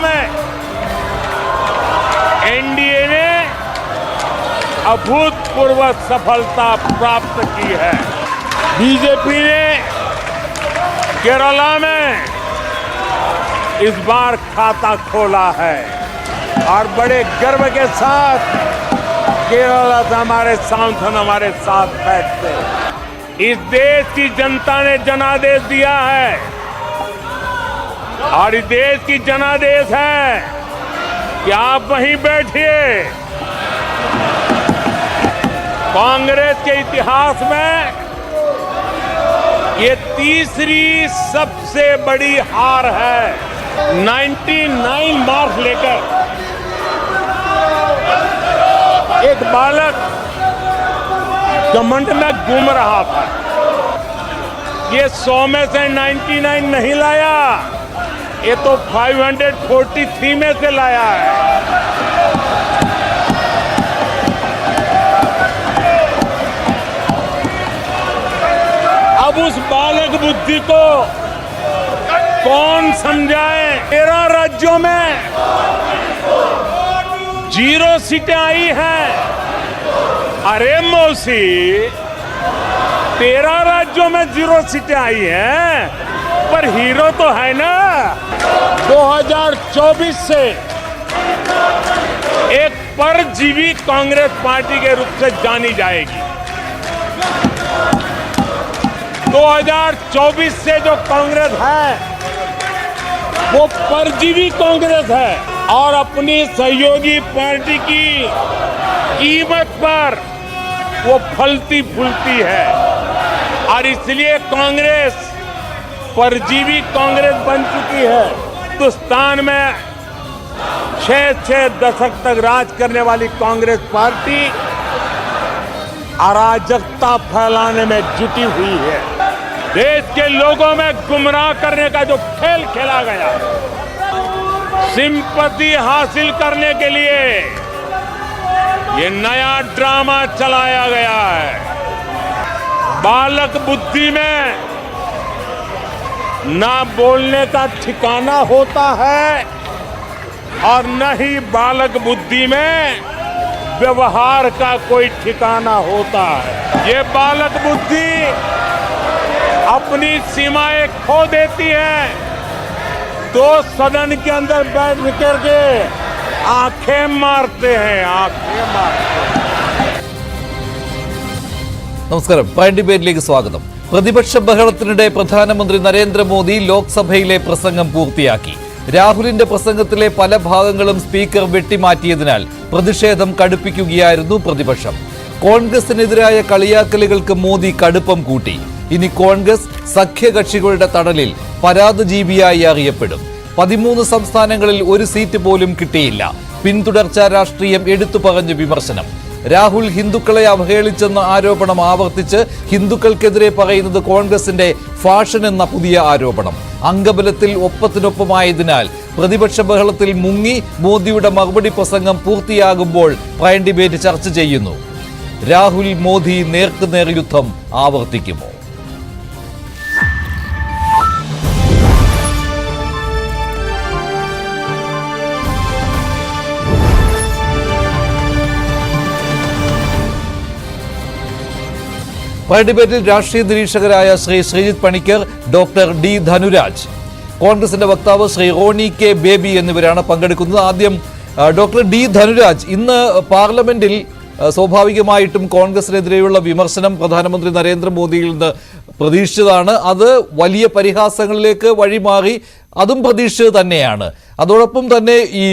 में एनडीए ने अभूतपूर्व सफलता प्राप्त की है। बीजेपी ने केरला में इस बार खाता खोला है और बड़े गर्व के साथ केरला से हमारे सांसद हमारे साथ बैठते हैं। इस देश की जनता ने जनादेश दिया है और इस देश की जनादेश है कि आप वहीं बैठिए। कांग्रेस के इतिहास में ये तीसरी सबसे बड़ी हार है। 99 मार्क्स लेकर एक बालक घमंड में घूम रहा था। ये 100 में से 99 नहीं लाया, ये तो 543 में से लाया है। अब उस बालक बुद्धि को कौन समझाए। 13 राज्यों में 0 सीटें आई हैं। अरे मौसी, 13 राज्यों में 0 सीटें आई हैं, पर हीरो तो है ना। 2024 से एक परजीवी कांग्रेस पार्टी के रूप से जानी जाएगी। 2024 से जो कांग्रेस है वो परजीवी कांग्रेस है और अपनी सहयोगी पार्टी की कीमत पर वो फलती फूलती है और इसलिए कांग्रेस परजीवी कांग्रेस बन चुकी है। हिंदुस्तान में 6 दशक तक राज करने वाली कांग्रेस पार्टी अराजकता फैलाने में जुटी हुई है। देश के लोगों में गुमराह करने का जो खेल खेला गया, सिंपैथी हासिल करने के लिए ये नया ड्रामा चलाया गया है। बालक बुद्धि में ना बोलने का ठिकाना होता है और न ही बालक बुद्धि में व्यवहार का कोई ठिकाना होता है। ये बालक बुद्धि अपनी सीमाएं खो देती है तो सदन के अंदर बैठ करके आंखें मारते हैं, आंखें मारते हैं। നമസ്കാരം. പ്രൈം ഡിബേറ്റിലേക്ക് സ്വാഗതം. പ്രതിപക്ഷ ബഹളത്തിനിടെ പ്രധാനമന്ത്രി നരേന്ദ്രമോദി ലോക്സഭയിലെ പ്രസംഗം പൂർത്തിയാക്കി. രാഹുലിന്റെ പ്രസംഗത്തിലെ പല ഭാഗങ്ങളും സ്പീക്കർ വെട്ടിമാറ്റിയതിനാൽ പ്രതിഷേധം കടുപ്പിക്കുകയായിരുന്നു പ്രതിപക്ഷം. കോൺഗ്രസിനെതിരായ കളിയാക്കലുകൾക്ക് മോദി കടുപ്പം കൂട്ടി. ഇനി കോൺഗ്രസ് സഖ്യകക്ഷികളുടെ തടലിൽ പരാതിജീവിയായി അറിയപ്പെടും. 13 സംസ്ഥാനങ്ങളിൽ ഒരു സീറ്റ് പോലും കിട്ടിയില്ല. പിന്തുടർച്ചാ രാഷ്ട്രീയം എടുത്തു പറഞ്ഞ് വിമർശനം. രാഹുൽ ഹിന്ദുക്കളെ അവഹേളിച്ചെന്ന ആരോപണം ആവർത്തിച്ച് ഹിന്ദുക്കൾക്കെതിരെ പറയുന്നത് കോൺഗ്രസിന്റെ ഫാഷൻ എന്ന പുതിയ ആരോപണം. അംഗബലത്തിൽ ഒപ്പത്തിനൊപ്പമായതിനാൽ പ്രതിപക്ഷ ബഹളത്തിൽ മുങ്ങി മോദിയുടെ മറുപടി പ്രസംഗം പൂർത്തിയാകുമ്പോൾ പ്രൈം ഡിബേറ്റ് ചർച്ച ചെയ്യുന്നു. രാഹുൽ മോദി നേർക്കുനേർ യുദ്ധം ആവർത്തിക്കുമോ? പ്രൈം ഡിബേറ്റിൽ രാഷ്ട്രീയ നിരീക്ഷകരായ ശ്രീ ശ്രീജിത്ത് പണിക്കർ, ഡോക്ടർ ഡി ധനുരാജ്, കോൺഗ്രസിന്റെ വക്താവ് ശ്രീ റോണി കെ ബേബി എന്നിവരാണ് പങ്കെടുക്കുന്നത്. ആദ്യം ഡോക്ടർ ഡി ധനുരാജ്, ഇന്ന് പാർലമെന്റിൽ സ്വാഭാവികമായിട്ടും കോൺഗ്രസിനെതിരെയുള്ള വിമർശനം പ്രധാനമന്ത്രി നരേന്ദ്രമോദിയിൽ നിന്ന് പ്രതീക്ഷിച്ചതാണ്. അത് വലിയ പരിഹാസങ്ങളിലേക്ക് വഴിമാറി, അതും പ്രതീക്ഷിച്ചത് തന്നെയാണ്. അതോടൊപ്പം തന്നെ ഈ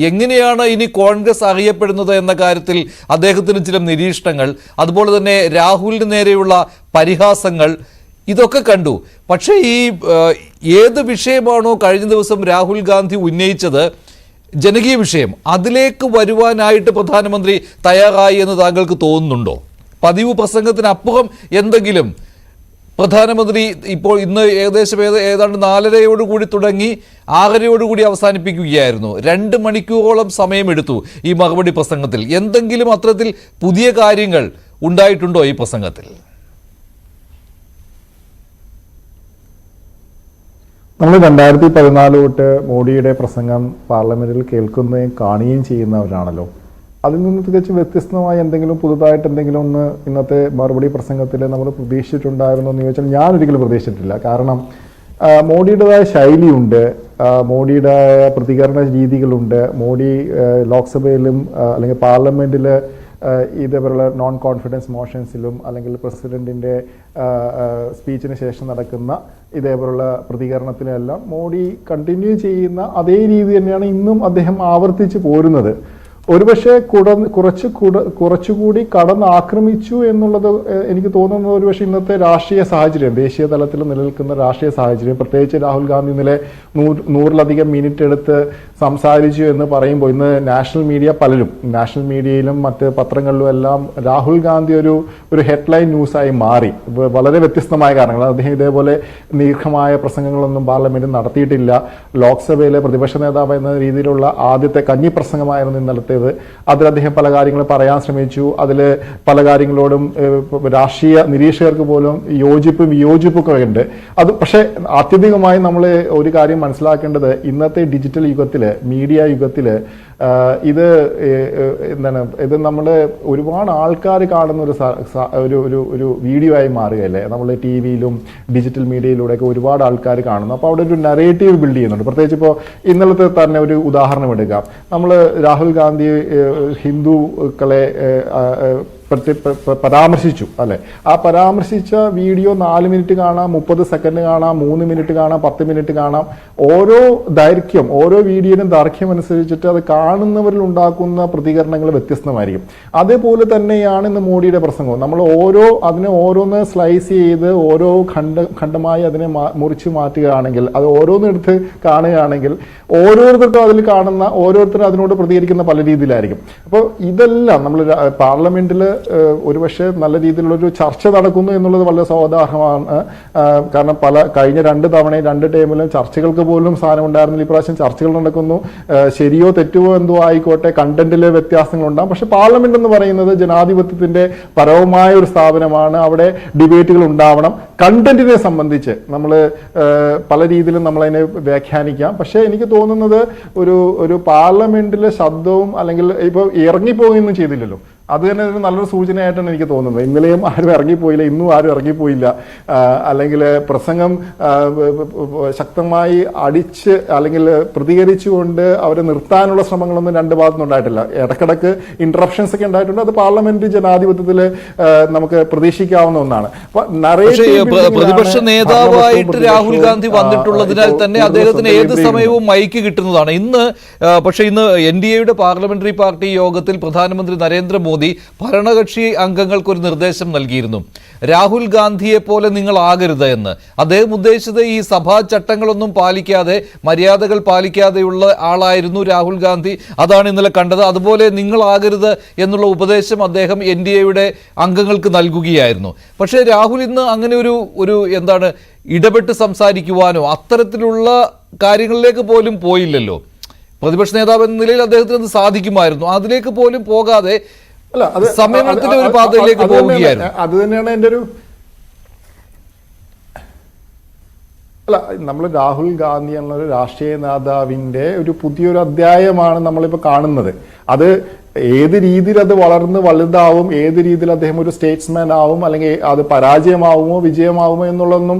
എങ്ങനെയാണ് ഇനി കോൺഗ്രസ് അറിയപ്പെടുന്നത് എന്ന കാര്യത്തിൽ അദ്ദേഹത്തിന് ചില നിരീക്ഷണങ്ങൾ, അതുപോലെ തന്നെ രാഹുലിന് നേരെയുള്ള പരിഹാസങ്ങൾ, ഇതൊക്കെ കണ്ടു. പക്ഷേ ഈ ഏത് വിഷയമാണോ കഴിഞ്ഞ ദിവസം രാഹുൽ ഗാന്ധി ഉന്നയിച്ചത്, ജനകീയ വിഷയം, അതിലേക്ക് വരുവാനായിട്ട് പ്രധാനമന്ത്രി തയ്യാറായി എന്ന് താങ്കൾക്ക് തോന്നുന്നുണ്ടോ? പതിവ് പ്രസംഗത്തിനപ്പുറം എന്തെങ്കിലും പ്രധാനമന്ത്രി ഇപ്പോൾ ഇന്ന് ഏതാണ്ട് 4:30 തുടങ്ങി 6:30 അവസാനിപ്പിക്കുകയായിരുന്നു. 2 മണിക്കൂറോളം സമയമെടുത്തു ഈ മറുപടി പ്രസംഗത്തിൽ. എന്തെങ്കിലും അത്തരത്തിൽ പുതിയ കാര്യങ്ങൾ ഉണ്ടായിട്ടുണ്ടോ ഈ പ്രസംഗത്തിൽ? നമ്മൾ 2014 തൊട്ട് മോഡിയുടെ പ്രസംഗം പാർലമെന്റിൽ കേൾക്കുകയും കാണുകയും ചെയ്യുന്നവരാണല്ലോ. അതിൽ നിന്ന് തികച്ചും വ്യത്യസ്തമായി എന്തെങ്കിലും പുതുതായിട്ട് എന്തെങ്കിലും ഒന്ന് ഇന്നത്തെ മറുപടി പ്രസംഗത്തിൽ നമ്മൾ പ്രതീക്ഷിച്ചിട്ടുണ്ടായിരുന്നു എന്ന് ചോദിച്ചാൽ ഞാൻ ഒരിക്കലും പ്രതീക്ഷിച്ചിട്ടില്ല. കാരണം മോഡിയുടേതായ ശൈലിയുണ്ട്, മോഡിയുടെ പ്രതികരണ രീതികളുണ്ട്. മോഡി ലോക്സഭയിലും അല്ലെങ്കിൽ പാർലമെന്റിൽ ഇതേപോലുള്ള നോൺ കോൺഫിഡൻസ് മോഷൻസിലും അല്ലെങ്കിൽ പ്രസിഡന്റിൻ്റെ സ്പീച്ചിന് ശേഷം നടക്കുന്ന ഇതേപോലുള്ള പ്രതികരണത്തിലെല്ലാം മോഡി കണ്ടിന്യൂ ചെയ്യുന്ന അതേ രീതി തന്നെയാണ് ഇന്നും അദ്ദേഹം ആവർത്തിച്ച് പോരുന്നത്. ഒരുപക്ഷെ കുറച്ചുകൂടി കടന്നാക്രമിച്ചു എന്നുള്ളത് എനിക്ക് തോന്നുന്നത് ഒരുപക്ഷെ ഇന്നത്തെ രാഷ്ട്രീയ സാഹചര്യം, ദേശീയ തലത്തിൽ നിലനിൽക്കുന്ന രാഷ്ട്രീയ സാഹചര്യം, പ്രത്യേകിച്ച് രാഹുൽ ഗാന്ധി ഇന്നലെ 100-ലധികം മിനിറ്റ് എടുത്ത് സംസാരിച്ചു എന്ന് പറയുമ്പോൾ ഇന്ന് നാഷണൽ മീഡിയ പലരും നാഷണൽ മീഡിയയിലും മറ്റ് പത്രങ്ങളിലും എല്ലാം രാഹുൽ ഗാന്ധി ഒരു ഹെഡ്ലൈൻ ന്യൂസായി മാറി. വളരെ വ്യത്യസ്തമായ കാരണങ്ങൾ. അദ്ദേഹം ഇതേപോലെ ദീർഘമായ പ്രസംഗങ്ങളൊന്നും പാർലമെന്റിൽ നടത്തിയിട്ടില്ല. ലോക്സഭയിലെ പ്രതിപക്ഷ നേതാവ് എന്ന രീതിയിലുള്ള ആദ്യത്തെ കഞ്ഞി പ്രസംഗമായിരുന്നു ഇന്നലത്തെ. അതിൽ അദ്ദേഹം പല കാര്യങ്ങളും പറയാൻ ശ്രമിച്ചു. അതിൽ പല കാര്യങ്ങളോടും രാഷ്ട്രീയ നിരീക്ഷകർക്ക് പോലും യോജിപ്പും വിയോജിപ്പൊക്കെ ഉണ്ട്. അത് പക്ഷേ ആത്യന്തികമായി നമ്മൾ ഒരു കാര്യം മനസ്സിലാക്കേണ്ടത് ഇന്നത്തെ ഡിജിറ്റൽ യുഗത്തിൽ, മീഡിയ യുഗത്തിൽ ഇത് നമ്മൾ ഒരുപാട് ആൾക്കാർ കാണുന്ന ഒരു വീഡിയോ ആയി മാറുകയല്ലേ. നമ്മൾ ടി വിയിലും ഡിജിറ്റൽ മീഡിയയിലൂടെയൊക്കെ ഒരുപാട് ആൾക്കാർ കാണുന്നു. അപ്പോൾ അവിടെ ഒരു നറേറ്റീവ് ബിൽഡ് ചെയ്യുന്നുണ്ട്. പ്രത്യേകിച്ച് ഇപ്പോൾ ഇന്നലത്തെ തന്നെ ഒരു ഉദാഹരണം എടുക്കാം. നമ്മൾ രാഹുൽ ഗാന്ധി ഹിന്ദുക്കളെ പരാമർശിച്ചു അല്ലെ. ആ പരാമർശിച്ച വീഡിയോ 4 മിനിറ്റ് കാണാം, 30 സെക്കൻഡ് കാണാം, 3 മിനിറ്റ് കാണാം, 10 മിനിറ്റ് കാണാം. ഓരോ വീഡിയോയിലും ദൈർഘ്യം അനുസരിച്ചിട്ട് അത് കാണുന്നവരിൽ ഉണ്ടാക്കുന്ന പ്രതികരണങ്ങൾ വ്യത്യസ്തമായിരിക്കും. അതേപോലെ തന്നെയാണ് ഇന്ന് മോഡിയുടെ പ്രസംഗം. നമ്മൾ അതിനെ ഓരോന്ന് സ്ലൈസ് ചെയ്ത് ഓരോ ഖണ്ഡമായി അതിനെ മുറിച്ച് മാറ്റുകയാണെങ്കിൽ, അത് ഓരോന്നെടുത്ത് കാണുകയാണെങ്കിൽ ഓരോരുത്തർക്കും അതിൽ കാണുന്ന ഓരോരുത്തരും അതിനോട് പ്രതികരിക്കുന്ന പല രീതിയിലായിരിക്കും. അപ്പോൾ ഇതെല്ലാം നമ്മൾ പാർലമെന്റിൽ ഒരുപക്ഷെ നല്ല രീതിയിലുള്ളൊരു ചർച്ച നടക്കുന്നു എന്നുള്ളത് വളരെ സ്വാഗതാർഹമാണ്. കാരണം കഴിഞ്ഞ 2 തവണയും 2 ടൈമിലും ചർച്ചകൾക്ക് പോലും സ്ഥാനം ഉണ്ടായിരുന്നില്ല. ഇപ്രാവശ്യം ചർച്ചകൾ നടക്കുന്നു. ശരിയോ തെറ്റുവോ എന്തോ ആയിക്കോട്ടെ, കണ്ടന്റിലെ വ്യത്യാസങ്ങളുണ്ടാകും. പക്ഷെ പാർലമെന്റ് എന്ന് പറയുന്നത് ജനാധിപത്യത്തിന്റെ പരമമായ ഒരു സ്ഥാപനമാണ്. അവിടെ ഡിബേറ്റുകൾ ഉണ്ടാവണം. കണ്ടന്റിനെ സംബന്ധിച്ച് നമ്മൾ പല രീതിയിലും നമ്മളതിനെ വ്യാഖ്യാനിക്കാം. പക്ഷെ എനിക്ക് തോന്നുന്നത് ഒരു പാർലമെന്റിലെ ശബ്ദവും അല്ലെങ്കിൽ ഇപ്പോൾ ഇറങ്ങിപ്പോകുകയൊന്നും ചെയ്തില്ലല്ലോ. അത് തന്നെ ഒരു നല്ലൊരു സൂചനയായിട്ടാണ് എനിക്ക് തോന്നുന്നത്. ഇന്നലെയും ആരും ഇറങ്ങിപ്പോയില്ല, ഇന്നും ആരും ഇറങ്ങിപ്പോയില്ല. അല്ലെങ്കിൽ പ്രസംഗം ശക്തമായി അടിച്ച് അല്ലെങ്കിൽ പ്രതികരിച്ചുകൊണ്ട് അവരെ നിർത്താനുള്ള ശ്രമങ്ങളൊന്നും 2 ഭാഗത്തുനിന്നും ഉണ്ടായിട്ടില്ല. ഇടക്കിടക്ക് ഇന്ററപ്ഷൻസ് ഒക്കെ ഉണ്ടായിട്ടുണ്ട്. അത് പാർലമെന്റ് ജനാധിപത്യത്തിൽ നമുക്ക് പ്രതീക്ഷിക്കാവുന്ന ഒന്നാണ്. പ്രതിപക്ഷ നേതാവായിട്ട് രാഹുൽ ഗാന്ധി വന്നിട്ടുള്ളതിനാൽ തന്നെ അദ്ദേഹത്തിന് ഏത് സമയവും മൈക്ക് കിട്ടുന്നതാണ്. ഇന്ന് NDAയുടെ പാർലമെന്ററി പാർട്ടി യോഗത്തിൽ പ്രധാനമന്ത്രി നരേന്ദ്രമോദി ഭരണകക്ഷി അംഗങ്ങൾക്കൊരു നിർദ്ദേശം നൽകിയിരുന്നു. രാഹുൽ ഗാന്ധിയെ പോലെ നിങ്ങൾ ആകരുത് എന്ന്. അദ്ദേഹം ഉദ്ദേശിച്ചത് ഈ സഭാ ചട്ടങ്ങളൊന്നും പാലിക്കാതെ, മര്യാദകൾ പാലിക്കാതെയുള്ള ആളായിരുന്നു രാഹുൽ ഗാന്ധി. അതാണ് ഇന്നലെ കണ്ടത്. അതുപോലെ നിങ്ങളാകരുത് എന്നുള്ള ഉപദേശം അദ്ദേഹം NDAയുടെ അംഗങ്ങൾക്ക് നൽകുകയായിരുന്നു. പക്ഷേ രാഹുൽ ഇന്ന് അങ്ങനെ ഒരു ഇടപെട്ട് സംസാരിക്കുവാനോ അത്തരത്തിലുള്ള കാര്യങ്ങളിലേക്ക് പോലും പോയില്ലല്ലോ. പ്രതിപക്ഷ നേതാവ് എന്ന നിലയിൽ അദ്ദേഹത്തിന് അത് സാധിക്കുമായിരുന്നു. അതിലേക്ക് പോലും പോകാതെ സംയമനത്തിന്റെ ഒരു പാതയിലേക്ക് പോവുകയായിരുന്നു. അത് തന്നെയാണ് എൻ്റെ നമ്മൾ രാഹുൽ ഗാന്ധി എന്നൊരു രാഷ്ട്രീയ നേതാവിന്റെ ഒരു പുതിയൊരു അധ്യായമാണ് നമ്മളിപ്പോൾ കാണുന്നത്. അത് ഏത് രീതിയിൽ അത് വളർന്ന് വലുതാവും, ഏത് രീതിയിൽ അദ്ദേഹം ഒരു സ്റ്റേറ്റ്സ്മാൻ ആവും, അല്ലെങ്കിൽ അത് പരാജയമാവുമോ വിജയമാവുമോ എന്നുള്ളതൊന്നും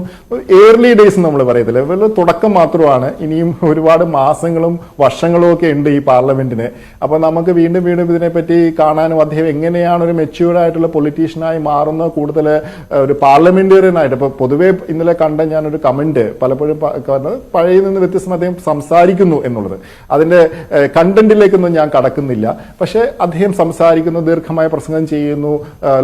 ഏർലി ഡേയ്സ് നമ്മൾ പറയത്തില്ല. ഇവരുടെ തുടക്കം മാത്രമാണ്. ഇനിയും ഒരുപാട് മാസങ്ങളും വർഷങ്ങളും ഒക്കെ ഉണ്ട് ഈ പാർലമെന്റിന്. അപ്പൊ നമുക്ക് വീണ്ടും ഇതിനെപ്പറ്റി കാണാനും അദ്ദേഹം എങ്ങനെയാണ് ഒരു മെച്യൂർഡ് ആയിട്ടുള്ള പൊളിറ്റീഷ്യനായി മാറുന്നത്, കൂടുതൽ ഒരു പാർലമെന്റേറിയനായിട്ട്. ഇപ്പൊ പൊതുവെ ഇന്നലെ കണ്ട ഞാനൊരു കമന്റ് പലപ്പോഴും പഴയ നിന്ന് വ്യത്യസ്തം അദ്ദേഹം സംസാരിക്കുന്നു എന്നുള്ളത്. അതിന്റെ കണ്ടന്റിലേക്കൊന്നും ഞാൻ കടക്കുന്നില്ല. പക്ഷെ അദ്ദേഹം സംസാരിക്കുന്നു, ദീർഘമായ പ്രസംഗം ചെയ്യുന്നു,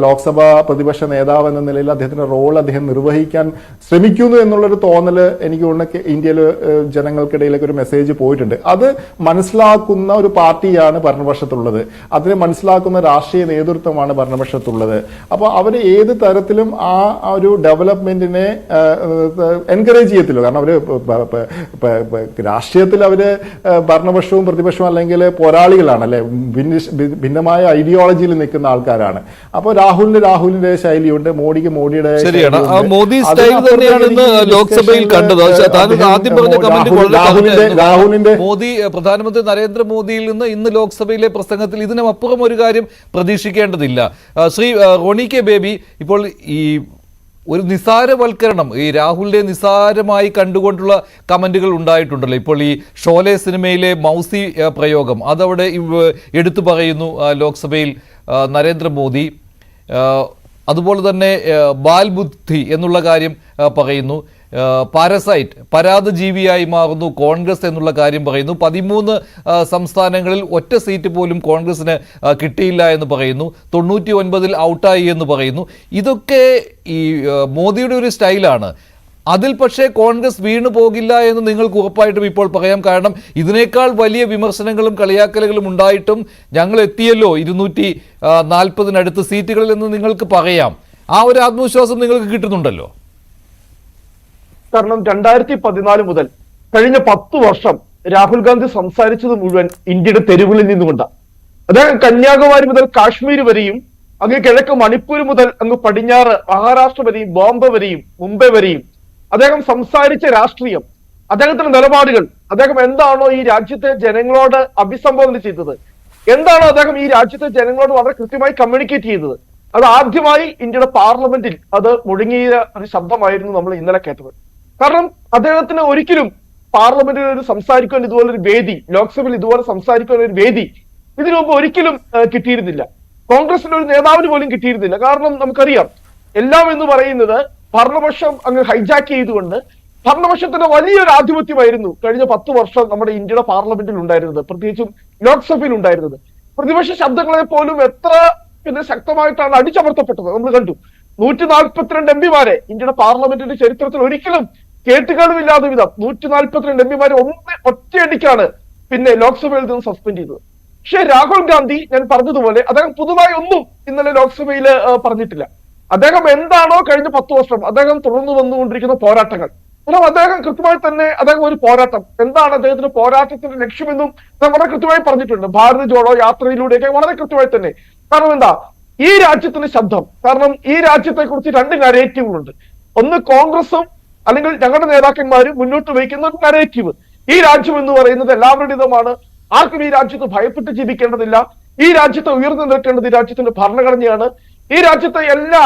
ലോക്സഭാ പ്രതിപക്ഷ നേതാവ് എന്ന നിലയിൽ അദ്ദേഹത്തിന്റെ റോൾ അദ്ദേഹം നിർവഹിക്കാൻ ശ്രമിക്കുന്നു എന്നുള്ളൊരു തോന്നൽ എനിക്ക് തോന്നുന്നു ഇന്ത്യയിലെ ജനങ്ങൾക്കിടയിലേക്ക് ഒരു മെസ്സേജ് പോയിട്ടുണ്ട്. അത് മനസ്സിലാക്കുന്ന ഒരു പാർട്ടിയാണ് ഭരണപക്ഷത്തുള്ളത്. അതിനെ മനസ്സിലാക്കുന്ന രാഷ്ട്രീയ നേതൃത്വമാണ് ഭരണപക്ഷത്തുള്ളത്. അപ്പോൾ അവർ ഏത് തരത്തിലും ആ ഒരു ഡെവലപ്മെന്റിനെ എൻകറേജ് ചെയ്യത്തില്ല. കാരണം അവര് രാഷ്ട്രീയത്തിൽ അവര് ഭരണപക്ഷവും പ്രതിപക്ഷവും അല്ലെങ്കിൽ പോരാളികളാണ്, അല്ലെ, ഭിന്നമായ ഐഡിയോളജിയിൽ നിൽക്കുന്ന ആൾക്കാരാണ്. അപ്പോൾ രാഹുലിന്റെ ശൈലിയുണ്ട്, മോഡിക്ക് മോഡിയുടെ ശരിയാണ്. മോദി സ്റ്റൈൽ തന്നെയാണ് ഇന്ന് ലോക്സഭയിൽ കണ്ടത്. ആദ്യം പറഞ്ഞ കമന്റ് മോദി പ്രധാനമന്ത്രി നരേന്ദ്രമോദിയിൽ നിന്ന് ഇന്ന് ലോക്സഭയിലെ പ്രസംഗത്തിൽ ഇതിനപ്പുറം ഒരു കാര്യം പ്രതീക്ഷിക്കേണ്ടതില്ല. ശ്രീ റോണി കെ ബേബി, ഇപ്പോൾ ഈ ഒരു നിസാരവൽക്കരണം, ഈ രാഹുലിനെ നിസാരമായി കണ്ടുകൊണ്ടുള്ള കമന്റുകൾ ഉണ്ടായിട്ടുണ്ടല്ലോ. ഇപ്പോൾ ഈ ഷോലെ സിനിമയിലെ മൗസി പ്രയോഗം അതവിടെ എടുത്തു പറയുന്നു ലോക്സഭയിൽ നരേന്ദ്രമോദി. അതുപോലെ തന്നെ ബാൽബുദ്ധി എന്നുള്ള കാര്യം പറയുന്നു. പാരസൈറ്റ്, പരാതജീവിയായി മാറുന്നു കോൺഗ്രസ് എന്നുള്ള കാര്യം പറയുന്നു. 13 സംസ്ഥാനങ്ങളിൽ ഒറ്റ സീറ്റ് പോലും കോൺഗ്രസിന് കിട്ടിയില്ല എന്ന് പറയുന്നു. 99 ഔട്ടായി എന്ന് പറയുന്നു. ഇതൊക്കെ ഈ മോദിയുടെ ഒരു സ്റ്റൈലാണ്. അതിൽ പക്ഷേ കോൺഗ്രസ് വീണു പോകില്ല എന്ന് നിങ്ങൾക്ക് ഉറപ്പായിട്ടും ഇപ്പോൾ പറയാം. കാരണം ഇതിനേക്കാൾ വലിയ വിമർശനങ്ങളും കളിയാക്കലുകളും ഉണ്ടായിട്ടും ഞങ്ങൾ എത്തിയല്ലോ 240 സീറ്റുകളിൽ എന്ന് നിങ്ങൾക്ക് പറയാം. ആ ഒരു ആത്മവിശ്വാസം നിങ്ങൾക്ക് കിട്ടുന്നുണ്ടല്ലോ. കാരണം 2014 മുതൽ കഴിഞ്ഞ 10 വർഷം രാഹുൽ ഗാന്ധി സംസാരിച്ചത് മുഴുവൻ ഇന്ത്യയുടെ തെരുവുകളിൽ നിന്നുകൊണ്ടാണ്. അദ്ദേഹം കന്യാകുമാരി മുതൽ കാശ്മീർ വരെയും അങ്ങ് കിഴക്ക് മണിപ്പൂർ മുതൽ അങ്ങ് പടിഞ്ഞാറ് മഹാരാഷ്ട്ര വരെയും ബോംബെ വരെയും മുംബൈ വരെയും അദ്ദേഹം സംസാരിച്ച രാഷ്ട്രീയം, അദ്ദേഹത്തിന്റെ നിലപാടുകൾ, അദ്ദേഹം എന്താണോ ഈ രാജ്യത്തെ ജനങ്ങളോട് അഭിസംബോധന ചെയ്തത്, എന്താണോ അദ്ദേഹം ഈ രാജ്യത്തെ ജനങ്ങളോട് വളരെ കൃത്യമായി കമ്മ്യൂണിക്കേറ്റ് ചെയ്തത്, അത് ആദ്യമായി ഇന്ത്യയുടെ പാർലമെന്റിൽ അത് മുഴങ്ങിയ ഒരു ശബ്ദമായിരുന്നു നമ്മൾ ഇന്നലെ കേട്ടത്. കാരണം അദ്ദേഹത്തിന് ഒരിക്കലും പാർലമെന്റിൽ ഒരു സംസാരിക്കാൻ ഇതുപോലൊരു വേദി, ലോക്സഭയിൽ ഇതുപോലെ സംസാരിക്കാൻ ഒരു വേദി ഇതിനു മുമ്പ് ഒരിക്കലും കിട്ടിയിരുന്നില്ല. കോൺഗ്രസിന്റെ ഒരു നേതാവിന് പോലും കിട്ടിയിരുന്നില്ല. കാരണം നമുക്കറിയാം, എല്ലാം എന്ന് പറയുന്നത് ഭരണപക്ഷം അങ്ങ് ഹൈജാക്ക് ചെയ്തുകൊണ്ട് ഭരണപക്ഷത്തിന്റെ വലിയൊരു ആധിപത്യമായിരുന്നു കഴിഞ്ഞ 10 വർഷം നമ്മുടെ ഇന്ത്യയുടെ പാർലമെന്റിൽ ഉണ്ടായിരുന്നത്, പ്രത്യേകിച്ചും ലോക്സഭയിൽ ഉണ്ടായിരുന്നത്. പ്രതിപക്ഷ ശബ്ദങ്ങളെ പോലും എത്ര ശക്തമായിട്ടാണ് അടിച്ചമർത്തപ്പെട്ടത് നമ്മൾ കണ്ടു. 142 എംപിമാരെ ഇന്ത്യയുടെ പാർലമെന്റിന്റെ ചരിത്രത്തിൽ ഒരിക്കലും കേട്ടുകാണുമില്ലാത്ത വിധം 142 എംപിമാരെ ഒറ്റയടിക്കാണ് ലോക്സഭയിൽ നിന്ന് സസ്പെൻഡ് ചെയ്തത്. പക്ഷേ രാഹുൽ ഗാന്ധി, ഞാൻ പറഞ്ഞതുപോലെ, അദ്ദേഹം പുതുതായി ഒന്നും ഇന്നലെ ലോക്സഭയിൽ പറഞ്ഞിട്ടില്ല. അദ്ദേഹം എന്താണോ കഴിഞ്ഞ 10 വർഷം അദ്ദേഹം തുടർന്നു വന്നുകൊണ്ടിരിക്കുന്ന പോരാട്ടങ്ങൾ, കാരണം അദ്ദേഹം കൃത്യമായി തന്നെ അദ്ദേഹം ഒരു പോരാട്ടം, എന്താണ് അദ്ദേഹത്തിന്റെ പോരാട്ടത്തിന്റെ ലക്ഷ്യമെന്നും വളരെ കൃത്യമായി പറഞ്ഞിട്ടുണ്ട്. ഭാരത് ജോഡോ യാത്രയിലൂടെയൊക്കെ വളരെ കൃത്യമായി തന്നെ. കാരണം എന്താ, ഈ രാജ്യത്തിന്റെ ശബ്ദം, കാരണം ഈ രാജ്യത്തെ കുറിച്ച് 2 നരേറ്റീവുകളുണ്ട്. ഒന്ന് കോൺഗ്രസും അല്ലെങ്കിൽ ഞങ്ങളുടെ നേതാക്കന്മാരും മുന്നോട്ട് വയ്ക്കുന്ന ഒരു നരേറ്റീവ്, ഈ രാജ്യം എന്ന് പറയുന്നത് എല്ലാവരുടേതുമാണ്, ആർക്കും ഈ രാജ്യത്ത് ഭയപ്പെട്ട് ജീവിക്കേണ്ടതില്ല, ഈ രാജ്യത്തെ ഉയർന്നു നിൽക്കേണ്ടത് ഈ രാജ്യത്തിന്റെ ഭരണഘടനയാണ്, ഈ രാജ്യത്തെ എല്ലാ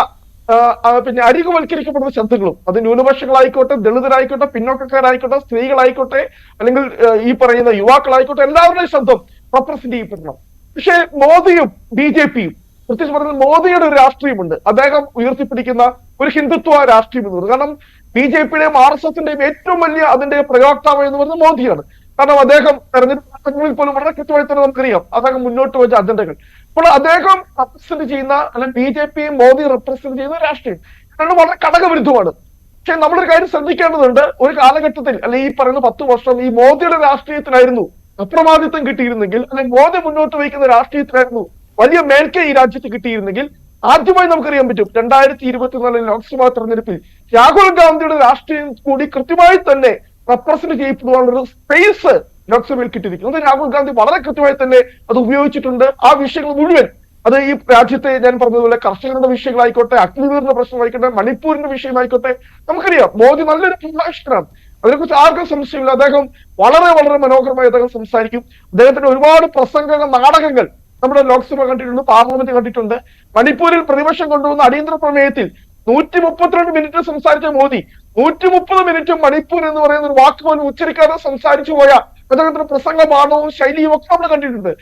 അരികുവൽക്കരിക്കപ്പെടുന്ന ശബ്ദങ്ങളും, അത് ന്യൂനപക്ഷങ്ങളായിക്കോട്ടെ, ദളിതരായിക്കോട്ടെ, പിന്നോക്കക്കാരായിക്കോട്ടെ, സ്ത്രീകളായിക്കോട്ടെ, അല്ലെങ്കിൽ ഈ പറയുന്ന യുവാക്കളായിക്കോട്ടെ, എല്ലാവരുടെയും ശബ്ദം റെപ്രസെന്റ് ചെയ്യപ്പെടണം. പക്ഷേ മോദിയും BJPയും, പ്രത്യേകിച്ച് പറഞ്ഞാൽ മോദിയുടെ ഒരു രാഷ്ട്രീയമുണ്ട്, അദ്ദേഹം ഉയർത്തിപ്പിടിക്കുന്ന ഒരു ഹിന്ദുത്വ രാഷ്ട്രീയം എന്ന് പറയുന്നത്. കാരണം BJPയുടെയും RSSന്റെയും ഏറ്റവും വലിയ അതിന്റെ പ്രയോക്താവ് എന്ന് പറയുന്നത് മോദിയാണ്. കാരണം അദ്ദേഹം തെരഞ്ഞെടുപ്പിൽ പോലും വളരെ കൃത്യമായി തന്നെ നമുക്കറിയാം അദ്ദേഹം മുന്നോട്ട് വെച്ച അജണ്ടകൾ. അപ്പോൾ അദ്ദേഹം റെപ്രസെന്റ് ചെയ്യുന്ന, അല്ലെങ്കിൽ BJPയും മോദി റെപ്രസെന്റ് ചെയ്യുന്ന രാഷ്ട്രീയം രണ്ടും വളരെ ഘടകവിരുദ്ധമാണ്. പക്ഷെ നമ്മളൊരു കാര്യം ശ്രദ്ധിക്കേണ്ടതുണ്ട്, ഒരു കാലഘട്ടത്തിൽ അല്ലെങ്കിൽ ഈ പറയുന്ന 10 വർഷം ഈ മോദിയുടെ രാഷ്ട്രീയത്തിനായിരുന്നു അപ്രമാദിത്വം കിട്ടിയിരുന്നെങ്കിൽ, അല്ലെങ്കിൽ മോദി മുന്നോട്ട് വയ്ക്കുന്ന രാഷ്ട്രീയത്തിനായിരുന്നു വലിയ മേൽക്കൈ ഈ രാജ്യത്ത് കിട്ടിയിരുന്നെങ്കിൽ, ആദ്യമായി നമുക്കറിയാൻ പറ്റും 2024 ലോക്സഭാ തെരഞ്ഞെടുപ്പിൽ രാഹുൽ ഗാന്ധിയുടെ രാഷ്ട്രീയം കൂടി കൃത്യമായി തന്നെ റെപ്രസെന്റ് ചെയ്യപ്പെടുവാനുള്ള ഒരു സ്പേസ് ലോക്സഭയിൽ കിട്ടിയിരിക്കുന്നത്. രാഹുൽ ഗാന്ധി വളരെ കൃത്യമായി തന്നെ അത് ഉപയോഗിച്ചിട്ടുണ്ട്. ആ വിഷയങ്ങൾ മുഴുവൻ, അത് ഈ രാജ്യത്തെ ഞാൻ പറഞ്ഞതുപോലെ കർഷകരുടെ വിഷയങ്ങളായിക്കോട്ടെ, അഗ്നിവീറിന്റെ പ്രശ്നമായിക്കോട്ടെ, മണിപ്പൂരിന്റെ വിഷയമായിക്കോട്ടെ, നമുക്കറിയാം മോദി നല്ലൊരു പ്രഭാഷകനാണ്, അതിനെക്കുറിച്ച് ആർക്കും സംശയമില്ല. അദ്ദേഹം വളരെ വളരെ മനോഹരമായി അദ്ദേഹം സംസാരിക്കും. അദ്ദേഹത്തിന്റെ ഒരുപാട് പ്രസംഗങ്ങൾ, നാടകങ്ങൾ നമ്മുടെ ലോക്സഭ കണ്ടിട്ടുണ്ട്, പാർലമെന്റ് കണ്ടിട്ടുണ്ട്. മണിപ്പൂരിൽ പ്രതിപക്ഷം കൊണ്ടുവന്ന അടിയന്തര പ്രമേയത്തിൽ 132 മിനിറ്റ് സംസാരിച്ച മോദി 130 മിനിറ്റും മണിപ്പൂർ എന്ന് പറയുന്ന ഒരു വാക്ക് പോലും ഉച്ചരിക്കാതെ സംസാരിച്ചു പോയ അദ്ദേഹത്തിന്റെ പ്രസംഗ പാഠവും ശൈലിയും ഒക്കെ നമ്മൾ കണ്ടിട്ടുണ്ട്.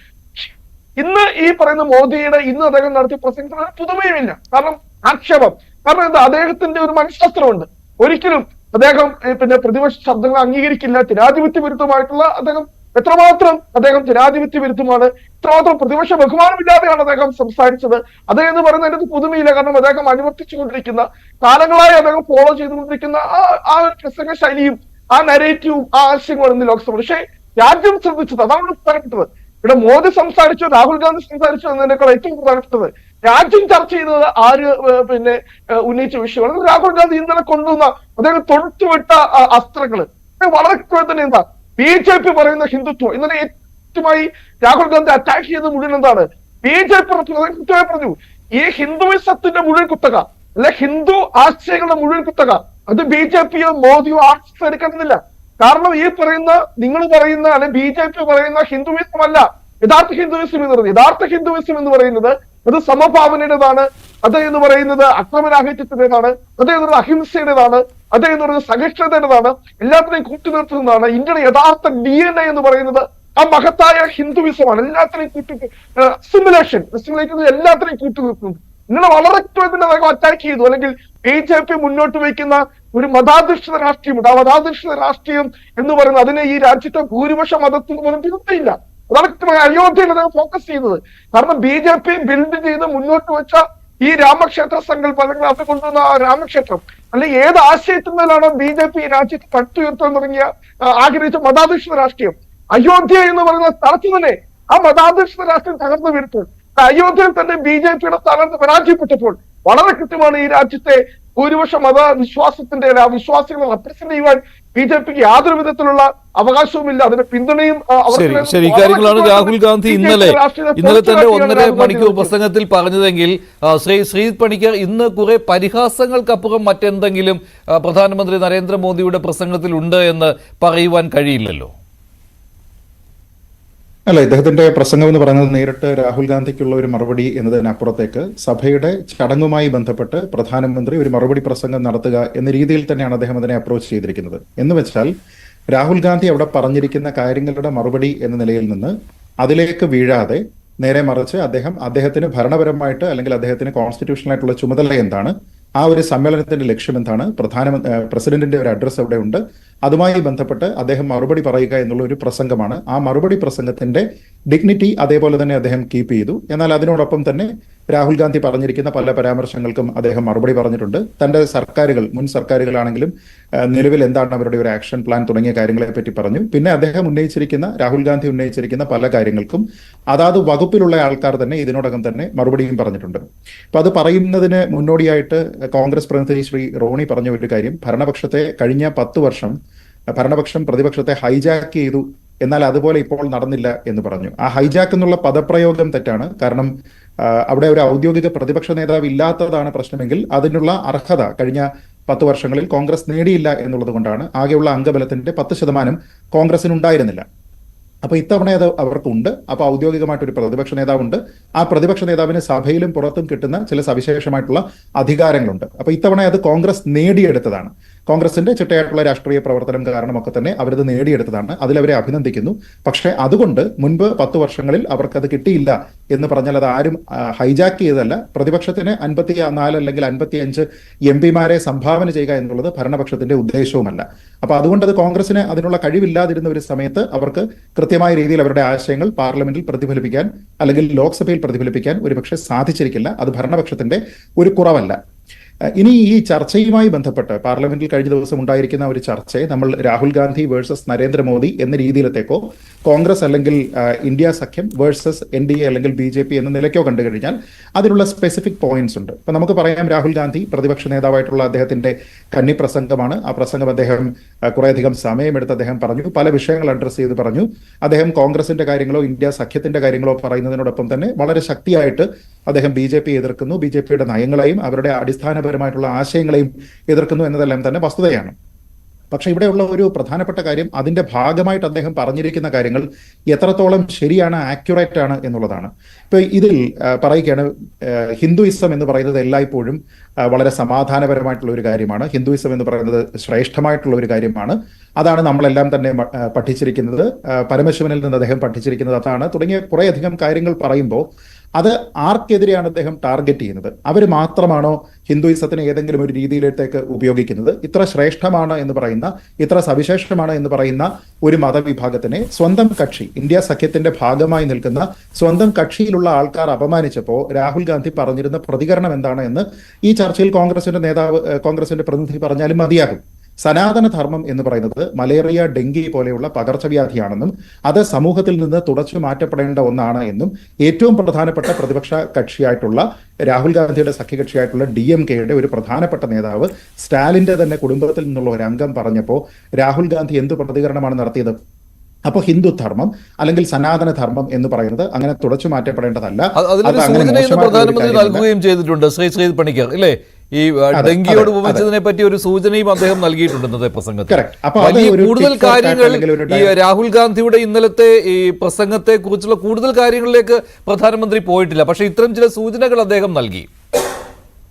ഇന്ന് ഈ പറയുന്ന മോദിയുടെ ഇന്ന് അദ്ദേഹം നടത്തിയ പ്രസംഗത്തിന് പുതുമയുമില്ല. കാരണം ആക്ഷേപം, കാരണം എന്താ, അദ്ദേഹത്തിന്റെ ഒരു മനഃശാസ്ത്രമുണ്ട്. ഒരിക്കലും അദ്ദേഹം പ്രതിപക്ഷ ശബ്ദങ്ങൾ അംഗീകരിക്കില്ല. ജനാധിപത്യ വിരുദ്ധമായിട്ടുള്ള അദ്ദേഹം എത്രമാത്രം ജനാധിപത്യ വിരുദ്ധമാണ്, എത്രമാത്രം പ്രതിപക്ഷ ബഹുമാനമില്ലാതെയാണ് അദ്ദേഹം സംസാരിച്ചത്. അദ്ദേഹം എന്ന് പറയുന്നത് അതിനകത്ത് പുതുമയില്ല. കാരണം അദ്ദേഹം അനുവർത്തിച്ചുകൊണ്ടിരിക്കുന്ന, കാലങ്ങളായി അദ്ദേഹം ഫോളോ ചെയ്തുകൊണ്ടിരിക്കുന്ന ആ ഒരു പ്രസംഗ ശൈലിയും ആ നരേറ്റീവും ആ ആശയങ്ങളും ഇന്ന് ലോക്സഭ. പക്ഷേ രാജ്യം ശ്രദ്ധിച്ചത്, അതാണ് പ്രധാനപ്പെട്ടത്. ഇവിടെ മോദി സംസാരിച്ചു, രാഹുൽ ഗാന്ധി സംസാരിച്ചു എന്നതിനേക്കാൾ ഏറ്റവും പ്രധാനപ്പെട്ടത് രാജ്യം ചർച്ച ചെയ്തത് ആര് ഉന്നയിച്ച വിഷയമാണ്. രാഹുൽ ഗാന്ധി ഇന്നലെ കൊണ്ടുവന്ന അദ്ദേഹം തൊടുത്തുവിട്ട അസ്ത്രങ്ങള് വളരെ കൃത്യമായി തന്നെ എന്താ BJP പറയുന്ന ഹിന്ദുത്വം, ഇന്നലെ കൃത്യമായി രാഹുൽ ഗാന്ധി അറ്റാക്ക് ചെയ്ത് മുഴുവൻ എന്താണ് BJP കൃത്യമായി പറഞ്ഞു, ഈ ഹിന്ദുയിസത്തിന്റെ മുഴുവൻ കുത്തക അല്ലെ ഹിന്ദു ആശയങ്ങളുടെ മുഴുവൻ കുത്തക അത് BJPയോ മോദിയോ ആർഎസ്എസ് എടുക്കുന്നില്ല. കാരണം ഈ പറയുന്ന നിങ്ങൾ പറയുന്ന അല്ലെ BJP പറയുന്ന ഹിന്ദുയിസം അല്ല യഥാർത്ഥ ഹിന്ദുയിസം എന്ന് പറയുന്നത്. യഥാർത്ഥ ഹിന്ദുയിസം എന്ന് പറയുന്നത് അത് സമഭാവനയുടേതാണ്, അത് എന്ന് പറയുന്നത് അക്രമരാഹിത്യത്തിൻ്റെതാണ്, അത് എന്ന് പറയുന്നത് അഹിംസയുടേതാണ്, അത് എന്ന് പറയുന്നത് സഹിഷ്ണുതയുടേതാണ്, എല്ലാത്തിനെയും കൂട്ടിനിർത്തുന്നതാണ്. ഇന്ത്യയുടെ യഥാർത്ഥ DNA എന്ന് പറയുന്നത് ആ മഹത്തായ ഹിന്ദുവിസമാണ്. എല്ലാത്തിനെയും അസിമിലേഷൻ എല്ലാത്തിനെയും കൂട്ടിനിർത്തുന്നു. ഇങ്ങനെ വളരെ കൃത്യമായി അറ്റാക്ക് ചെയ്തു. അല്ലെങ്കിൽ BJP മുന്നോട്ട് വയ്ക്കുന്ന ഒരു മതാധിഷ്ഠിത രാഷ്ട്രീയമുണ്ട്. ആ മതാധിഷ്ഠിത രാഷ്ട്രീയം എന്ന് പറയുന്നത് അതിനെ ഈ രാജ്യത്തെ ഭൂരിപക്ഷ മതത്തിൽ പോലും വിരുദ്ധയില്ല. അതാണ് കൃത്യമായി അയോധ്യയിൽ അദ്ദേഹം ഫോക്കസ് ചെയ്യുന്നത്. കാരണം BJP ബിൽഡ് ചെയ്ത് മുന്നോട്ട് വെച്ച ഈ രാമക്ഷേത്ര സങ്കല്പം അല്ലെങ്കിൽ അത് കൊണ്ടുവന്ന ആ രാമക്ഷേത്രം അല്ലെങ്കിൽ ഏത് ആശയത്തിന്മേലാണ് BJP ഈ രാജ്യത്ത് പടുത്തുയർത്താൻ തുടങ്ങിയ ആഗ്രഹിച്ച മതാധിഷ്ഠിത രാഷ്ട്രീയം, അയോധ്യ എന്ന് പറയുന്ന സ്ഥലത്ത് തന്നെ ആ മതാധിഷ്ഠിത രാഷ്ട്രീയം തകർന്നു വീഴ്ത്തും. അയോധ്യയിൽ തന്നെ BJPയുടെ സ്ഥാനത്ത് പരാജയപ്പെട്ടപ്പോൾ വളരെ കൃത്യമാണ് ഈ രാജ്യത്തെ ഭൂരിപക്ഷ മതവിശ്വാസത്തിന്റെ ആ വിശ്വാസികളെ റെപ്രസെന്റ് ചെയ്യുവാൻ BJPക്ക് യാതൊരു വിധത്തിലുള്ള അവകാശവുമില്ല. അതിന്റെ പിന്തുണയും ശരി ഇക്കാര്യങ്ങളാണ് രാഹുൽ ഗാന്ധി ഇന്നലെ തന്നെ 1.5 മണിക്കൂർ പ്രസംഗത്തിൽ പറഞ്ഞതെങ്കിൽ ശ്രീജിത് പണിക്കർ ഇന്ന് കുറെ പരിഹാസങ്ങൾക്കപ്പുറം മറ്റെന്തെങ്കിലും പ്രധാനമന്ത്രി നരേന്ദ്രമോദിയുടെ പ്രസംഗത്തിൽ ഉണ്ട് എന്ന് പറയുവാൻ കഴിയില്ലല്ലോ. അല്ല, ഇദ്ദേഹത്തിന്റെ പ്രസംഗം എന്ന് പറയുന്നത് നേരിട്ട് രാഹുൽ ഗാന്ധിക്കുള്ള ഒരു മറുപടി എന്നതിനപ്പുറത്തേക്ക് സഭയുടെ ചടങ്ങുമായി ബന്ധപ്പെട്ട് പ്രധാനമന്ത്രി ഒരു മറുപടി പ്രസംഗം നടത്തുക എന്ന രീതിയിൽ തന്നെയാണ് അദ്ദേഹം അതിനെ അപ്രോച്ച് ചെയ്തിരിക്കുന്നത്. എന്ന് വെച്ചാൽ രാഹുൽ ഗാന്ധി അവിടെ പറഞ്ഞിരിക്കുന്ന കാര്യങ്ങളുടെ മറുപടി എന്ന നിലയിൽ നിന്ന് അതിലേക്ക് വീഴാതെ നേരെ മറിച്ച് അദ്ദേഹത്തിന് ഭരണപരമായിട്ട് അല്ലെങ്കിൽ അദ്ദേഹത്തിന് കോൺസ്റ്റിറ്റ്യൂഷണലായിട്ടുള്ള ചുമതല എന്താണ്, ആ ഒരു സമ്മേളനത്തിന്റെ ലക്ഷ്യം എന്താണ്, പ്രസിഡന്റിന്റെ ഒരു അഡ്രസ് അവിടെ ഉണ്ട്, അതുമായി ബന്ധപ്പെട്ട് അദ്ദേഹം മറുപടി പറയുക എന്നുള്ള ഒരു പ്രസംഗമാണ്. ആ മറുപടി പ്രസംഗത്തിന്റെ ഡിഗ്നിറ്റി അതേപോലെ തന്നെ അദ്ദേഹം കീപ്പ് ചെയ്തു. എന്നാൽ അതിനോടൊപ്പം തന്നെ രാഹുൽ ഗാന്ധി പറഞ്ഞിരിക്കുന്ന പല പരാമർശങ്ങൾക്കും അദ്ദേഹം മറുപടി പറഞ്ഞിട്ടുണ്ട്. തന്റെ സർക്കാരുകൾ, മുൻ സർക്കാരുകളാണെങ്കിലും നിലവിൽ എന്താണ് അവരുടെ ഒരു ആക്ഷൻ പ്ലാൻ തുടങ്ങിയ കാര്യങ്ങളെ പറ്റി പറഞ്ഞു. പിന്നെ രാഹുൽ ഗാന്ധി ഉന്നയിച്ചിരിക്കുന്ന പല കാര്യങ്ങൾക്കും അതാത് വകുപ്പിലുള്ള ആൾക്കാർ തന്നെ ഇതിനോടകം തന്നെ മറുപടിയും പറഞ്ഞിട്ടുണ്ട്. അപ്പൊ അത് പറയുന്നതിന് മുന്നോടിയായിട്ട് കോൺഗ്രസ് പ്രതിനിധി ശ്രീ റോണി പറഞ്ഞ ഒരു കാര്യം, ഭരണപക്ഷത്തെ കഴിഞ്ഞ 10 വർഷം ഭരണപക്ഷം പ്രതിപക്ഷത്തെ ഹൈജാക്ക് ചെയ്തു, എന്നാൽ അതുപോലെ ഇപ്പോൾ നടന്നില്ല എന്ന് പറഞ്ഞു. ആ ഹൈജാക്ക് എന്നുള്ള പദപ്രയോഗം തെറ്റാണ്. കാരണം അവിടെ ഒരു ഔദ്യോഗിക പ്രതിപക്ഷ നേതാവ് ഇല്ലാത്തതാണ് പ്രശ്നമെങ്കിൽ അതിനുള്ള അർഹത കഴിഞ്ഞ 10 വർഷങ്ങളിൽ കോൺഗ്രസ് നേടിയില്ല എന്നുള്ളത് കൊണ്ടാണ്. ആകെയുള്ള അംഗബലത്തിന്റെ 10% കോൺഗ്രസിനുണ്ടായിരുന്നില്ല. അപ്പൊ ഇത്തവണ അത് അവർക്കുണ്ട്. അപ്പൊ ഔദ്യോഗികമായിട്ടൊരു പ്രതിപക്ഷ നേതാവുണ്ട്. ആ പ്രതിപക്ഷ നേതാവിന് സഭയിലും പുറത്തും കിട്ടുന്ന ചില സവിശേഷമായിട്ടുള്ള അധികാരങ്ങളുണ്ട്. അപ്പൊ ഇത്തവണ അത് കോൺഗ്രസ് നേടിയെടുത്തതാണ്. കോൺഗ്രസിന്റെ ചിട്ടയായിട്ടുള്ള രാഷ്ട്രീയ പ്രവർത്തനം കാരണമൊക്കെ തന്നെ അവരത് നേടിയെടുത്തതാണ്. അതിലവരെ അഭിനന്ദിക്കുന്നു. പക്ഷേ അതുകൊണ്ട് മുൻപ് 10 വർഷങ്ങളിൽ അവർക്കത് കിട്ടിയില്ല എന്ന് പറഞ്ഞാൽ അത് ആരും ഹൈജാക്ക് ചെയ്തതല്ല. പ്രതിപക്ഷത്തിന് 54 അല്ലെങ്കിൽ 55 MP-മാരെ സംഭാവന ചെയ്യുക എന്നുള്ളത് ഭരണപക്ഷത്തിന്റെ ഉദ്ദേശവുമല്ല. അപ്പൊ അതുകൊണ്ട് അത് കോൺഗ്രസിന് അതിനുള്ള കഴിവില്ലാതിരുന്ന ഒരു സമയത്ത് അവർക്ക് കൃത്യമായ രീതിയിൽ അവരുടെ ആശയങ്ങൾ പാർലമെന്റിൽ പ്രതിഫലിപ്പിക്കാൻ അല്ലെങ്കിൽ ലോക്സഭയിൽ പ്രതിഫലിപ്പിക്കാൻ ഒരുപക്ഷെ സാധിച്ചിരിക്കില്ല. അത് ഭരണപക്ഷത്തിന്റെ ഒരു കുറവല്ല. ഇനി ഈ ചർച്ചയുമായി ബന്ധപ്പെട്ട് പാർലമെന്റിൽ കഴിഞ്ഞ ദിവസം ഉണ്ടായിരിക്കുന്ന ഒരു ചർച്ചയെ നമ്മൾ രാഹുൽ ഗാന്ധി വേഴ്സസ് നരേന്ദ്രമോദി എന്ന രീതിയിലത്തേക്കോ കോൺഗ്രസ് അല്ലെങ്കിൽ ഇന്ത്യ സഖ്യം വേഴ്സസ് NDA അല്ലെങ്കിൽ BJP എന്ന നിലയ്ക്കോ കണ്ടു കഴിഞ്ഞാൽ അതിനുള്ള സ്പെസിഫിക് പോയിന്റ്സ് ഉണ്ട്. ഇപ്പൊ നമുക്ക് പറയാം, രാഹുൽ ഗാന്ധി പ്രതിപക്ഷ നേതാവായിട്ടുള്ള അദ്ദേഹത്തിന്റെ കന്നി പ്രസംഗമാണ്. ആ പ്രസംഗം അദ്ദേഹം കുറേയധികം സമയമെടുത്ത് അദ്ദേഹം പറഞ്ഞു, പല വിഷയങ്ങൾ അഡ്രസ് ചെയ്ത് പറഞ്ഞു. അദ്ദേഹം കോൺഗ്രസിന്റെ കാര്യങ്ങളോ ഇന്ത്യ സഖ്യത്തിന്റെ കാര്യങ്ങളോ പറയുന്നതിനോടൊപ്പം തന്നെ വളരെ ശക്തിയായിട്ട് അദ്ദേഹം BJP എതിർക്കുന്നു, BJPയുടെ നയങ്ങളെയും അവരുടെ അടിസ്ഥാനപരമായിട്ടുള്ള ആശയങ്ങളെയും എതിർക്കുന്നു എന്നതെല്ലാം തന്നെ വസ്തുതയാണ്. പക്ഷെ ഇവിടെയുള്ള ഒരു പ്രധാനപ്പെട്ട കാര്യം, അതിന്റെ ഭാഗമായിട്ട് അദ്ദേഹം പറഞ്ഞിരിക്കുന്ന കാര്യങ്ങൾ എത്രത്തോളം ശരിയാണ്, ആക്യുറേറ്റ് ആണ് എന്നുള്ളതാണ്. ഇപ്പൊ ഇതിൽ പറയുകയാണ്, ഹിന്ദുയിസം എന്ന് പറയുന്നത് എല്ലായ്പ്പോഴും വളരെ സമാധാനപരമായിട്ടുള്ള ഒരു കാര്യമാണ്. ഹിന്ദുയിസം എന്ന് പറയുന്നത് ശ്രേഷ്ഠമായിട്ടുള്ള ഒരു കാര്യമാണ്. അതാണ് നമ്മളെല്ലാം തന്നെ പഠിച്ചിരിക്കുന്നത്. പരമശിവനിൽ നിന്ന് അദ്ദേഹം പഠിച്ചിരിക്കുന്നത് അതാണ്. തുടങ്ങിയ കുറേയധികം കാര്യങ്ങൾ പറയുമ്പോൾ അത് ആർക്കെതിരെയാണ് അദ്ദേഹം ടാർഗറ്റ് ചെയ്യുന്നത്? അവർ മാത്രമാണോ ഹിന്ദുയിസത്തിനെ ഏതെങ്കിലും ഒരു രീതിയിലേക്ക് ഉപയോഗിക്കുന്നത്? ഇത്ര ശ്രേഷ്ഠമാണ് എന്ന് പറയുന്ന, ഇത്ര സവിശേഷമാണ് എന്ന് പറയുന്ന ഒരു മതവിഭാഗത്തിനെ സ്വന്തം കക്ഷി, ഇന്ത്യ സഖ്യത്തിന്റെ ഭാഗമായി നിൽക്കുന്ന സ്വന്തം കക്ഷിയിലുള്ള ആൾക്കാർ അപമാനിച്ചപ്പോൾ രാഹുൽ ഗാന്ധി പറഞ്ഞിരുന്ന പ്രതികരണം എന്താണ് എന്ന് ഈ ചർച്ചയിൽ കോൺഗ്രസിന്റെ പ്രതിനിധി പറഞ്ഞാലും മതിയാകും. സനാതന ധർമ്മം എന്ന് പറയുന്നത് മലേറിയ, ഡെങ്കി പോലെയുള്ള പകർച്ചവ്യാധിയാണെന്നും അത് സമൂഹത്തിൽ നിന്ന് തുടച്ചു മാറ്റപ്പെടേണ്ട ഒന്നാണ് എന്നും ഏറ്റവും പ്രധാനപ്പെട്ട പ്രതിപക്ഷ കക്ഷിയായിട്ടുള്ള രാഹുൽ ഗാന്ധിയുടെ സഖ്യകക്ഷിയായിട്ടുള്ള DMKയുടെ ഒരു പ്രധാനപ്പെട്ട നേതാവ് സ്റ്റാലിന്റെ തന്നെ കുടുംബത്തിൽ നിന്നുള്ള ഒരു അംഗം പറഞ്ഞപ്പോൾ രാഹുൽ ഗാന്ധി എന്ത് പ്രതികരണമാണ് നടത്തിയത്? അപ്പോൾ ഹിന്ദു ധർമ്മം അല്ലെങ്കിൽ സനാതന ധർമ്മം എന്ന് പറയുന്നത് അങ്ങനെ തുടച്ചു മാറ്റപ്പെടേണ്ടതല്ല. അതിലൊരു സൂചന ഇന്ന് പ്രധാനമന്ത്രി നൽകുകയും ചെയ്തിട്ടുണ്ട് ശ്രീജിത് പണിക്കർ, ഇല്ലേ? ഈ ഡെങ്കിയോട് ഉപമിച്ചതിനെ പറ്റി ഒരു സൂചനയും അദ്ദേഹം നൽകിയിട്ടുണ്ട് ഇന്നത്തെ പ്രസംഗത്തിൽ. കൂടുതൽ കാര്യങ്ങൾ ഈ രാഹുൽ ഗാന്ധിയുടെ ഇന്നലത്തെ ഈ പ്രസംഗത്തെ കുറിച്ചുള്ള കൂടുതൽ കാര്യങ്ങളിലേക്ക് പ്രധാനമന്ത്രി പോയിട്ടില്ല, പക്ഷേ ഇത്തരം ചില സൂചനകൾ അദ്ദേഹം നൽകി.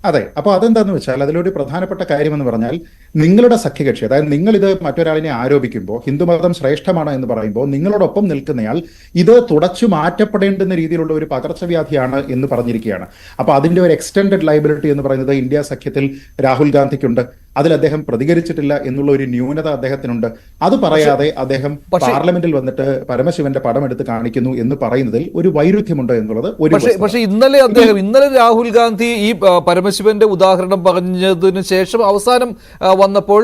അതെ, അപ്പോൾ അതെന്താന്ന് വെച്ചാൽ അതിലൊരു പ്രധാനപ്പെട്ട കാര്യമെന്ന് പറഞ്ഞാൽ നിങ്ങളുടെ സഖ്യകക്ഷി, അതായത് നിങ്ങൾ ഇത് മറ്റൊരാളിനെ ആരോപിക്കുമ്പോൾ ഹിന്ദുമതം ശ്രേഷ്ഠമാണ് എന്ന് പറയുമ്പോൾ നിങ്ങളോടൊപ്പം നിൽക്കുന്നയാൾ ഇത് തുടച്ചു മാറ്റപ്പെടേണ്ടുന്ന രീതിയിലുള്ള ഒരു പകർച്ചവ്യാധിയാണ് എന്ന് പറഞ്ഞിരിക്കുകയാണ്. അപ്പോൾ അതിന്റെ ഒരു എക്സ്റ്റെൻഡഡ് ലയബിലിറ്റി എന്ന് പറയുന്നത് ഇന്ത്യ സഖ്യത്തിൽ രാഹുൽ ഗാന്ധിക്കുണ്ട്. അതിൽ അദ്ദേഹം പ്രതികരിച്ചിട്ടില്ല എന്നുള്ള ഒരു ന്യൂനത അദ്ദേഹത്തിനുണ്ട്. അത് പറയാതെ അദ്ദേഹം പാർലമെന്റിൽ വന്നിട്ട് പരമശിവന്റെ പടം എടുത്ത് കാണിക്കുന്നു എന്ന് പറയുന്നതിൽ ഒരു വൈരുദ്ധ്യമുണ്ട് എന്നുള്ളത് പക്ഷേ ഇന്നലെ രാഹുൽ ഗാന്ധി ഈ പരമശിവന്റെ ഉദാഹരണം പറഞ്ഞതിന് ശേഷം അവസാനം വന്നപ്പോൾ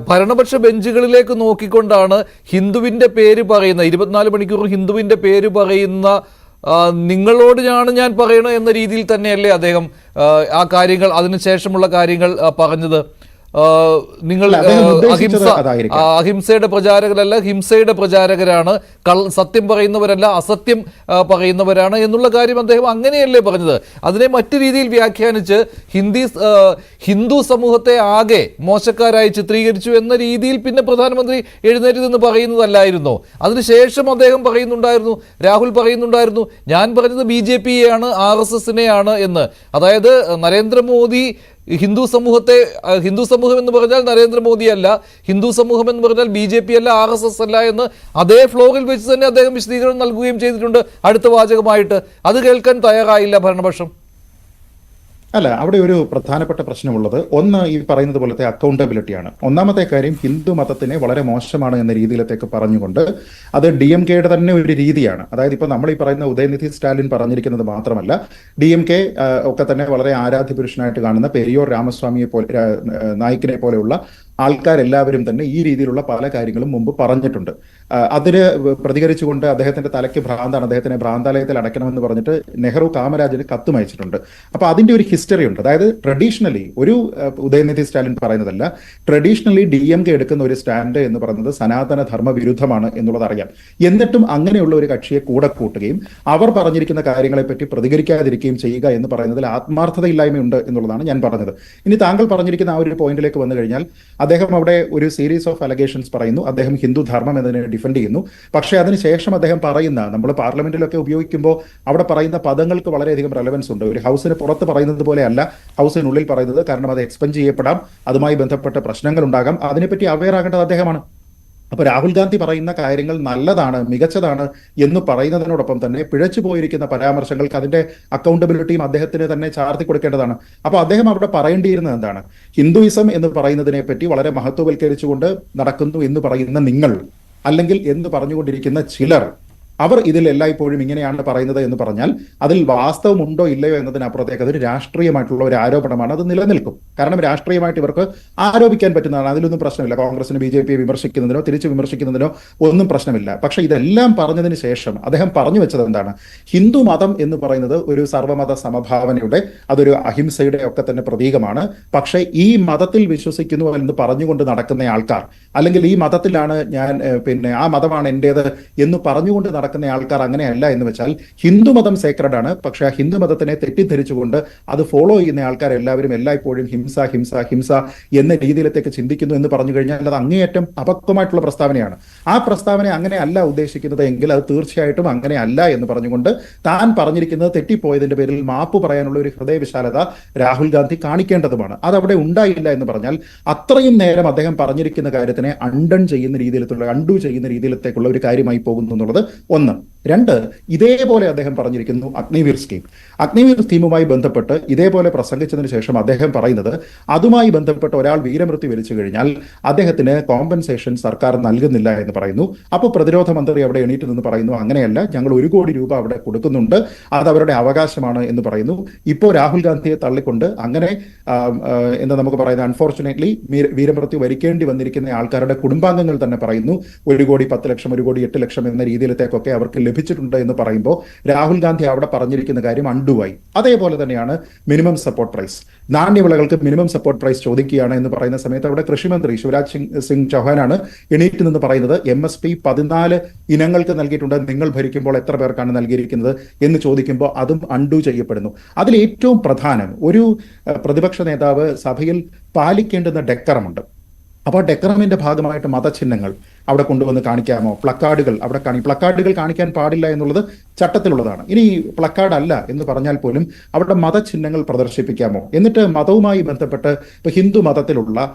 ഭരണപക്ഷ ബെഞ്ചുകളിലേക്ക് നോക്കിക്കൊണ്ടാണ് ഹിന്ദുവിന്റെ പേര് പറയുന്ന 24 മണിക്കൂർ ഹിന്ദുവിന്റെ പേര് പറയുന്ന നിങ്ങളോടാണ് ഞാൻ പറയണത് എന്ന രീതിയിൽ തന്നെയല്ലേ അദ്ദേഹം ആ കാര്യങ്ങൾ അതിനുശേഷമുള്ള കാര്യങ്ങൾ പറഞ്ഞത്? നിങ്ങൾ അഹിംസയുടെ പ്രചാരകരല്ല, ഹിംസയുടെ പ്രചാരകരാണ്, സത്യം പറയുന്നവരല്ല, അസത്യം പറയുന്നവരാണ് എന്നുള്ള കാര്യം അദ്ദേഹം അങ്ങനെയല്ലേ പറഞ്ഞത്? അതിനെ മറ്റു രീതിയിൽ വ്യാഖ്യാനിച്ച് ഹിന്ദു സമൂഹത്തെ ആകെ മോശക്കാരായി ചിത്രീകരിച്ചു എന്ന രീതിയിൽ പിന്നെ പ്രധാനമന്ത്രി എഴുന്നേറ്റ് നിന്ന് പറയുന്നതല്ലായിരുന്നോ? അതിനുശേഷം അദ്ദേഹം പറയുന്നുണ്ടായിരുന്നു, രാഹുൽ പറയുന്നുണ്ടായിരുന്നു, ഞാൻ പറഞ്ഞത് BJP-യെയാണ്, RSS-നെയാണ് എന്ന്. അതായത് നരേന്ദ്രമോദി ഹിന്ദു സമൂഹം എന്ന് പറഞ്ഞാൽ നരേന്ദ്രമോദി അല്ല, ഹിന്ദു സമൂഹം എന്ന് പറഞ്ഞാൽ BJP അല്ല, RSS അല്ല എന്ന് അതേ ഫ്ലോറിൽ വെച്ച് തന്നെ അദ്ദേഹം വിശദീകരണം നൽകുകയും ചെയ്തിട്ടുണ്ട് അടുത്ത വാചകമായിട്ട്. അത് കേൾക്കാൻ തയ്യാറായില്ല ഭരണപക്ഷം. അല്ല, അവിടെ ഒരു പ്രധാനപ്പെട്ട പ്രശ്നമുള്ളത് ഒന്ന് ഈ പറയുന്നത് പോലത്തെ അക്കൗണ്ടബിലിറ്റിയാണ്. ഒന്നാമത്തെ കാര്യം ഹിന്ദു മതത്തിനെ വളരെ മോശമാണ് എന്ന രീതിയിലത്തേക്ക് പറഞ്ഞുകൊണ്ട് അത് DMK-യുടെ തന്നെ ഒരു രീതിയാണ്. അതായത് ഇപ്പൊ നമ്മൾ ഈ പറയുന്ന ഉദയനിധി സ്റ്റാലിൻ പറഞ്ഞിരിക്കുന്നത് മാത്രമല്ല, DMK ഒക്കെ തന്നെ വളരെ ആരാധ്യ പുരുഷനായിട്ട് കാണുന്ന പെരിയോർ രാമസ്വാമിയെ പോലെ നായിക്കിനെ പോലെയുള്ള ആൾക്കാരെല്ലാവരും തന്നെ ഈ രീതിയിലുള്ള പല കാര്യങ്ങളും മുമ്പ് പറഞ്ഞിട്ടുണ്ട്. അതിന് പ്രതികരിച്ചുകൊണ്ട് അദ്ദേഹത്തിന്റെ തലയ്ക്ക് ഭ്രാന്താണ്, അദ്ദേഹത്തിനെ ഭ്രാന്താലയത്തിൽ അടയ്ക്കണമെന്ന് പറഞ്ഞിട്ട് നെഹ്റു കാമരാജിന് കത്തും അയച്ചിട്ടുണ്ട്. അപ്പൊ അതിന്റെ ഒരു ഹിസ്റ്ററി ഉണ്ട്. അതായത് ട്രഡീഷണലി ഒരു ഉദയനിധി സ്റ്റാലിൻ പറയുന്നതല്ല, ട്രഡീഷണലി DMK എടുക്കുന്ന ഒരു സ്റ്റാൻഡ് എന്ന് പറയുന്നത് സനാതന ധർമ്മ വിരുദ്ധമാണ് എന്നുള്ളത് അറിയാം. എന്നിട്ടും അങ്ങനെയുള്ള ഒരു കക്ഷിയെ കൂടെ കൂട്ടുകയും അവർ പറഞ്ഞിരിക്കുന്ന കാര്യങ്ങളെ പറ്റി പ്രതികരിക്കാതിരിക്കുകയും ചെയ്യുക എന്ന് പറയുന്നതിൽ ആത്മാർത്ഥതയില്ലായ്മയുണ്ട് എന്നുള്ളതാണ് ഞാൻ പറഞ്ഞത്. ഇനി താങ്കൾ പറഞ്ഞിരിക്കുന്ന ആ ഒരു പോയിന്റിലേക്ക് വന്നു കഴിഞ്ഞാൽ അദ്ദേഹം അവിടെ ഒരു സീരീസ് ഓഫ് അലഗേഷൻസ് പറയുന്നു, അദ്ദേഹം ഹിന്ദു ധർമ്മം എന്നതിനെ ഡിഫെൻഡ് ചെയ്യുന്നു. പക്ഷേ അതിനുശേഷം അദ്ദേഹം പറയുന്ന, നമ്മൾ പാർലമെന്റിലൊക്കെ ഉപയോഗിക്കുമ്പോൾ അവിടെ പറയുന്ന പദങ്ങൾക്ക് വളരെയധികം റെലവൻസ് ഉണ്ട്. ഒരു ഹൗസിന് പുറത്ത് പറയുന്നത് പോലെയല്ല ഹൗസിനുള്ളിൽ പറയുന്നത്. കാരണം അത് എക്സ്പെൻഡ് ചെയ്യപ്പെടാം, അതുമായി ബന്ധപ്പെട്ട പ്രശ്നങ്ങൾ ഉണ്ടാകാം, അതിനെപ്പറ്റി അവെയർ ആകേണ്ടത് അദ്ദേഹമാണ്. അപ്പൊ രാഹുൽ ഗാന്ധി പറയുന്ന കാര്യങ്ങൾ നല്ലതാണ്, മികച്ചതാണ് എന്ന് പറയുന്നതിനോടൊപ്പം തന്നെ പിഴച്ചു പോയിരിക്കുന്ന പരാമർശങ്ങൾക്ക് അതിന്റെ അക്കൗണ്ടബിലിറ്റിയും അദ്ദേഹത്തിന് തന്നെ ചാർത്തി കൊടുക്കേണ്ടതാണ്. അപ്പൊ അദ്ദേഹം അവിടെ പറയേണ്ടിയിരുന്നത് എന്താണ്? ഹിന്ദുയിസം എന്ന് പറയുന്നതിനെ പറ്റി വളരെ മഹത്വവൽക്കരിച്ചുകൊണ്ട് നടക്കുന്നു എന്ന് പറയുന്ന നിങ്ങൾ, അല്ലെങ്കിൽ എന്ന് പറഞ്ഞുകൊണ്ടിരിക്കുന്ന ചിലർ, അവർ ഇതിൽ എല്ലായ്പ്പോഴും ഇങ്ങനെയാണ് പറയുന്നത് എന്ന് പറഞ്ഞാൽ അതിൽ വാസ്തവമുണ്ടോ ഇല്ലയോ എന്നതിനപ്പുറത്തേക്ക് അതൊരു രാഷ്ട്രീയമായിട്ടുള്ള ഒരു ആരോപണമാണ്. അത് നിലനിൽക്കും. കാരണം രാഷ്ട്രീയമായിട്ട് ഇവർക്ക് ആരോപിക്കാൻ പറ്റുന്നതാണ്, അതിലൊന്നും പ്രശ്നമില്ല. കോൺഗ്രസിന് BJP-യെ വിമർശിക്കുന്നതിനോ തിരിച്ചു വിമർശിക്കുന്നതിനോ ഒന്നും പ്രശ്നമില്ല. പക്ഷെ ഇതെല്ലാം പറഞ്ഞതിന് ശേഷം അദ്ദേഹം പറഞ്ഞു വെച്ചത് എന്താണ്? ഹിന്ദു മതം എന്ന് പറയുന്നത് ഒരു സർവ്വമത സമഭാവനയുടെ, അതൊരു അഹിംസയുടെ ഒക്കെ തന്നെ പ്രതീകമാണ്. പക്ഷേ ഈ മതത്തിൽ വിശ്വസിക്കുന്നു എന്ന് പറഞ്ഞുകൊണ്ട് നടക്കുന്ന ആൾക്കാർ, അല്ലെങ്കിൽ ഈ മതത്തിലാണ് ഞാൻ, പിന്നെ ആ മതമാണ് എൻ്റേത് എന്ന് പറഞ്ഞുകൊണ്ട് നടക്കുന്ന ആൾക്കാർ അങ്ങനെയല്ല എന്ന് വെച്ചാൽ ഹിന്ദുമതം സേക്രഡ് ആണ്. പക്ഷെ ആ ഹിന്ദുമതത്തിനെ തെറ്റിദ്ധരിച്ചുകൊണ്ട് അത് ഫോളോ ചെയ്യുന്ന ആൾക്കാർ എല്ലാവരും എല്ലായ്പ്പോഴും ഹിംസ ഹിംസ ഹിംസ എന്ന രീതിയിലേക്ക് ചിന്തിക്കുന്നു എന്ന് പറഞ്ഞു കഴിഞ്ഞാൽ അത് അങ്ങേയറ്റം അപക്വമായിട്ടുള്ള പ്രസ്താവനയാണ്. ആ പ്രസ്താവന അങ്ങനെ അല്ല ഉദ്ദേശിക്കുന്നത് എങ്കിൽ അത് തീർച്ചയായിട്ടും അങ്ങനെ അല്ല എന്ന് പറഞ്ഞുകൊണ്ട് താൻ പറഞ്ഞിരിക്കുന്നത് തെറ്റിപ്പോയതിന്റെ പേരിൽ മാപ്പ് പറയാനുള്ള ഒരു ഹൃദയവിശാലത രാഹുൽ ഗാന്ധി കാണിക്കേണ്ടതുമാണ്. അതവിടെ ഉണ്ടായില്ല എന്ന് പറഞ്ഞാൽ അത്രയും നേരം അദ്ദേഹം പറഞ്ഞിരിക്കുന്ന കാര്യത്തിനെ അണ്ടു ചെയ്യുന്ന രീതിയിലത്തേക്കുള്ള ഒരു കാര്യമായി പോകുന്നു എന്നുള്ളത് ഒന്ന്. രണ്ട്, ഇതേപോലെ അദ്ദേഹം പറഞ്ഞിരിക്കുന്നു അഗ്നിവീർ സ്കീമുമായി ബന്ധപ്പെട്ട് ഇതേപോലെ പ്രസംഗിച്ചതിന് ശേഷം അദ്ദേഹം പറയുന്നത് അതുമായി ബന്ധപ്പെട്ട് ഒരാൾ വീരമൃത്യു വരിച്ചു കഴിഞ്ഞാൽ അദ്ദേഹത്തിന് കോമ്പൻസേഷൻ സർക്കാർ നൽകുന്നില്ല എന്ന് പറയുന്നു. അപ്പോൾ പ്രതിരോധ മന്ത്രി അവിടെ എണീറ്റ് നിന്ന് പറയുന്നു, അങ്ങനെയല്ല, ഞങ്ങൾ 1 കോടി രൂപ അവിടെ കൊടുക്കുന്നുണ്ട്, അത് അവരുടെ അവകാശമാണ് എന്ന് പറയുന്നു. ഇപ്പോൾ രാഹുൽ ഗാന്ധിയെ തള്ളിക്കൊണ്ട് അങ്ങനെ എന്താ നമുക്ക് പറയുന്നത്, അൺഫോർച്ചുനേറ്റ്ലി വീരമൃത്യു വരിക്കേണ്ടി വന്നിരിക്കുന്ന ആൾക്കാരുടെ കുടുംബാംഗങ്ങൾ തന്നെ പറയുന്നു 1 കോടി 10 ലക്ഷം 1 കോടി 8 ലക്ഷം എന്ന രീതിയിലത്തേക്കൊക്കെ ഒക്കെ അവർക്ക് ലഭിച്ചിട്ടുണ്ട് എന്ന് പറയുമ്പോൾ രാഹുൽ ഗാന്ധി അവിടെ പറഞ്ഞിരിക്കുന്ന കാര്യം അണ്ടുവായി. അതേപോലെ തന്നെയാണ് മിനിമം സപ്പോർട്ട് പ്രൈസ്. നാണ്യവിളകൾക്ക് മിനിമം സപ്പോർട്ട് പ്രൈസ് ചോദിക്കുകയാണ് എന്ന് പറയുന്ന സമയത്ത് അവിടെ കൃഷിമന്ത്രി ശിവരാജ് സിംഗ് ചൗഹാനാണ് എണീറ്റ് നിന്ന് പറയുന്നത് MSP 14 ഇനങ്ങൾക്ക് നൽകിയിട്ടുണ്ട്, നിങ്ങൾ ഭരിക്കുമ്പോൾ എത്ര പേർക്കാണ് നൽകിയിരിക്കുന്നത് എന്ന് ചോദിക്കുമ്പോൾ അതും അൺഡു ചെയ്യപ്പെടുന്നു. അതിൽ ഏറ്റവും പ്രധാനം ഒരു പ്രതിപക്ഷ നേതാവ് സഭയിൽ പാലിക്കേണ്ടുന്ന ഡെക്കറമുണ്ട്. അപ്പോൾ ഡെക്കറമിന്റെ ഭാഗമായിട്ട് മതചിഹ്നങ്ങൾ അവിടെ കൊണ്ടുവന്ന് കാണിക്കാമോ? പ്ലക്കാർഡുകൾ അവിടെ പ്ലക്കാർഡുകൾ കാണിക്കാൻ പാടില്ല എന്നുള്ളത് ചട്ടത്തിലുള്ളതാണ്. ഇനി പ്ലക്കാർഡ് അല്ല എന്ന് പറഞ്ഞാൽ പോലും അവിടെ മതചിഹ്നങ്ങൾ പ്രദർശിപ്പിക്കാമോ? എന്നിട്ട് മതവുമായി ബന്ധപ്പെട്ട് ഇപ്പൊ ഹിന്ദു മതത്തിലുള്ള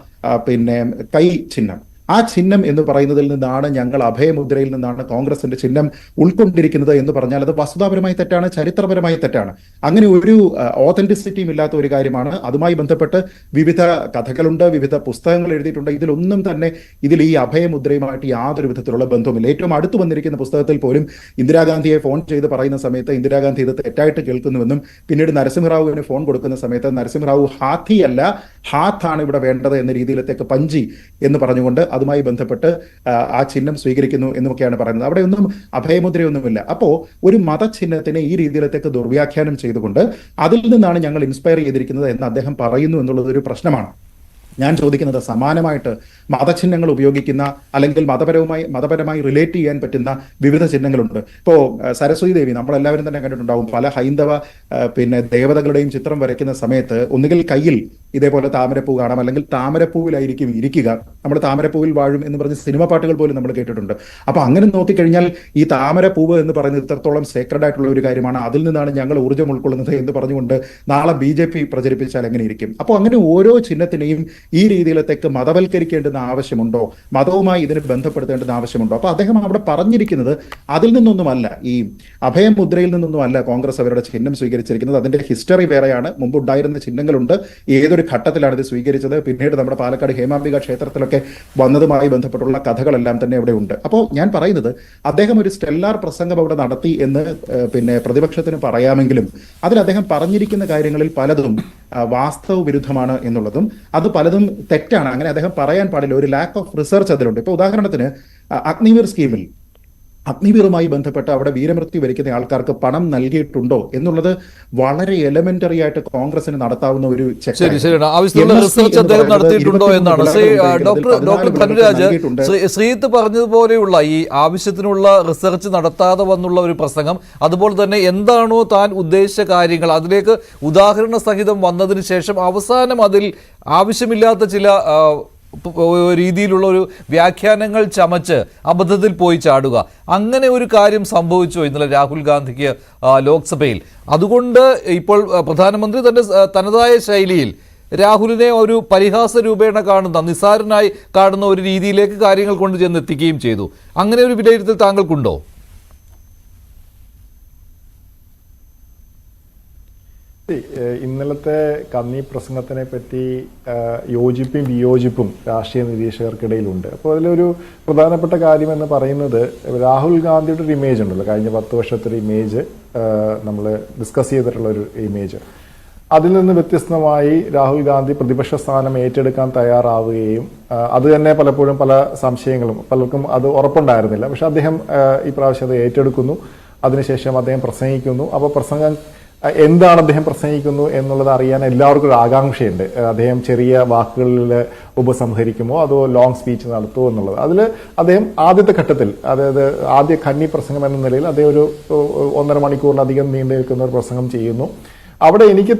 കൈ ചിഹ്നം, ആ ചിഹ്നം എന്ന് പറയുന്നതിൽ നിന്നാണ് ഞങ്ങൾ അഭയമുദ്രയിൽ നിന്നാണ് കോൺഗ്രസിന്റെ ചിഹ്നം ഉൾക്കൊണ്ടിരിക്കുന്നത് എന്ന് പറഞ്ഞാൽ അത് വസ്തുതാപരമായി തെറ്റാണ്, ചരിത്രപരമായി തെറ്റാണ്. അങ്ങനെ ഒരു ഓതന്റിസിറ്റിയും ഇല്ലാത്ത ഒരു കാര്യമാണ്. അതുമായി ബന്ധപ്പെട്ട് വിവിധ കഥകളുണ്ട്, വിവിധ പുസ്തകങ്ങൾ എഴുതിയിട്ടുണ്ട്. ഇതിലൊന്നും തന്നെ ഇതിൽ ഈ അഭയമുദ്രയുമായിട്ട് യാതൊരു വിധത്തിലുള്ള ബന്ധവുമില്ല. ഏറ്റവും അടുത്ത് വന്നിരിക്കുന്ന പുസ്തകത്തിൽ പോലും ഇന്ദിരാഗാന്ധിയെ ഫോൺ ചെയ്ത് പറയുന്ന സമയത്ത് ഇന്ദിരാഗാന്ധി ഇത് തെറ്റായിട്ട് കേൾക്കുന്നുവെന്നും പിന്നീട് നരസിംഹറാവുവിന് ഫോൺ കൊടുക്കുന്ന സമയത്ത് നരസിംഹറാവു ഹാത്തി അല്ല ഹാത്താണ് ഇവിടെ വേണ്ടത് എന്ന രീതിയിലത്തേക്ക് പഞ്ചി എന്ന് പറഞ്ഞുകൊണ്ട് അതുമായി ബന്ധപ്പെട്ട് ആ ചിഹ്നം സ്വീകരിക്കുന്നു എന്നൊക്കെയാണ് പറയുന്നത്. അവിടെ ഒന്നും അഭയമുദ്രയൊന്നുമില്ല. അപ്പോൾ ഒരു മതചിഹ്നത്തിനെ ഈ രീതിയിലത്തേക്ക് ദുർവ്യാഖ്യാനം ചെയ്തുകൊണ്ട് അതിൽ നിന്നാണ് ഞങ്ങൾ ഇൻസ്പയർ ചെയ്തിരിക്കുന്നത് എന്ന് അദ്ദേഹം പറയുന്നു എന്നുള്ളത് ഒരു പ്രശ്നമാണ്. ഞാൻ ചോദിക്കുന്നത്, സമാനമായിട്ട് മതചിഹ്നങ്ങൾ ഉപയോഗിക്കുന്ന അല്ലെങ്കിൽ മതപരമായി റിലേറ്റ് ചെയ്യാൻ പറ്റുന്ന വിവിധ ചിഹ്നങ്ങളുണ്ട്. ഇപ്പോൾ സരസ്വതി ദേവി നമ്മളെല്ലാവരും തന്നെ കണ്ടിട്ടുണ്ടാവും. പല ഹൈന്ദവ ദേവതകളുടെയും ചിത്രം വരയ്ക്കുന്ന സമയത്ത് ഒന്നുകിൽ കയ്യിൽ ഇതേപോലെ താമരപ്പൂ കാണാം, അല്ലെങ്കിൽ താമരപ്പൂവിലായിരിക്കും ഇരിക്കുക. നമ്മൾ താമരപ്പൂവിൽ വാഴും എന്ന് പറഞ്ഞ് സിനിമ പാട്ടുകൾ പോലും നമ്മൾ കേട്ടിട്ടുണ്ട്. അപ്പൊ അങ്ങനെ നോക്കിക്കഴിഞ്ഞാൽ ഈ താമരപ്പൂവ് എന്ന് പറയുന്നത് ഇത്രത്തോളം സേക്രഡ് ആയിട്ടുള്ള ഒരു കാര്യമാണ്. അതിൽ നിന്നാണ് ഞങ്ങൾ ഊർജ്ജം ഉൾക്കൊള്ളുന്നത് എന്ന് പറഞ്ഞുകൊണ്ട് നാളെ BJP പ്രചരിപ്പിച്ചാൽ എങ്ങനെ ഇരിക്കും? അപ്പോൾ അങ്ങനെ ഓരോ ചിഹ്നത്തിനെയും ഈ രീതിയിലത്തേക്ക് മതവൽക്കരിക്കേണ്ടുന്ന ആവശ്യമുണ്ടോ? മതവുമായി ഇതിന് ബന്ധപ്പെടുത്തേണ്ടുന്ന ആവശ്യമുണ്ടോ? അപ്പൊ അദ്ദേഹം അവിടെ പറഞ്ഞിരിക്കുന്നത് അതിൽ നിന്നൊന്നുമല്ല, ഈ അഭയമുദ്രയിൽ നിന്നൊന്നുമല്ല കോൺഗ്രസ് അവരുടെ ചിഹ്നം സ്വീകരിച്ചിരിക്കുന്നത്. അതിന്റെ ഹിസ്റ്ററി വേറെയാണ്. മുമ്പുണ്ടായിരുന്ന ചിഹ്നങ്ങളുണ്ട്. ഏതൊരു ഘട്ടത്തിലാണ് ഇത് സ്വീകരിച്ചത്, പിന്നീട് നമ്മുടെ പാലക്കാട് ഹേമാംബിക ക്ഷേത്രത്തിലൊക്കെ വന്നതുമായി ബന്ധപ്പെട്ടുള്ള കഥകളെല്ലാം തന്നെ ഇവിടെ ഉണ്ട്. അപ്പോൾ ഞാൻ പറയുന്നത്, അദ്ദേഹം ഒരു സ്റ്റെല്ലാർ പ്രസംഗം അവിടെ നടത്തി എന്ന് പ്രതിപക്ഷത്തിന് പറയാമെങ്കിലും അതിൽ അദ്ദേഹം പറഞ്ഞിരിക്കുന്ന കാര്യങ്ങളിൽ പലതും വാസ്തവ വിരുദ്ധമാണ് എന്നുള്ളതും അത് പലതും തെറ്റാണ്. അങ്ങനെ അദ്ദേഹം പറയാൻ പാടില്ല. ഒരു ലാക്ക് ഓഫ് റിസർച്ച് അതിലുണ്ട്. ഇപ്പൊ ഉദാഹരണത്തിന് അഗ്നിവീർ സ്കീമിൽ അഗ്നിവീറുമായി ബന്ധപ്പെട്ട് അവിടെ വീരമൃത്യു വരിക്കുന്ന ആൾക്കാർക്ക് പണം നൽകിയിട്ടുണ്ടോ എന്നുള്ളത് വളരെ എലമെന്ററി ആയിട്ട് കോൺഗ്രസിന് നടത്താവുന്ന ഒരു റിസർച്ച് അദ്ദേഹം നടത്തിയിട്ടുണ്ടോ എന്നാണ് ഡോക്ടർ ധനുരാജ്. ശ്രീത്ത് പറഞ്ഞതുപോലെയുള്ള ഈ ആവശ്യത്തിനുള്ള റിസർച്ച് നടത്താതെ വന്നുള്ള ഒരു പ്രസംഗം, അതുപോലെ തന്നെ എന്താണോ താൻ ഉദ്ദേശിച്ച കാര്യങ്ങൾ അതിലേക്ക് ഉദാഹരണ സഹിതം വന്നതിന് ശേഷം അവസാനം അതിൽ ആവശ്യമില്ലാത്ത ചില രീതിയിലുള്ള ഒരു വ്യാഖ്യാനങ്ങൾ ചമച്ച് അബദ്ധത്തിൽ പോയി ചാടുക, അങ്ങനെ ഒരു കാര്യം സംഭവിച്ചോ ഇന്നലെ രാഹുൽ ഗാന്ധിക്ക് ലോക്സഭയിൽ? അതുകൊണ്ട് ഇപ്പോൾ പ്രധാനമന്ത്രി തനതായ ശൈലിയിൽ രാഹുലിനെ ഒരു പരിഹാസ രൂപേണ കാണുന്ന, നിസ്സാരനായി കാണുന്ന ഒരു രീതിയിലേക്ക് കാര്യങ്ങൾ കൊണ്ട് ചെന്നെത്തിക്കുകയും ചെയ്തു. അങ്ങനെ ഒരു വിലയിരുത്തൽ താങ്കൾക്കുണ്ടോ? ഇന്നലത്തെ കന്നി പ്രസംഗത്തിനെ പറ്റി യോജിപ്പും വിയോജിപ്പും രാഷ്ട്രീയ നിരീക്ഷകർക്കിടയിലുണ്ട്. അപ്പോൾ അതിലൊരു പ്രധാനപ്പെട്ട കാര്യം എന്ന് പറയുന്നത്, രാഹുൽ ഗാന്ധിയുടെ ഒരു ഇമേജ് ഉണ്ടല്ലോ, കഴിഞ്ഞ 10 വർഷത്തെ ഒരു ഇമേജ്, നമ്മൾ ഡിസ്കസ് ചെയ്തിട്ടുള്ള ഒരു ഇമേജ്. അതിൽ നിന്ന് വ്യത്യസ്തമായി രാഹുൽ ഗാന്ധി പ്രതിപക്ഷ സ്ഥാനം ഏറ്റെടുക്കാൻ തയ്യാറാവുകയും അത് തന്നെ പലപ്പോഴും പല സംശയങ്ങളും, പലർക്കും അത് ഉറപ്പുണ്ടായിരുന്നില്ല. പക്ഷെ അദ്ദേഹം ഈ പ്രാവശ്യം അത് ഏറ്റെടുക്കുന്നു. അതിനുശേഷം അദ്ദേഹം പ്രസംഗിക്കുന്നു. അപ്പോൾ പ്രസംഗം എന്താണ് അദ്ദേഹം പ്രസംഗിക്കുന്നു എന്നുള്ളത് അറിയാൻ എല്ലാവർക്കും ഒരു ആകാംക്ഷയുണ്ട്. അദ്ദേഹം ചെറിയ വാക്കുകളിൽ ഉപസംഹരിക്കുമോ അതോ ലോങ് സ്പീച്ച് നടത്തുമോ എന്നുള്ളത്. അതിൽ അദ്ദേഹം ആദ്യത്തെ ഘട്ടത്തിൽ, അതായത് ആദ്യ കന്നി പ്രസംഗം എന്ന നിലയിൽ അദ്ദേഹം ഒരു 1.5 മണിക്കൂറിലധികം നീണ്ടു നിൽക്കുന്ന ഒരു പ്രസംഗം ചെയ്യുന്നു. അവിടെ എനിക്ക്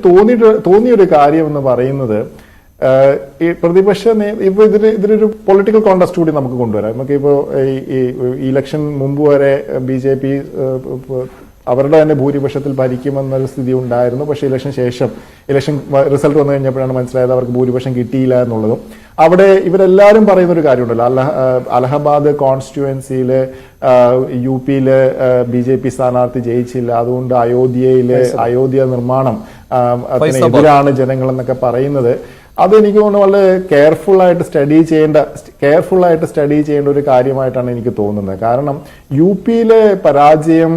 തോന്നിയൊരു കാര്യം എന്ന് പറയുന്നത്, ഈ പ്രതിപക്ഷ ഇപ്പൊ ഇതിനൊരു പൊളിറ്റിക്കൽ കോണ്ടസ്റ്റ് കൂടി നമുക്ക് കൊണ്ടുവരാം. നമുക്കിപ്പോ ഈ ഇലക്ഷൻ മുമ്പ് വരെ BJP അവരുടെ തന്നെ ഭൂരിപക്ഷത്തിൽ ഭരിക്കുമെന്നൊരു സ്ഥിതി ഉണ്ടായിരുന്നു. പക്ഷേ ഇലക്ഷൻ റിസൾട്ട് വന്നു കഴിഞ്ഞപ്പോഴാണ് മനസ്സിലായത് അവർക്ക് ഭൂരിപക്ഷം കിട്ടിയില്ല എന്നുള്ളതും. അവിടെ ഇവരെല്ലാവരും പറയുന്ന ഒരു കാര്യമുണ്ടല്ലോ, അലഹബാദ് കോൺസ്റ്റിറ്റ്യുവൻസിയില് UP BJP സ്ഥാനാർത്ഥി ജയിച്ചില്ല, അതുകൊണ്ട് അയോധ്യ നിർമ്മാണം എതിരാണ് ജനങ്ങൾ എന്നൊക്കെ പറയുന്നത്. അതെനിക്ക് തോന്നുന്നു വളരെ കെയർഫുൾ ആയിട്ട് സ്റ്റഡി ചെയ്യേണ്ട ഒരു കാര്യമായിട്ടാണ് എനിക്ക് തോന്നുന്നത്. കാരണം UP-യിലെ പരാജയം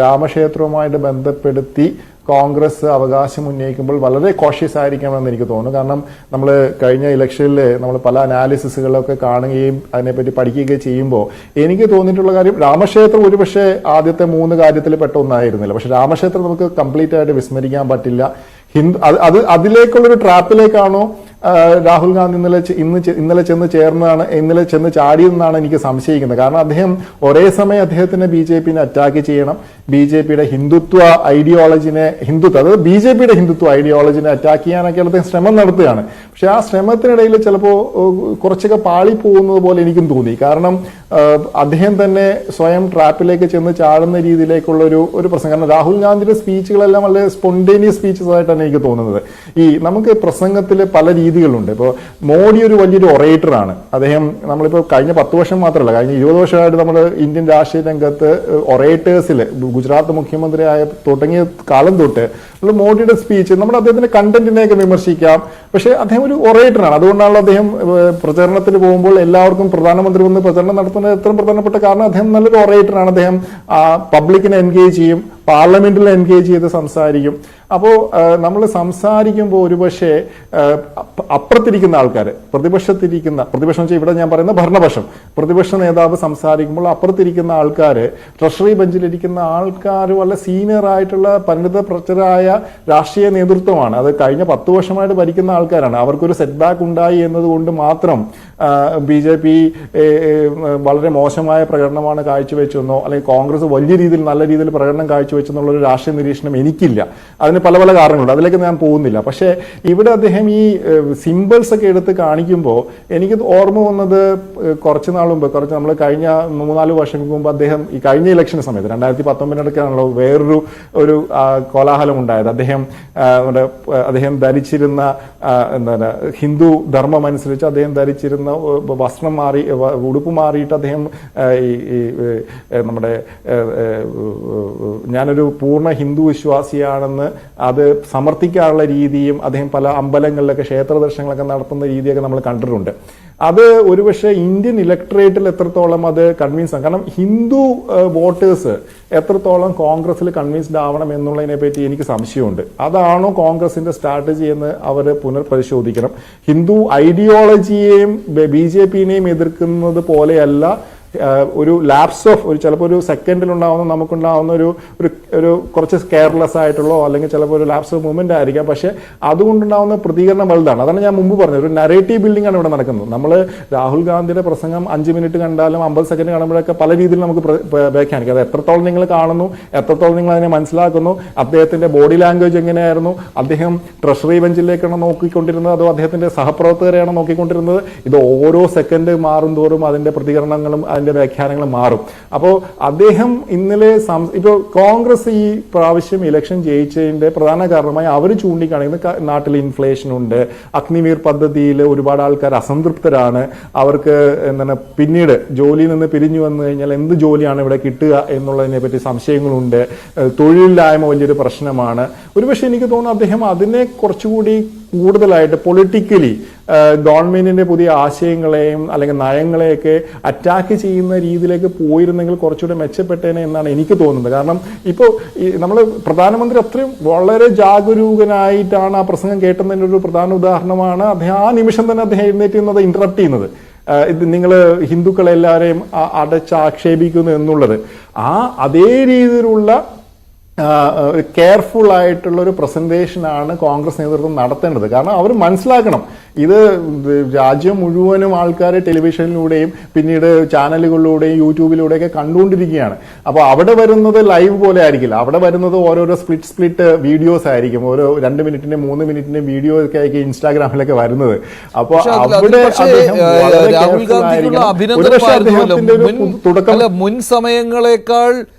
രാമക്ഷേത്രവുമായിട്ട് ബന്ധപ്പെടുത്തി കോൺഗ്രസ് അവകാശം ഉന്നയിക്കുമ്പോൾ വളരെ കോഷ്യസ് ആയിരിക്കണമെന്ന് എനിക്ക് തോന്നുന്നു. കാരണം നമ്മൾ കഴിഞ്ഞ ഇലക്ഷനിൽ നമ്മൾ പല അനാലിസിസുകളൊക്കെ കാണുകയും അതിനെപ്പറ്റി പഠിക്കുകയും ചെയ്യുമ്പോൾ എനിക്ക് തോന്നിയിട്ടുള്ള കാര്യം, രാമക്ഷേത്രം ഒരുപക്ഷെ ആദ്യത്തെ 3 കാര്യത്തിൽ പെട്ട ഒന്നായിരുന്നില്ല. പക്ഷെ രാമക്ഷേത്രം നമുക്ക് കംപ്ലീറ്റ് ആയിട്ട് വിസ്മരിക്കാൻ പറ്റില്ല. അതിലേക്കുള്ളൊരു ട്രാപ്പിലേക്കാണോ രാഹുൽ ഗാന്ധി ഇന്നലെ ചെന്ന് ചാടിയെന്നാണ് എനിക്ക് സംശയിക്കുന്നത്. കാരണം അദ്ദേഹം ഒരേ സമയം അദ്ദേഹത്തിന് BJP-നെ അറ്റാക്ക് ചെയ്യണം, BJP-യുടെ ഹിന്ദുത്വ ഐഡിയോളജിനെ അതായത് BJP-യുടെ ഹിന്ദുത്വ ഐഡിയോളജിനെ അറ്റാക്ക് ചെയ്യാനൊക്കെ അദ്ദേഹം ശ്രമം നടത്തുകയാണ്. പക്ഷെ ആ ശ്രമത്തിനിടയിൽ ചിലപ്പോൾ കുറച്ചൊക്കെ പാളിപ്പോകുന്നത് പോലെ എനിക്കും തോന്നി. കാരണം അദ്ദേഹം തന്നെ സ്വയം ട്രാപ്പിലേക്ക് ചെന്ന് ചാടുന്ന രീതിയിലേക്കുള്ള ഒരു പ്രസംഗം. കാരണം രാഹുൽ ഗാന്ധിയുടെ സ്പീച്ചുകളെല്ലാം വളരെ സ്പോണ്ടേനിയസ് സ്പീച്ചസ് ആയിട്ടാണ് എനിക്ക് തോന്നുന്നത്. നമുക്ക് പ്രസംഗത്തിൽ പല രീതികളുണ്ട്. ഇപ്പോൾ മോഡി ഒരു വലിയൊരു ഒറേറ്ററാണ്. അദ്ദേഹം നമ്മളിപ്പോൾ കഴിഞ്ഞ 10 വർഷം മാത്രമല്ല, കഴിഞ്ഞ 20 വർഷമായിട്ട് നമ്മൾ ഇന്ത്യൻ രാഷ്ട്രീയ രംഗത്ത് ഒറേറ്റേഴ്സിൽ ഗുജറാത്ത് മുഖ്യമന്ത്രിയായ തുടങ്ങിയ കാലം തൊട്ട് മോഡിയുടെ സ്പീച്ച്, നമ്മുടെ അദ്ദേഹത്തിന്റെ കണ്ടന്റിനെയൊക്കെ വിമർശിക്കാം, പക്ഷെ അദ്ദേഹം ഒരു ഒറേറ്ററാണ്. അതുകൊണ്ടാണല്ലോ അദ്ദേഹം പ്രചരണത്തിന് പോകുമ്പോൾ എല്ലാവർക്കും പ്രധാനമന്ത്രി വന്ന് പ്രചരണം നടത്തുന്നത് എത്രയും പ്രധാനപ്പെട്ട കാരണം അദ്ദേഹം നല്ലൊരു ഒറേറ്ററാണ്. അദ്ദേഹം പബ്ലിക്കിനെ എൻഗേജ് ചെയ്യും, പാർലമെന്റിൽ എൻഗേജ് ചെയ്ത് സംസാരിക്കും. അപ്പോൾ നമ്മൾ സംസാരിക്കുമ്പോൾ ഒരുപക്ഷെ അപ്പുറത്തിരിക്കുന്ന ആൾക്കാർ, പ്രതിപക്ഷം വെച്ചാൽ ഇവിടെ ഞാൻ പറയുന്ന ഭരണപക്ഷം, പ്രതിപക്ഷ നേതാവ് സംസാരിക്കുമ്പോൾ അപ്പുറത്തിരിക്കുന്ന ആൾക്കാർ, ട്രഷറി ബെഞ്ചിലിരിക്കുന്ന ആൾക്കാർ വളരെ സീനിയർ ആയിട്ടുള്ള പരിണിതപ്രചരായ രാഷ്ട്രീയ നേതൃത്വമാണ്. അത് കഴിഞ്ഞ 10 വർഷമായിട്ട് ഭരിക്കുന്ന ആൾക്കാരാണ്. അവർക്കൊരു സെറ്റ് ബാക്ക് ഉണ്ടായി എന്നതുകൊണ്ട് മാത്രം BJP വളരെ മോശമായ പ്രകടനമാണ് കാഴ്ചവെച്ചെന്നോ അല്ലെങ്കിൽ കോൺഗ്രസ് വലിയ രീതിയിൽ നല്ല രീതിയിൽ പ്രകടനം കാഴ്ചവെച്ചെന്നുള്ളൊരു രാഷ്ട്രീയ നിരീക്ഷണം എനിക്കില്ല. അതിന് പല കാരണങ്ങളുണ്ട്, അതിലേക്ക് ഞാൻ പോകുന്നില്ല. പക്ഷേ ഇവിടെ അദ്ദേഹം ഈ സിമ്പിൾസ് ഒക്കെ എടുത്ത് കാണിക്കുമ്പോൾ എനിക്ക് ഓർമ്മ വന്നത് കുറച്ച് നാൾ മുമ്പ്, നമ്മൾ കഴിഞ്ഞ 3-4 വർഷങ്ങൾക്ക് മുമ്പ് അദ്ദേഹം ഈ കഴിഞ്ഞ ഇലക്ഷൻ സമയത്ത് 2019 വേറൊരു കോലാഹലം ഉണ്ടായത്. അദ്ദേഹം ധരിച്ചിരുന്ന ഹിന്ദു ധർമ്മം അനുസരിച്ച് അദ്ദേഹം ധരിച്ചിരുന്ന വസ്ത്രം ഉടുപ്പ് മാറിയിട്ട് അദ്ദേഹം ഞാനൊരു പൂർണ്ണ ഹിന്ദു വിശ്വാസിയാണെന്ന് അത് സമർത്ഥിക്കാനുള്ള രീതിയും അദ്ദേഹം പല അമ്പലങ്ങളിലൊക്കെ ക്ഷേത്ര ദർശനങ്ങളൊക്കെ നടത്തുന്ന രീതിയൊക്കെ നമ്മൾ കണ്ടിട്ടുണ്ട്. അത് ഒരുപക്ഷെ ഇന്ത്യൻ ഇലക്ടറേറ്റിൽ എത്രത്തോളം അത് കൺവിൻസ് ആണ്. കാരണം ഹിന്ദു വോട്ടേഴ്സ് എത്രത്തോളം കോൺഗ്രസിൽ കൺവിൻസ്ഡ് ആവണം എന്നുള്ളതിനെ പറ്റി എനിക്ക് സംശയമുണ്ട്. അതാണോ കോൺഗ്രസിന്റെ സ്ട്രാറ്റജി എന്ന് അവർ പുനർപരിശോധിക്കണം. ഹിന്ദു ഐഡിയോളജിയെയും BJP-നെയും എതിർക്കുന്നത് പോലെയല്ല ഒരു ലാപ്സ് ഓഫ് ചിലപ്പോൾ ഒരു സെക്കൻഡിലുണ്ടാവുന്ന നമുക്കുണ്ടാവുന്ന ഒരു കുറച്ച് കെയർലെസ് ആയിട്ടുള്ളോ അല്ലെങ്കിൽ ചിലപ്പോൾ ഒരു ലാപ്സ് ഓഫ് മൂവ്മെന്റ് ആയിരിക്കാം. പക്ഷെ അതുകൊണ്ടുണ്ടാവുന്ന പ്രതികരണം വലുതാണ്. അതാണ് ഞാൻ മുമ്പ് പറഞ്ഞത്, ഒരു നരേറ്റീവ് ബിൽഡിംഗ് ആണ് ഇവിടെ നടക്കുന്നത്. നമ്മൾ രാഹുൽ ഗാന്ധിയുടെ പ്രസംഗം 5 മിനിറ്റ് കണ്ടാലും 50 സെക്കൻഡ് കാണുമ്പോഴൊക്കെ പല രീതിയിൽ നമുക്ക് വ്യാഖ്യാനിക്കാം. അത് എത്രത്തോളം നിങ്ങൾ കാണുന്നു, എത്രത്തോളം നിങ്ങൾ അതിനെ മനസ്സിലാക്കുന്നു, അദ്ദേഹത്തിന്റെ ബോഡി ലാംഗ്വേജ് എങ്ങനെയായിരുന്നു, അദ്ദേഹം ട്രഷറി ബെഞ്ചിലേക്കാണ് നോക്കിക്കൊണ്ടിരുന്നത് അതോ അദ്ദേഹത്തിന്റെ സഹപ്രവർത്തകരെയാണ് നോക്കിക്കൊണ്ടിരുന്നത്, ഇത് ഓരോ സെക്കൻഡ് മാറും തോറും അതിന്റെ പ്രതികരണങ്ങളും വ്യാഖ്യാനങ്ങൾ മാറും. അപ്പോൾ അദ്ദേഹം ഇന്നലെ ഇപ്പോൾ കോൺഗ്രസ് ഈ പ്രാവശ്യം ഇലക്ഷൻ ജയിച്ചതിന്റെ പ്രധാന കാരണമായി അവർ ചൂണ്ടിക്കാണിക്കുന്നത് നാട്ടിൽ ഇൻഫ്ലേഷൻ ഉണ്ട്, അഗ്നിവീർ പദ്ധതിയിൽ ഒരുപാട് ആൾക്കാർ അസംതൃപ്തരാണ്, അവർക്ക് പിന്നീട് ജോലിയിൽ നിന്ന് പിരിഞ്ഞു വന്നു കഴിഞ്ഞാൽ എന്ത് ജോലിയാണ് ഇവിടെ കിട്ടുക എന്നുള്ളതിനെ പറ്റി സംശയങ്ങളുണ്ട്, തൊഴിലില്ലായ്മ വലിയൊരു പ്രശ്നമാണ്. ഒരുപക്ഷെ എനിക്ക് തോന്നുന്നു അദ്ദേഹം അതിനെ കുറച്ചുകൂടി കൂടുതലായിട്ട് പൊളിറ്റിക്കലി ഗവൺമെന്റിന്റെ പുതിയ ആശയങ്ങളെയും അല്ലെങ്കിൽ നയങ്ങളെയൊക്കെ അറ്റാക്ക് ചെയ്യുന്ന രീതിയിലേക്ക് പോയിരുന്നെങ്കിൽ കുറച്ചുകൂടെ മെച്ചപ്പെട്ടേനെ എന്നാണ് എനിക്ക് തോന്നുന്നത്. കാരണം ഇപ്പോൾ നമ്മൾ പ്രധാനമന്ത്രി അത്രയും വളരെ ജാഗരൂകനായിട്ടാണ് ആ പ്രസംഗം കേട്ടതിൻ്റെ ഒരു പ്രധാന ഉദാഹരണമാണ് അദ്ദേഹം ആ നിമിഷം തന്നെ അദ്ദേഹം എഴുന്നേറ്റ് ചെയ്യുന്നത്, ഇന്ററപ്റ്റ് ചെയ്യുന്നത്. ഇത് നിങ്ങൾ ഹിന്ദുക്കളെല്ലാവരെയും അടച്ചാക്ഷേപിക്കുന്നു എന്നുള്ളത് അതേ രീതിയിലുള്ള കെയർഫുൾ ആയിട്ടുള്ള ഒരു പ്രസന്റേഷനാണ് കോൺഗ്രസ് നേതൃത്വം നടത്തേണ്ടത്. കാരണം അവർ മനസ്സിലാക്കണം, ഇത് രാജ്യം മുഴുവനും ആൾക്കാർ ടെലിവിഷനിലൂടെയും പിന്നീട് ചാനലുകളിലൂടെയും യൂട്യൂബിലൂടെയൊക്കെ കണ്ടുകൊണ്ടിരിക്കുകയാണ്. അപ്പോൾ അവിടെ വരുന്നത് ലൈവ് പോലെ ആയിരിക്കില്ല, അവിടെ വരുന്നത് ഓരോരോ സ്പ്ലിറ്റ് വീഡിയോസ് ആയിരിക്കും. ഓരോ 2 മിനിറ്റിന്റെ 3 മിനിറ്റിന്റെ വീഡിയോ ഒക്കെ ആയിരിക്കും ഇൻസ്റ്റാഗ്രാമിലൊക്കെ വരുന്നത്. അപ്പോൾ അവിടെ മുൻ സമയങ്ങളെക്കാൾ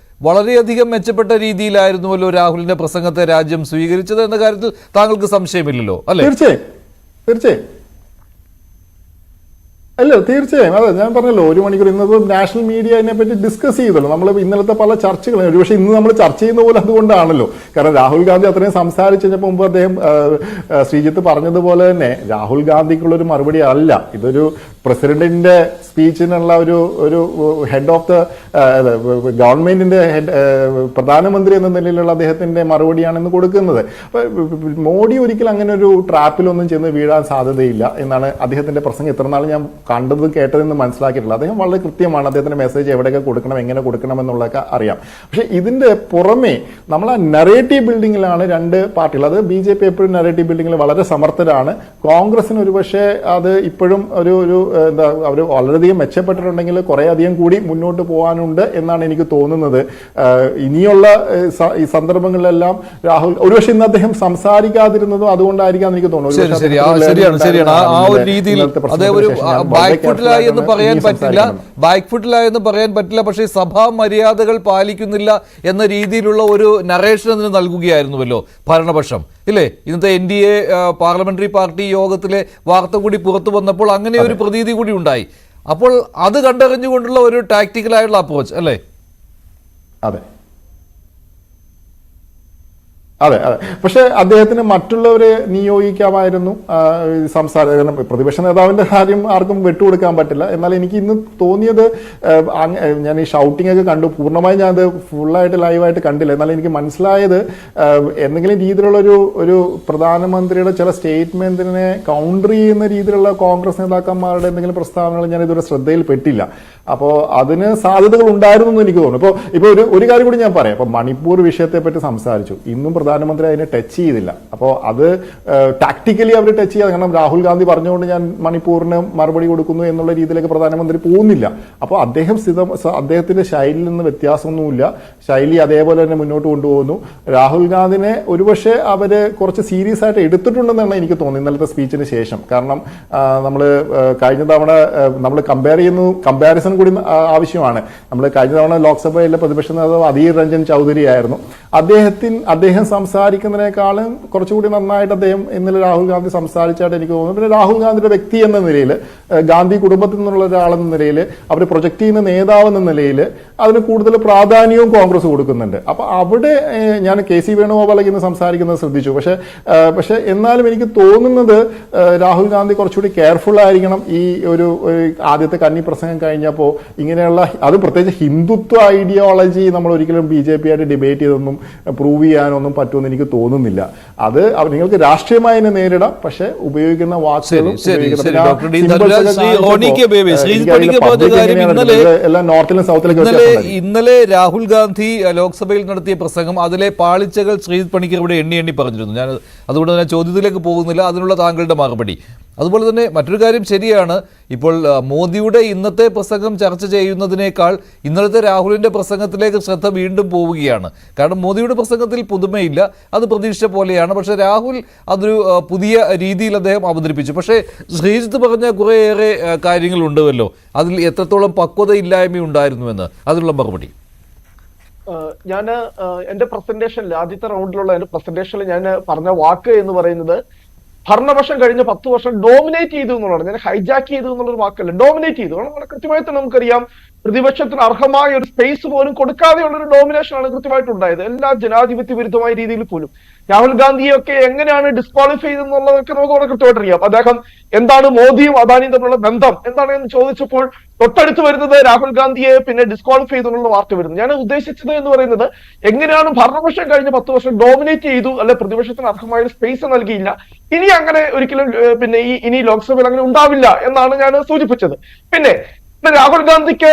വളരെയധികം മെച്ചപ്പെട്ട രീതിയിലായിരുന്നുവല്ലോ രാഹുലിന്റെ പ്രസംഗത്തെ രാജ്യം സ്വീകരിച്ചത് എന്ന കാര്യത്തിൽ താങ്കൾക്ക് സംശയമില്ലല്ലോ, അല്ലെ? തീർച്ചയായും. അല്ല, തീർച്ചയായും. അതെ, ഞാൻ പറഞ്ഞല്ലോ 1 മണിക്കൂർ ഇന്നത് നാഷണൽ മീഡിയ അതിനെ പറ്റി ഡിസ്കസ് ചെയ്തല്ലോ. നമ്മൾ ഇന്നലത്തെ പല ചർച്ചകളും ഒരുപക്ഷെ ഇന്ന് നമ്മൾ ചർച്ച ചെയ്യുന്ന പോലെ അതുകൊണ്ടാണല്ലോ. കാരണം രാഹുൽ ഗാന്ധി അത്രയും സംസാരിച്ചതിന് മുമ്പ് അദ്ദേഹം ശ്രീജിത്ത് പറഞ്ഞതുപോലെ തന്നെ രാഹുൽ ഗാന്ധിക്കുള്ളൊരു മറുപടി അല്ല ഇതൊരു പ്രസിഡന്റിന്റെ സ്പീച്ചിനുള്ള ഒരു ഹെഡ് ഓഫ് ദ ഗവൺമെന്റിന്റെ പ്രധാനമന്ത്രി എന്ന നിലയിലുള്ള അദ്ദേഹത്തിന്റെ മറുപടിയാണെന്ന് കൊടുക്കുന്നത്. മോഡി ഒരിക്കലും അങ്ങനെ ഒരു ട്രാപ്പിലൊന്നും ചെന്ന് വീഴാൻ സാധ്യതയില്ല എന്നാണ് അദ്ദേഹത്തിന്റെ പ്രസംഗം ഇത്രനാൾ ഞാൻ കണ്ടതും കേട്ടതെന്ന് മനസ്സിലാക്കിയിട്ടുള്ളത്. അദ്ദേഹം വളരെ കൃത്യമാണ്. അദ്ദേഹത്തിന്റെ മെസ്സേജ് എവിടെയൊക്കെ കൊടുക്കണം, എങ്ങനെ കൊടുക്കണം എന്നുള്ളതൊക്കെ അറിയാം. പക്ഷെ ഇതിന്റെ പുറമെ നമ്മൾ ആ നെറേറ്റീവ് ബിൽഡിങ്ങിലാണ് രണ്ട് പാർട്ടികൾ. അത് BJP എപ്പോഴും നെറേറ്റീവ് ബിൽഡിങ്ങിൽ വളരെ സമർത്ഥരാണ്. കോൺഗ്രസിന് ഒരുപക്ഷെ അത് ഇപ്പോഴും ഒരു എന്താ അവർ വളരെയധികം മെച്ചപ്പെട്ടിട്ടുണ്ടെങ്കിൽ കുറെ അധികം കൂടി മുന്നോട്ട് പോകാനുണ്ട് എന്നാണ് എനിക്ക് തോന്നുന്നത്. ഇനിയുള്ള ഈ സന്ദർഭങ്ങളിലെല്ലാം രാഹുൽ ഒരുപക്ഷെ ഇന്ന് അദ്ദേഹം സംസാരിക്കാതിരുന്നതും അതുകൊണ്ടായിരിക്കാം എനിക്ക് തോന്നുന്നു. ശരിയാണ്. ആ ഒരു രീതിയിൽ അതേ ഒരു ബാക്ക് ഫുട്ടിലായി എന്ന് പറയാൻ പറ്റില്ല. പക്ഷേ സഭാ മര്യാദകൾ പാലിക്കുന്നില്ല എന്ന രീതിയിലുള്ള ഒരു നറേഷൻ അതിന് നൽകുകയായിരുന്നുവല്ലോ ഭരണപക്ഷം, ഇല്ലേ? ഇന്നത്തെ NDA പാർലമെന്ററി പാർട്ടി യോഗത്തിലെ വാർത്ത കൂടി പുറത്തു വന്നപ്പോൾ അങ്ങനെ ഒരു പ്രതീതി കൂടി ഉണ്ടായി. അപ്പോൾ അത് കണ്ടറിഞ്ഞുകൊണ്ടുള്ള ഒരു ടാക്ടിക്കലായുള്ള അപ്രോച്ച് അല്ലേ? അതെ. പക്ഷെ അദ്ദേഹത്തിന് മറ്റുള്ളവരെ നിയോഗിക്കാമായിരുന്നു സംസാരം. പ്രതിപക്ഷ നേതാവിന്റെ കാര്യം ആർക്കും വിട്ടുകൊടുക്കാൻ പറ്റില്ല. എന്നാൽ എനിക്ക് ഇന്ന് തോന്നിയത്, ഞാൻ ഈ ഷൗട്ടിംഗ് ഒക്കെ കണ്ടു, പൂർണ്ണമായും ഞാൻ അത് ഫുള്ളായിട്ട് ലൈവായിട്ട് കണ്ടില്ല. എന്നാൽ എനിക്ക് മനസ്സിലായത് എന്തെങ്കിലും രീതിയിലുള്ള ഒരു പ്രധാനമന്ത്രിയുടെ ചില സ്റ്റേറ്റ്മെന്റിനെ കൗണ്ടർ ചെയ്യുന്ന രീതിയിലുള്ള കോൺഗ്രസ് നേതാക്കന്മാരുടെ എന്തെങ്കിലും പ്രസ്താവനകൾ ഞാൻ ഇതുവരെ ശ്രദ്ധയിൽപ്പെട്ടില്ല. അപ്പോൾ അതിന് സാധ്യതകൾ ഉണ്ടായിരുന്നു എന്ന് എനിക്ക് തോന്നുന്നു. ഇപ്പോൾ ഒരു കാര്യം കൂടി ഞാൻ പറയാം. ഇപ്പോൾ മണിപ്പൂർ വിഷയത്തെ പറ്റി സംസാരിച്ചു. ഇന്നും പ്രധാനമന്ത്രി അതിനെ ടച്ച് ചെയ്തില്ല. അപ്പോൾ അത് ടാക്ടിക്കലി അവർ ടച്ച് ചെയ്യാതെ, കാരണം രാഹുൽ ഗാന്ധി പറഞ്ഞുകൊണ്ട് ഞാൻ മണിപ്പൂരിന് മറുപടി കൊടുക്കുന്നു എന്നുള്ള രീതിയിലേക്ക് പ്രധാനമന്ത്രി പോകുന്നില്ല. അപ്പോൾ അദ്ദേഹത്തിന്റെ ശൈലിയിൽ നിന്ന് വ്യത്യാസമൊന്നുമില്ല. ശൈലി അതേപോലെ തന്നെ മുന്നോട്ട് കൊണ്ടുപോകുന്നു. രാഹുൽ ഗാന്ധിനെ ഒരുപക്ഷെ അവര് കുറച്ച് സീരിയസ് ആയിട്ട് എടുത്തിട്ടുണ്ടെന്നാണ് എനിക്ക് തോന്നുന്നത് ഇന്നലത്തെ സ്പീച്ചിന് ശേഷം. കാരണം നമ്മൾ കഴിഞ്ഞ തവണ നമ്മൾ കമ്പാരിസൺ കൂടി ആവശ്യമാണ്. നമ്മൾ കഴിഞ്ഞ തവണ ലോക്സഭയിലെ പ്രതിപക്ഷ നേതാവ് അധീർ രഞ്ജൻ ചൗധരി ആയിരുന്നു. അദ്ദേഹം സംസാരിക്കുന്നതിനേക്കാളും കുറച്ചുകൂടി നന്നായിട്ട് അദ്ദേഹം ഇന്നലെ രാഹുൽ ഗാന്ധി സംസാരിച്ചായിട്ട് എനിക്ക് തോന്നുന്നു. പിന്നെ രാഹുൽ ഗാന്ധിയുടെ വ്യക്തി എന്ന നിലയിൽ, ഗാന്ധി കുടുംബത്തിൽ നിന്നുള്ള ഒരാളെന്ന നിലയിൽ, അവർ പ്രൊജക്ട് ചെയ്യുന്ന നേതാവ് എന്ന നിലയിൽ അതിന് കൂടുതൽ പ്രാധാന്യവും കോൺഗ്രസ് കൊടുക്കുന്നുണ്ട്. അപ്പൊ അവിടെ ഞാൻ KC വേണുഗോപാലൊക്കെ ഇന്ന് സംസാരിക്കുന്നത് ശ്രദ്ധിച്ചു. പക്ഷെ എന്നാലും എനിക്ക് തോന്നുന്നത് രാഹുൽ ഗാന്ധി കുറച്ചുകൂടി കെയർഫുൾ ആയിരിക്കണം. ഈ ഒരു ആദ്യത്തെ കന്നി പ്രസംഗം കഴിഞ്ഞപ്പോൾ ഇങ്ങനെയുള്ള, അത് പ്രത്യേകിച്ച് ഹിന്ദുത്വ ഐഡിയോളജി നമ്മൾ ഒരിക്കലും BJP ആയിട്ട് ഡിബേറ്റ് ചെയ്തൊന്നും പ്രൂവ് ചെയ്യാനൊന്നും പറ്റുമെന്ന് എനിക്ക് തോന്നുന്നില്ല. അത് നിങ്ങൾക്ക് രാഷ്ട്രീയമായി തന്നെ നേരിടാം, പക്ഷെ ഉപയോഗിക്കുന്ന വാക്കുകളും എല്ലാം നോർത്തിലും സൗത്തിലും. ഇന്നലെ രാഹുൽ ഗാന്ധി ലോക്സഭയിൽ നടത്തിയ പ്രസംഗം, അതിലെ പാളിച്ചകൾ ശ്രീജിത്ത് പണിക്കർ ഇവിടെ എണ്ണി പറഞ്ഞിരുന്നു. ഞാൻ അതുകൊണ്ട് തന്നെ ചോദ്യത്തിലേക്ക് പോകുന്നില്ല, അതിനുള്ള താങ്കളുടെ മറുപടി. അതുപോലെ തന്നെ മറ്റൊരു കാര്യം ശരിയാണ്, ഇപ്പോൾ മോദിയുടെ ഇന്നത്തെ പ്രസംഗം ചർച്ച ചെയ്യുന്നതിനേക്കാൾ ഇന്നലത്തെ രാഹുലിൻ്റെ പ്രസംഗത്തിലേക്ക് ശ്രദ്ധ വീണ്ടും പോവുകയാണ്. കാരണം മോദിയുടെ പ്രസംഗത്തിൽ പുതുമയില്ല, അത് പ്രതീക്ഷിച്ച പോലെയാണ്. പക്ഷേ രാഹുൽ അതൊരു പുതിയ രീതിയിൽ അദ്ദേഹം അവതരിപ്പിച്ചു. പക്ഷേ ശ്രീജിത്ത് പറഞ്ഞ കുറേയേറെ കാര്യങ്ങളുണ്ടല്ലോ, അതിൽ എത്രത്തോളം പക്വതയില്ലായ്മ ഉണ്ടായിരുന്നുവെന്ന് അതിനുള്ള മറുപടി. ഞാൻ എന്റെ പ്രസന്റേഷനിൽ, ആദ്യത്തെ റൗണ്ടിലുള്ള എന്റെ പ്രസന്റേഷനിൽ ഞാൻ പറഞ്ഞ വാക്ക് എന്ന് പറയുന്നത് ഭരണപക്ഷം കഴിഞ്ഞ 10 വർഷം ഡോമിനേറ്റ് ചെയ്തു എന്നുള്ളതാണ്. ഞാൻ ഹൈജാക്ക് ചെയ്തു എന്നുള്ളൊരു വാക്കല്ല, ഡോമിനേറ്റ് ചെയ്തു. വളരെ കൃത്യമായിട്ട് നമുക്കറിയാം, പ്രതിപക്ഷത്തിന് അർഹമായ ഒരു സ്പേസ് പോലും കൊടുക്കാതെയുള്ള ഒരു ഡോമിനേഷനാണ് കൃത്യമായിട്ടുണ്ടായത്, എല്ലാ ജനാധിപത്യ വിരുദ്ധമായ രീതിയിൽ പോലും. രാഹുൽ ഗാന്ധിയൊക്കെ എങ്ങനെയാണ് ഡിസ്ക്വാളിഫൈ ചെയ്തെന്നുള്ളതൊക്കെ നമുക്ക് വളരെ കൃത്യമായിട്ട് അറിയാം. അദ്ദേഹം എന്താണ് മോദിയും അദാനിയും തമ്മിലുള്ള ബന്ധം എന്താണെന്ന് ചോദിച്ചപ്പോൾ തൊട്ടടുത്ത് വരുന്നത് രാഹുൽ ഗാന്ധിയെ പിന്നെ ഡിസ്ക്വാളിഫൈ ചെയ്തെന്നുള്ള വാർത്ത വരുന്നു. ഞാൻ ഉദ്ദേശിച്ചത് എന്ന് പറയുന്നത്, എങ്ങനെയാണ് ഭരണപക്ഷം കഴിഞ്ഞ 10 വർഷം ഡോമിനേറ്റ് ചെയ്തു, അല്ലെ പ്രതിപക്ഷത്തിന് അർഹമായ ഒരു സ്പേസ് നൽകിയില്ല, ഇനി അങ്ങനെ ഒരിക്കലും പിന്നെ ഇനി ലോക്സഭയിൽ അങ്ങനെ ഉണ്ടാവില്ല എന്നാണ് ഞാൻ സൂചിപ്പിച്ചത്. പിന്നെ രാഹുൽ ഗാന്ധിക്ക്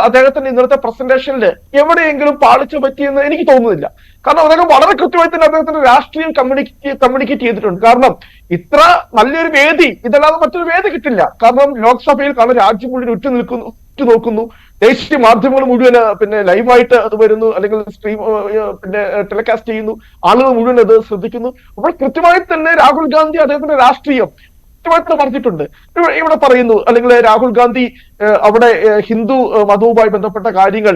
അദ്ദേഹത്തിന്റെ ഇന്നത്തെ പ്രസന്റേഷനിൽ എവിടെയെങ്കിലും പാളിച്ച പറ്റിയെന്ന് എനിക്ക് തോന്നുന്നില്ല. കാരണം അദ്ദേഹം വളരെ കൃത്യമായി തന്നെ അദ്ദേഹത്തിന്റെ രാഷ്ട്രീയം കമ്മ്യൂണിക്കേറ്റ് ചെയ്തിട്ടുണ്ട്. കാരണം ഇത്ര നല്ലൊരു വേദി ഇതല്ലാതെ മറ്റൊരു വേദി കിട്ടില്ല. കാരണം ലോക്സഭയിൽ കാരണം രാജ്യം മുഴുവൻ ഉറ്റുനോക്കുന്നു, ദേശീയ മാധ്യമങ്ങൾ മുഴുവൻ പിന്നെ ലൈവായിട്ട് അത് വരുന്നു, അല്ലെങ്കിൽ സ്ട്രീം പിന്നെ ടെലികാസ്റ്റ് ചെയ്യുന്നു, ആളുകൾ മുഴുവൻ അത് ശ്രദ്ധിക്കുന്നു. അപ്പോൾ കൃത്യമായി തന്നെ രാഹുൽ ഗാന്ധി അദ്ദേഹത്തിന്റെ രാഷ്ട്രീയം പറഞ്ഞിട്ടുണ്ട്. ഇവിടെ പറയുന്നു, അല്ലെങ്കിൽ രാഹുൽ ഗാന്ധി അവിടെ ഹിന്ദു മതവുമായി ബന്ധപ്പെട്ട കാര്യങ്ങൾ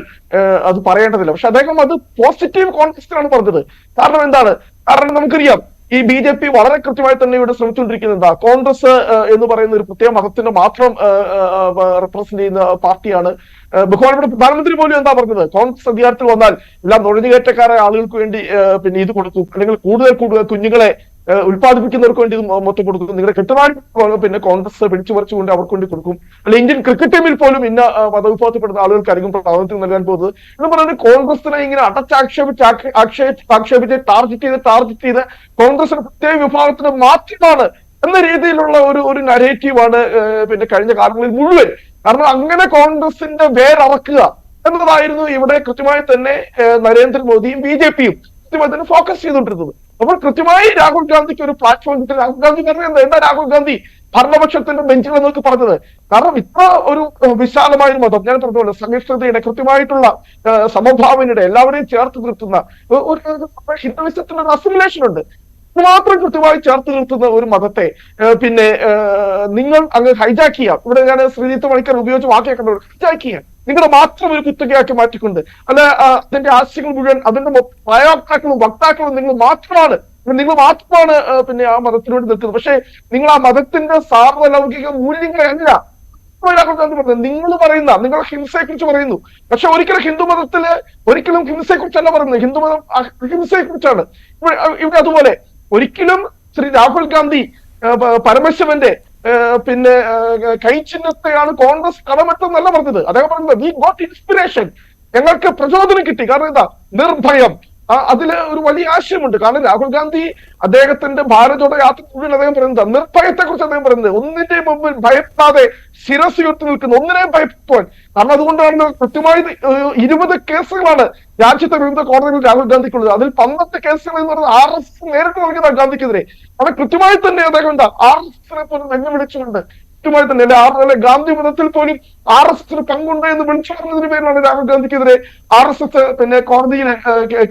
അത് പറയേണ്ടതില്ല. പക്ഷെ അദ്ദേഹം അത് പോസിറ്റീവ് കോൺടെക്സ്റ്റിലാണ് പറഞ്ഞത്. കാരണം എന്താണ്? കാരണം നമുക്കറിയാം, ഈ BJP വളരെ കൃത്യമായി തന്നെ ഇവിടെ ശ്രമിച്ചുകൊണ്ടിരിക്കുന്നത് കോൺഗ്രസ് എന്ന് പറയുന്ന ഒരു പ്രത്യേക മതത്തിന്റെ മാത്രം റെപ്രസെന്റ് ചെയ്യുന്ന പാർട്ടിയാണ്. ബഹുമാനപ്പെട്ട പ്രധാനമന്ത്രി പോലും എന്താ പറഞ്ഞത്, കോൺഗ്രസ് അധികാരത്തിൽ വന്നാൽ എല്ലാം നുഴഞ്ഞുകയറ്റക്കാരായ ആളുകൾക്ക് വേണ്ടി പിന്നെ ഇത് കൊടുക്കും, അല്ലെങ്കിൽ കൂടുതൽ കുഞ്ഞുങ്ങളെ ഉത്പാദിപ്പിക്കുന്നവർക്ക് വേണ്ടി മൊത്തം കൊടുക്കും, നിങ്ങളുടെ കെട്ടുപാട് പിന്നെ കോൺഗ്രസ് പിടിച്ചു പറിച്ചുകൊണ്ട് അവർക്ക് വേണ്ടി കൊടുക്കും, അല്ലെങ്കിൽ ഇന്ത്യൻ ക്രിക്കറ്റ് ടീമിൽ പോലും ഇന്ന മതവിഭാഗത്തിൽപ്പെടുന്ന ആളുകൾക്കായിരിക്കും പ്രാതിനിധ്യം നൽകാൻ പോകുന്നത് എന്ന് പറയുന്നത് കോൺഗ്രസിനെ ഇങ്ങനെ ആക്ഷേപിച്ച് ടാർഗറ്റ് ചെയ്ത് കോൺഗ്രസിന് പ്രത്യേക വിഭാഗത്തിന് മാത്രമാണ് എന്ന രീതിയിലുള്ള ഒരു നരേറ്റീവാണ് പിന്നെ കഴിഞ്ഞ കാലങ്ങളിൽ മുഴുവൻ. കാരണം അങ്ങനെ കോൺഗ്രസിന്റെ വേരറക്കുക എന്നതായിരുന്നു ഇവിടെ കൃത്യമായി തന്നെ നരേന്ദ്രമോദിയും BJPയും കൃത്യമായി തന്നെ ഫോക്കസ് ചെയ്തുകൊണ്ടിരുന്നത്. അപ്പോൾ കൃത്യമായി രാഹുൽ ഗാന്ധിക്ക് ഒരു പ്ലാറ്റ്ഫോം കിട്ടി. രാഹുൽ ഗാന്ധി പറഞ്ഞത് എന്താ രാഹുൽ ഗാന്ധി ഭരണപക്ഷത്തിന്റെ ബെഞ്ചിൽ എന്നൊക്കെ പറഞ്ഞത്? കാരണം ഇത്ര ഒരു വിശാലമായ ഒരു മതം, ഞാൻ പറഞ്ഞതുപോലെ സഹിഷ്ണുതയുടെ കൃത്യമായിട്ടുള്ള സമഭാവനയുടെ എല്ലാവരെയും ചേർത്ത് നിർത്തുന്ന ഒരു ഹിന്ദുവിസത്തിന്റെ ഒരു അസിമുലേഷൻ ഉണ്ട്. മാത്രം കൃത്യമായി ചേർത്ത് നിർത്തുന്ന ഒരു മതത്തെ പിന്നെ നിങ്ങൾ അങ്ങ് ഹൈജാക്ക് ചെയ്യാം. ഇവിടെ ഞാൻ ശ്രീജിത്ത് പണിക്കർ ഉപയോഗിച്ച വാക്കിയൊക്കെ ഹൈജാക്ക് ചെയ്യാം, നിങ്ങളുടെ മാത്രം ഒരു കുത്തകയാക്കി മാറ്റിക്കൊണ്ട്, അല്ല അതിന്റെ ആശയങ്ങൾ മുഴുവൻ അതിന്റെ പ്രയോക്താക്കളും വക്താക്കളും നിങ്ങൾ മാത്രമാണ് പിന്നെ ആ മതത്തിന് വേണ്ടി നിൽക്കുന്നത്. പക്ഷേ നിങ്ങൾ ആ മതത്തിന്റെ സാർവലൗകിക മൂല്യങ്ങളല്ല രാഹുൽ ഗാന്ധി പറഞ്ഞത്. നിങ്ങൾ ഹിംസയെ കുറിച്ച് പറയുന്നു, പക്ഷെ ഒരിക്കലും ഹിന്ദു മതത്തില് ഒരിക്കലും ഹിംസയെ കുറിച്ചല്ല പറയുന്നത്, ഹിന്ദുമതം ഹിംസയെ കുറിച്ചാണ്. ഇവിടെ അതുപോലെ ഒരിക്കലും ശ്രീ രാഹുൽ ഗാന്ധി പരമശിവന്റെ പിന്നെ കൈചിഹ്നത്തെയാണ് കോൺഗ്രസ് കടമെട്ടെന്നല്ല പറഞ്ഞത്. അദ്ദേഹം പറഞ്ഞത് വി ഗോട്ട് ഇൻസ്പിറേഷൻ, ഞങ്ങൾക്ക് പ്രചോദനം കിട്ടി. കാരണം എന്താ, നിർഭയം, അതില് ഒരു വലിയ ആശയമുണ്ട്. കാരണം രാഹുൽ ഗാന്ധി അദ്ദേഹത്തിന്റെ ഭാരതോടെ യാത്ര മുഴുവൻ അദ്ദേഹം പറയുന്നത് നിർഭയത്തെ കുറിച്ച് അദ്ദേഹം പറയുന്നത്, ഒന്നിന്റെ മുമ്പിൽ ഭയപ്പെടാതെ ശിരസ് ഉയർത്തി നിൽക്കുന്ന, ഒന്നിനെയും ഭയപ്പെടുവാൻ. കാരണം അതുകൊണ്ടാണ് കൃത്യമായി 20 കേസുകളാണ് രാജ്യത്തെ വിവിധ കോടതികളിൽ രാഹുൽ ഗാന്ധിക്കുള്ളത്. അതിൽ 12 കേസുകൾ എന്ന് പറയുന്നത് RSS നേരിട്ട് നൽകിയതാണ് ഗാന്ധിക്കെതിരെ. അത് കൃത്യമായി തന്നെ അദ്ദേഹം എന്താ RSSനെ പോലും വെല്ലുവിളിച്ചുകൊണ്ട് കൃത്യമായി തന്നെ അല്ലെ ഗാന്ധി മതത്തിൽ പോലും RSSന് പങ്കുണ്ട് എന്ന് വിളിച്ചു പറഞ്ഞതിന് പേരിലാണ് രാഹുൽ ഗാന്ധിക്കെതിരെ RSS പിന്നെ കോടതിയിൽ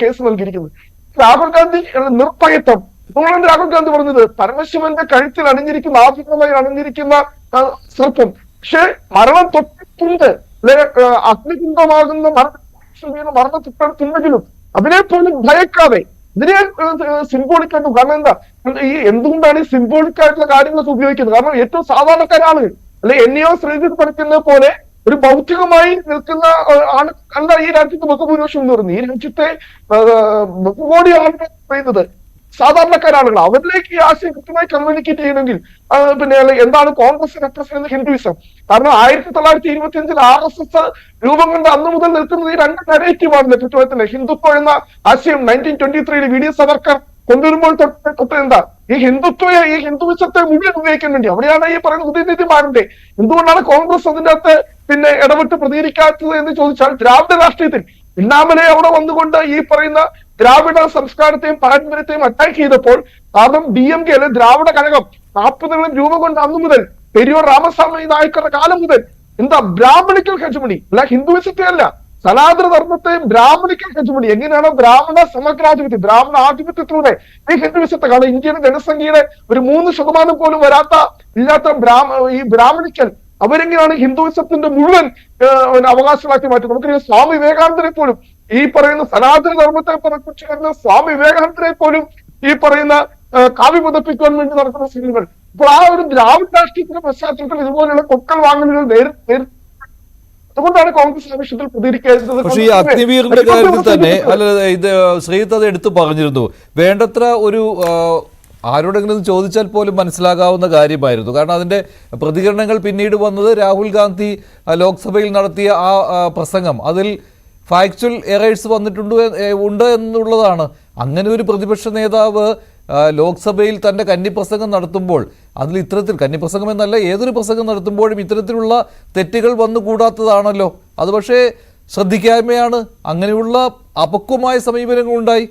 കേസ് നൽകിയിരിക്കുന്നത്. രാഹുൽ ഗാന്ധി നിർഭയത്വം, അതുകൊണ്ടാണ് രാഹുൽ ഗാന്ധി പറഞ്ഞത് പരമശിവന്റെ കഴുത്തിൽ അണിഞ്ഞിരിക്കുന്ന ആഭരണമായി അണിഞ്ഞിരിക്കുന്ന സർപ്പം, പക്ഷെ മരണം തൊട്ടിട്ടുണ്ട്, അല്ലെ അഗ്നികുണ്ഡമാകുന്ന മരണത്തിട്ടുണ്ടെങ്കിലും അതിനെ പോലും ഭയക്കാതെ ഇതിനെ സിംബോളിക്കായിട്ടും. കാരണം എന്താ, ഈ എന്തുകൊണ്ടാണ് ഈ സിംബോളിക് ആയിട്ടുള്ള കാര്യങ്ങളൊക്കെ ഉപയോഗിക്കുന്നത്? കാരണം ഏറ്റവും സാധാരണക്കാരായ ആളുകൾ, അല്ലെ എന്നെയോ ശ്രീജിത്ത് പഠിക്കുന്നത് പോലെ ഒരു ഭൗതികമായി നിൽക്കുന്ന ആണ് അല്ല ഈ രാജ്യത്ത് ബഹുഭൂരിപക്ഷം എന്ന് പറയുന്നത്. ഈ രാജ്യത്തെ ബഹുകോടി ആളുകൾ പറയുന്നത് സാധാരണക്കാരാളുകൾ. അവരിലേക്ക് ഈ ആശയം കൃത്യമായി കമ്മ്യൂണിക്കേറ്റ് ചെയ്യണമെങ്കിൽ പിന്നെ എന്താണ് കോൺഗ്രസ് റെപ്രസെന്റ് ഹിന്ദുയിസം? കാരണം 1925 RSS രൂപം കൊണ്ട് അന്ന് മുതൽ നിൽക്കുന്നത് ഈ രണ്ട് നരേറ്റീവാണ് കൃത്യമായി തന്നെ. ഹിന്ദുത്വം എന്ന ആശയം 1923 VD സവർക്കർ കൊണ്ടുവരുമ്പോൾ തൊട്ട് എന്താ ഈ ഹിന്ദുവിസത്തെ മുഴുവൻ ഉപയോഗിക്കാൻ വേണ്ടി അവിടെയാണ് ഈ പറയുന്ന ഉദയനിധിമാരന്റെ. എന്തുകൊണ്ടാണ് കോൺഗ്രസ് അതിന്റെ അകത്ത് പിന്നെ ഇടപെട്ട് പ്രതികരിക്കാത്തത് എന്ന് ചോദിച്ചാൽ, ദ്രാവിഡ രാഷ്ട്രീയത്തിൽ ഇന്നാമലെ അവിടെ വന്നുകൊണ്ട് ഈ പറയുന്ന ദ്രാവിഡ സംസ്കാരത്തെയും പാരമ്പര്യത്തെയും അറ്റാക്ക് ചെയ്തപ്പോൾ, കാരണം DMK ദ്രാവിഡ കഴകം 40 രൂപം കൊണ്ട് അന്നു മുതൽ പെരിയോർ രാമസ്വാമി നായ്ക്കറുടെ കാലം മുതൽ എന്താ ബ്രാഹ്മണിക്കൽ ഹെജമണി, അല്ല ഹിന്ദുവിസത്തെ അല്ല, സനാതന ധർമ്മത്തെയും ബ്രാഹ്മണിക്കൽ ഹെജമണി. എങ്ങനെയാണ് ബ്രാഹ്മണ സമഗ്രാധിപത്യം, ബ്രാഹ്മണ ആധിപത്യത്തിലൂടെ ഈ ഹിന്ദുവിസത്തെ, കാരണം ഇന്ത്യയുടെ ജനസംഖ്യയുടെ ഒരു 3% പോലും ഇല്ലാത്ത ഈ ബ്രാഹ്മണിക്കൽ അവരെങ്ങനെയാണ് ഹിന്ദുവിസത്തിന്റെ മുഴുവൻ അവകാശമാക്കി മാറ്റും? നമുക്കറിയാം സ്വാമി വിവേകാനന്ദനെ പോലും ഈ പറയുന്ന സനാതന ധർമ്മത്തെ കുറിച്ച് വരുന്ന സ്വാമി വിവേകാനന്ദനെ പോലും ഈ പറയുന്ന കാവ്യ പതപ്പിക്കാൻ വേണ്ടി നടക്കുന്ന സ്ഥിതികൾ. അപ്പോൾ ആ ഒരു ദ്രാവിഡ രാഷ്ട്രീയത്തിന്റെ പശ്ചാത്തലത്തിൽ ഇതുപോലെയുള്ള കൊക്കൽ വാങ്ങലുകൾ അതുകൊണ്ടാണ് കോൺഗ്രസ് ആ വിഷയത്തിൽ പ്രതികരിക്കുന്നത്. പക്ഷേ ഈ അഗ്നിവീറിന്റെ കാര്യത്തിൽ തന്നെ ഇത് ശ്രീജിത്ത് അത് എടുത്തു പറഞ്ഞിരുന്നു, വേണ്ടത്ര ഒരു ആരോടെങ്കിലും ചോദിച്ചാൽ പോലും മനസ്സിലാകാവുന്ന കാര്യമായിരുന്നു. കാരണം അതിൻ്റെ പ്രതികരണങ്ങൾ പിന്നീട് വന്നത് രാഹുൽ ഗാന്ധി ലോക്സഭയിൽ നടത്തിയ ആ പ്രസംഗം, അതിൽ ഫാക്ച്വൽ എറേഴ്സ് ഉണ്ട് എന്നുള്ളതാണ്. അങ്ങനെ ഒരു പ്രതിപക്ഷ നേതാവ് ലോക്സഭയിൽ തൻ്റെ കന്നിപ്രസംഗം നടത്തുമ്പോൾ അതിൽ ഇത്തരത്തിൽ, കന്നിപ്രസംഗം എന്നല്ല ഏതൊരു പ്രസംഗം നടത്തുമ്പോഴും ഇത്തരത്തിലുള്ള തെറ്റുകൾ വന്നുകൂടാത്തതാണല്ലോ. അത് പക്ഷേ ശ്രദ്ധിക്കായ്മയാണ്. അങ്ങനെയുള്ള അപക്വമായ സമീപനങ്ങളുണ്ടായി.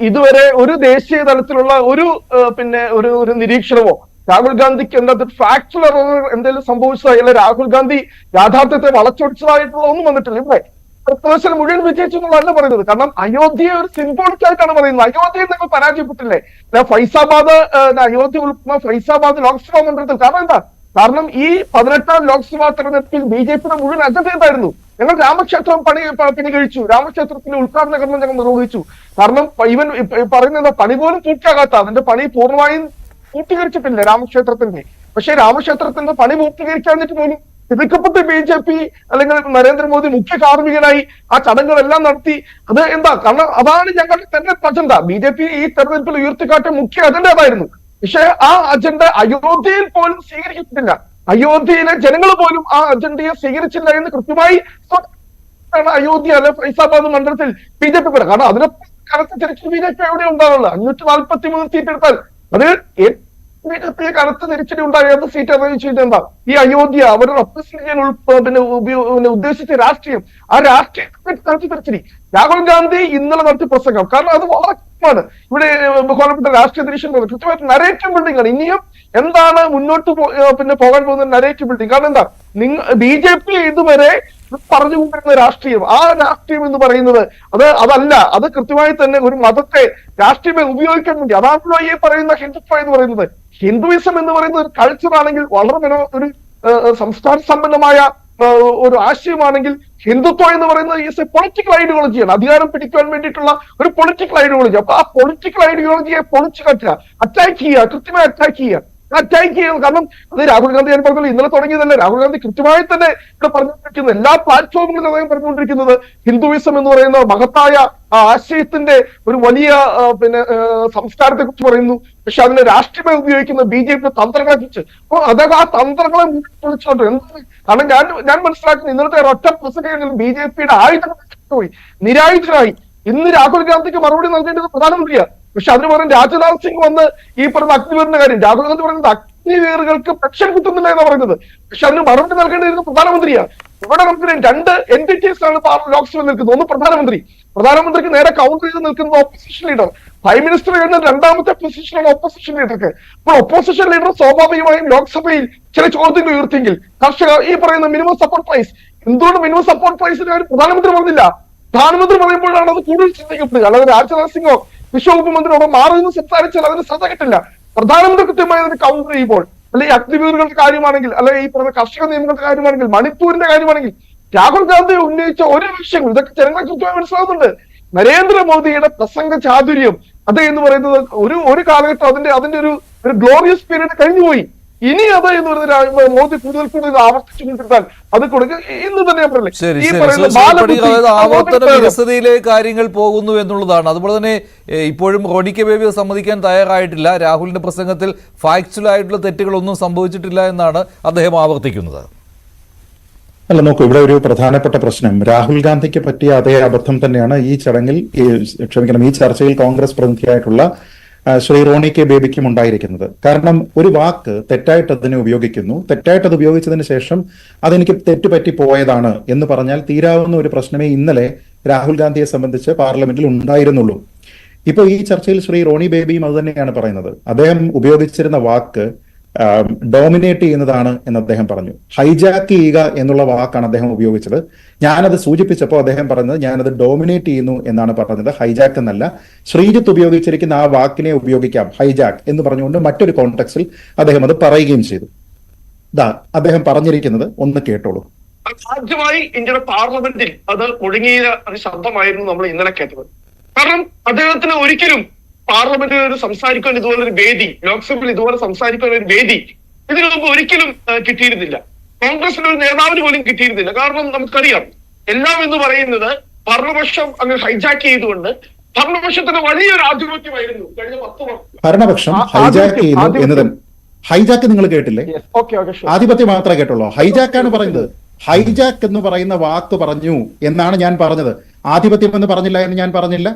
ഇതുവരെ ഒരു ദേശീയ തലത്തിലുള്ള ഒരു നിരീക്ഷണമോ രാഹുൽ ഗാന്ധിക്ക് എന്താ ഫാക്ച്വൽ എറർ എന്തെങ്കിലും സംഭവിച്ചതായി, അല്ല രാഹുൽ ഗാന്ധി യാഥാർത്ഥ്യത്തെ വളച്ചൊടിച്ചതായിട്ടുള്ള ഒന്നും വന്നിട്ടില്ല. ഇവിടെ പ്രത്യേക മുഴുവൻ വിജയിച്ചു എന്നുള്ളതല്ല പറയുന്നത്. കാരണം അയോധ്യയെ ഒരു സിംബോളിക് ആയിട്ടാണ് പറയുന്നത്. അയോധ്യയിൽ നിങ്ങൾ പരാജയപ്പെട്ടില്ലേ? അയോധ്യ ഉൾപ്പെടുന്ന ഫൈസാബാദ് ലോക്സഭാ മണ്ഡലത്തിൽ. കാരണം എന്താ? കാരണം ഈ 18ാം ലോക്സഭാ തെരഞ്ഞെടുപ്പിൽ BJPയുടെ മുഴുവൻ അജണ്ട എന്തായിരുന്നു? ഞങ്ങൾ രാമക്ഷേത്രം പണി കഴിച്ചു, രാമക്ഷേത്രത്തിന്റെ ഉദ്ഘാടന കർമ്മം ഞങ്ങൾ നിർവഹിച്ചു. കാരണം ഇവൻ പറയുന്ന പണി പോലും പൂർത്തിയാകാത്ത, അതിന്റെ പണി പൂർണ്ണമായും പൂർത്തീകരിച്ചിട്ടില്ല രാമക്ഷേത്രത്തിന്റെ. പക്ഷെ രാമക്ഷേത്രത്തിന്റെ പണി പൂർത്തീകരിക്കാഞ്ഞിട്ട് പോലും എതിർക്കപ്പെട്ട BJP അല്ലെങ്കിൽ നരേന്ദ്രമോദി മുഖ്യ കാർമ്മികനായി ആ ചടങ്ങുകളെല്ലാം നടത്തി. അത് എന്താ? കാരണം അതാണ് ഞങ്ങളുടെ തെരഞ്ഞെടുപ്പ് അജണ്ട. BJP ഈ തെരഞ്ഞെടുപ്പിൽ ഉയർത്തിക്കാട്ടിയ മുഖ്യ അജണ്ട അതായിരുന്നു. പക്ഷെ ആ അജണ്ട അയോധ്യയിൽ പോലും സ്വീകരിക്കപ്പെട്ടില്ല. അയോധ്യയിലെ ജനങ്ങൾ പോലും ആ അജണ്ടയെ സ്വീകരിച്ചില്ല എന്ന് കൃത്യമായി അയോധ്യ അല്ലെ ഫൈസാബാദ് മണ്ഡലത്തിൽ BJP പറയാം. കാരണം അതിനെ കനത്ത തിരിച്ചു BJP എവിടെ ഉണ്ടാവുള്ളൂ? 543 സീറ്റ് എടുത്താൽ അത് BJP കനത്ത തിരിച്ചടി ഉണ്ടായ സീറ്റ് അറിയിച്ചിട്ട് എന്താ? ഈ അയോധ്യ അവരെ റെപ്രസെന്റ് ചെയ്യാൻ ഉദ്ദേശിച്ച രാഷ്ട്രീയം, ആ രാഷ്ട്രീയത്തെ കനത്ത തിരിച്ചടി. രാഹുൽ ഗാന്ധി ഇന്നലെ നടത്തിയ പ്രസംഗം, കാരണം അത് വളരെ കൃത്യമാണ്. ഇവിടെ ബഹുമാനപ്പെട്ട രാഷ്ട്രീയ നിരീക്ഷണം കൃത്യമായിട്ട് നരേറ്റീവ് ബിൽഡിംഗ് ആണ്. ഇനിയും എന്താണ് മുന്നോട്ട് പോകാൻ പോകുന്ന നരേറ്റീവ് ബിൽഡിംഗ്? കാരണം എന്താ, BJP ഇതുവരെ പറഞ്ഞുകൊണ്ടിരുന്ന രാഷ്ട്രീയം, ആ രാഷ്ട്രീയം എന്ന് പറയുന്നത് അതല്ല. അത് കൃത്യമായി തന്നെ ഒരു മതത്തെ രാഷ്ട്രീയമായി ഉപയോഗിക്കാൻ വേണ്ടി, അതാണല്ലോ ഈ പറയുന്ന ഹിന്ദുത്വം എന്ന് പറയുന്നത്. ഹിന്ദുയിസം എന്ന് പറയുന്നത് ഒരു കൾച്ചർ ആണെങ്കിൽ, വളരെ ഒരു സംസ്കാര സമ്പന്നമായ ഒരു ആശയമാണെങ്കിൽ, ഹിന്ദുത്വം എന്ന് പറയുന്നത് ഈസ് എ പൊളിറ്റിക്കൽ ഐഡിയോളജിയാണ്. അധികാരം പിടിക്കാൻ വേണ്ടിയിട്ടുള്ള ഒരു പൊളിറ്റിക്കൽ ഐഡിയോളജി. അപ്പൊ ആ പൊളിറ്റിക്കൽ ഐഡിയോളജിയെ പൊളിച്ചു കറ്റുക, അറ്റാക്ക് ചെയ്യുക, കൃത്യമായി അറ്റാക്ക് ചെയ്യുക. കാരണം അത് രാഹുൽ ഗാന്ധി ഞാൻ പറഞ്ഞത് ഇന്നലെ തുടങ്ങിയതല്ല. രാഹുൽ ഗാന്ധി കൃത്യമായി തന്നെ ഇവിടെ പറഞ്ഞുകൊണ്ടിരിക്കുന്നത്, എല്ലാ പ്ലാറ്റ്ഫോമുകളിലും അദ്ദേഹം പറഞ്ഞുകൊണ്ടിരിക്കുന്നത് ഹിന്ദുയിസം എന്ന് പറയുന്ന മഹത്തായ ആശയത്തിന്റെ ഒരു വലിയ സംസ്കാരത്തെ കുറിച്ച് പറയുന്നു. പക്ഷെ അതിനെ രാഷ്ട്രീയമായി ഉപയോഗിക്കുന്ന BJP തന്ത്രങ്ങളെ കുറിച്ച്. അപ്പൊ അദ്ദേഹം ആ തന്ത്രങ്ങളെ വിളിച്ചോണ്ട് എന്താണ്? കാരണം ഞാൻ മനസ്സിലാക്കുന്ന ഇന്നലത്തെ ഒറ്റ പ്രസംഗങ്ങളിൽ BJP ആയുധം പോയി, നിരായുധരായി. ഇന്ന് രാഹുൽ ഗാന്ധിക്ക് മറുപടി നൽകേണ്ടത് പ്രധാനമന്ത്രിയാണ്. പക്ഷെ അതിന് പകരം രാജ്നാഥ് സിംഗ് വന്ന് ഈ പറഞ്ഞ അഗ്നിവീറിന്റെ കാര്യം, രാഹുൽ ഗാന്ധി പറയുന്നത് അഗ്നിവീറുകൾക്ക് പെൻഷൻ കിട്ടുന്നില്ല എന്ന് പറയുന്നത്. പക്ഷെ അതിന് മറുപടി നൽകേണ്ടിയിരുന്നത് പ്രധാനമന്ത്രിയാണ്. ഇവിടെ നമുക്ക് 2 എൻറ്റിറ്റീസ് ആണ് ലോക്സഭയിൽ നിൽക്കുന്നത്. ഒന്ന് പ്രധാനമന്ത്രിക്ക് നേരെ കൗണ്ടർ ചെയ്ത് നിൽക്കുന്നത് ഓപ്പോസിഷൻ ലീഡർ. പ്രൈം മിനിസ്റ്റർ എന്ന രണ്ടാമത്തെ പൊസിഷനാണ് ഓപ്പോസിഷൻ ലീഡർക്ക്. അപ്പോൾ ഓപ്പോസിഷൻ ലീഡർ സ്വാഭാവികമായും ലോക്സഭയിൽ ചില ചോദ്യങ്ങൾ ഉയർത്തിയെങ്കിൽ, കർഷക ഈ പറയുന്ന മിനിമം സപ്പോർട്ട് പ്രൈസ്, എന്തുകൊണ്ട് മിനിമം സപ്പോർട്ട് പ്രൈസിന്റെ കാര്യം പ്രധാനമന്ത്രി പറഞ്ഞില്ല? പ്രധാനമന്ത്രി പറയുമ്പോഴാണ് അത് കൂടുതൽ ശ്രദ്ധിക്കപ്പെടുക. അല്ലാതെ രാജ്നാഥ് സിംഗോ വിശ്വവകുപ്പ് മന്ത്രിയോട് മാറി നിന്ന് സംസാരിച്ചാൽ അതിന് ശ്രദ്ധ കിട്ടില്ല. പ്രധാനമന്ത്രി കൃത്യമായി അതിന് കൗണ്ടർ ചെയ്യുമ്പോൾ, അല്ലെങ്കിൽ അഗ്നിവീറുകളുടെ കാര്യമാണെങ്കിൽ, അല്ലെങ്കിൽ ഈ പറഞ്ഞ കർഷക നിയമങ്ങളുടെ കാര്യമാണെങ്കിൽ, മണിപ്പൂരിന്റെ കാര്യമാണെങ്കിൽ, രാഹുൽ ഗാന്ധി ഉന്നയിച്ച ഓരോ വിഷയങ്ങൾ ഇതൊക്കെ ജനങ്ങളെ കൃത്യമായി മനസ്സിലാകുന്നുണ്ട്. നരേന്ദ്രമോദിയുടെ പ്രസംഗ ചാതുര്യം അത് എന്ന് പറയുന്നത് ഒരു കാലഘട്ടം അതിന്റെ ഒരു ഗ്ലോറിയസ് പീരീഡ് കഴിഞ്ഞുപോയി. ഇനി അത് എന്ന് പറയുന്ന മോദി കൂടുതൽ ആവർത്തിച്ചുകൊണ്ടിരുന്നാൽ അത് കൊടുക്കുക ഇന്ന് തന്നെ ആവർത്തന വിരസതയിലെ കാര്യങ്ങൾ പോകുന്നു എന്നുള്ളതാണ്. അതുപോലെ തന്നെ ഇപ്പോഴും റോണി കെ ബേബി സമ്മതിക്കാൻ തയ്യാറായിട്ടില്ല. രാഹുലിന്റെ പ്രസംഗത്തിൽ ഫാക്ച്വൽ ആയിട്ടുള്ള തെറ്റുകളൊന്നും സംഭവിച്ചിട്ടില്ല എന്നാണ് അദ്ദേഹം ആവർത്തിക്കുന്നത്. അല്ല, നോക്കൂ, ഇവിടെ ഒരു പ്രധാനപ്പെട്ട പ്രശ്നം, രാഹുൽ ഗാന്ധിക്ക് പറ്റിയ അതേ അബദ്ധം തന്നെയാണ് ഈ ചർച്ചയിൽ കോൺഗ്രസ് പ്രതിനിധിയായിട്ടുള്ള ശ്രീ റോണി കെ ബേബിക്കും ഉണ്ടായിരിക്കുന്നത്. കാരണം ഒരു വാക്ക് തെറ്റായിട്ട് അതിനെ ഉപയോഗിക്കുന്നു, തെറ്റായിട്ട് അത് ഉപയോഗിച്ചതിന് ശേഷം അതെനിക്ക് തെറ്റുപറ്റി പോയതാണ് എന്ന് പറഞ്ഞാൽ തീരാവുന്ന ഒരു പ്രശ്നമേ ഇന്നലെ രാഹുൽ ഗാന്ധിയെ സംബന്ധിച്ച് പാർലമെന്റിൽ ഉണ്ടായിരുന്നുള്ളൂ. ഇപ്പോൾ ഈ ചർച്ചയിൽ ശ്രീ റോണി ബേബിയും അത് തന്നെയാണ് പറയുന്നത്. അദ്ദേഹം ഉപയോഗിച്ചിരുന്ന വാക്ക് ഡോമിനേറ്റ് ചെയ്യുന്നതാണ് എന്ന് അദ്ദേഹം പറഞ്ഞു. ഹൈജാക്ക് ചെയ്യുക എന്നുള്ള വാക്കാണ് അദ്ദേഹം ഉപയോഗിച്ചത്. ഞാനത് സൂചിപ്പിച്ചപ്പോൾ അദ്ദേഹം പറഞ്ഞത് ഞാനത് ഡോമിനേറ്റ് ചെയ്യുന്നു എന്നാണ് പറഞ്ഞത്, ഹൈജാക്ക് എന്നല്ല. ശ്രീജിത്ത് ഉപയോഗിച്ചിരിക്കുന്ന ആ വാക്കിനെ ഉപയോഗിക്കാം, ഹൈജാക്ക് എന്ന് പറഞ്ഞുകൊണ്ട് മറ്റൊരു കോണ്ടെക്സ്റ്റിൽ അദ്ദേഹം അത് പറയുകയും ചെയ്തു. അദ്ദേഹം പറഞ്ഞിരിക്കുന്നത് ഒന്ന് കേട്ടോളൂ. ആദ്യമായി ഇന്ത്യയുടെ പാർലമെന്റിൽ അത് മുഴങ്ങിയ ഒരു ശബ്ദമായിരുന്നു നമ്മൾ ഇന്നലെ കേട്ടത്. കാരണം അദ്ദേഹത്തിന് ഒരിക്കലും പാർലമെന്റിൽ ഒരു സംസാരിക്കാൻ ഇതുപോലെ ഒരു വേദി, ലോക്സഭയിൽ ഇതുപോലെ സംസാരിക്കാൻ ഒരു വേദി ഇതിനു മുമ്പ് ഒരിക്കലും കിട്ടിയിരുന്നില്ല. കോൺഗ്രസിന്റെ ഒരു നേതാവിന് പോലും കിട്ടിയിരുന്നില്ല. കാരണം നമുക്കറിയാം, എല്ലാം എന്ന് പറയുന്നത് ഭരണപക്ഷം അങ്ങ് ഹൈജാക്ക് ചെയ്തുകൊണ്ട് ഭരണപക്ഷത്തിന് വലിയൊരു ആധിപത്യമായിരുന്നു കഴിഞ്ഞ 10 വർഷം. ഭരണപക്ഷം ഹൈജാക്ക് ചെയ്യുന്നു എന്നത് ഹൈജാക്ക് നിങ്ങൾ കേട്ടില്ലേ? ആധിപത്യം മാത്രമേ കേട്ടുള്ളൂ. ഹൈജാക്കാണ് പറയുന്നത്. ഹൈജാക്ക് എന്ന് പറയുന്ന വാക്ക് പറഞ്ഞു എന്നാണ് ഞാൻ പറഞ്ഞത്. ആധിപത്യം എന്ന് പറഞ്ഞില്ല എന്ന് ഞാൻ പറഞ്ഞില്ല,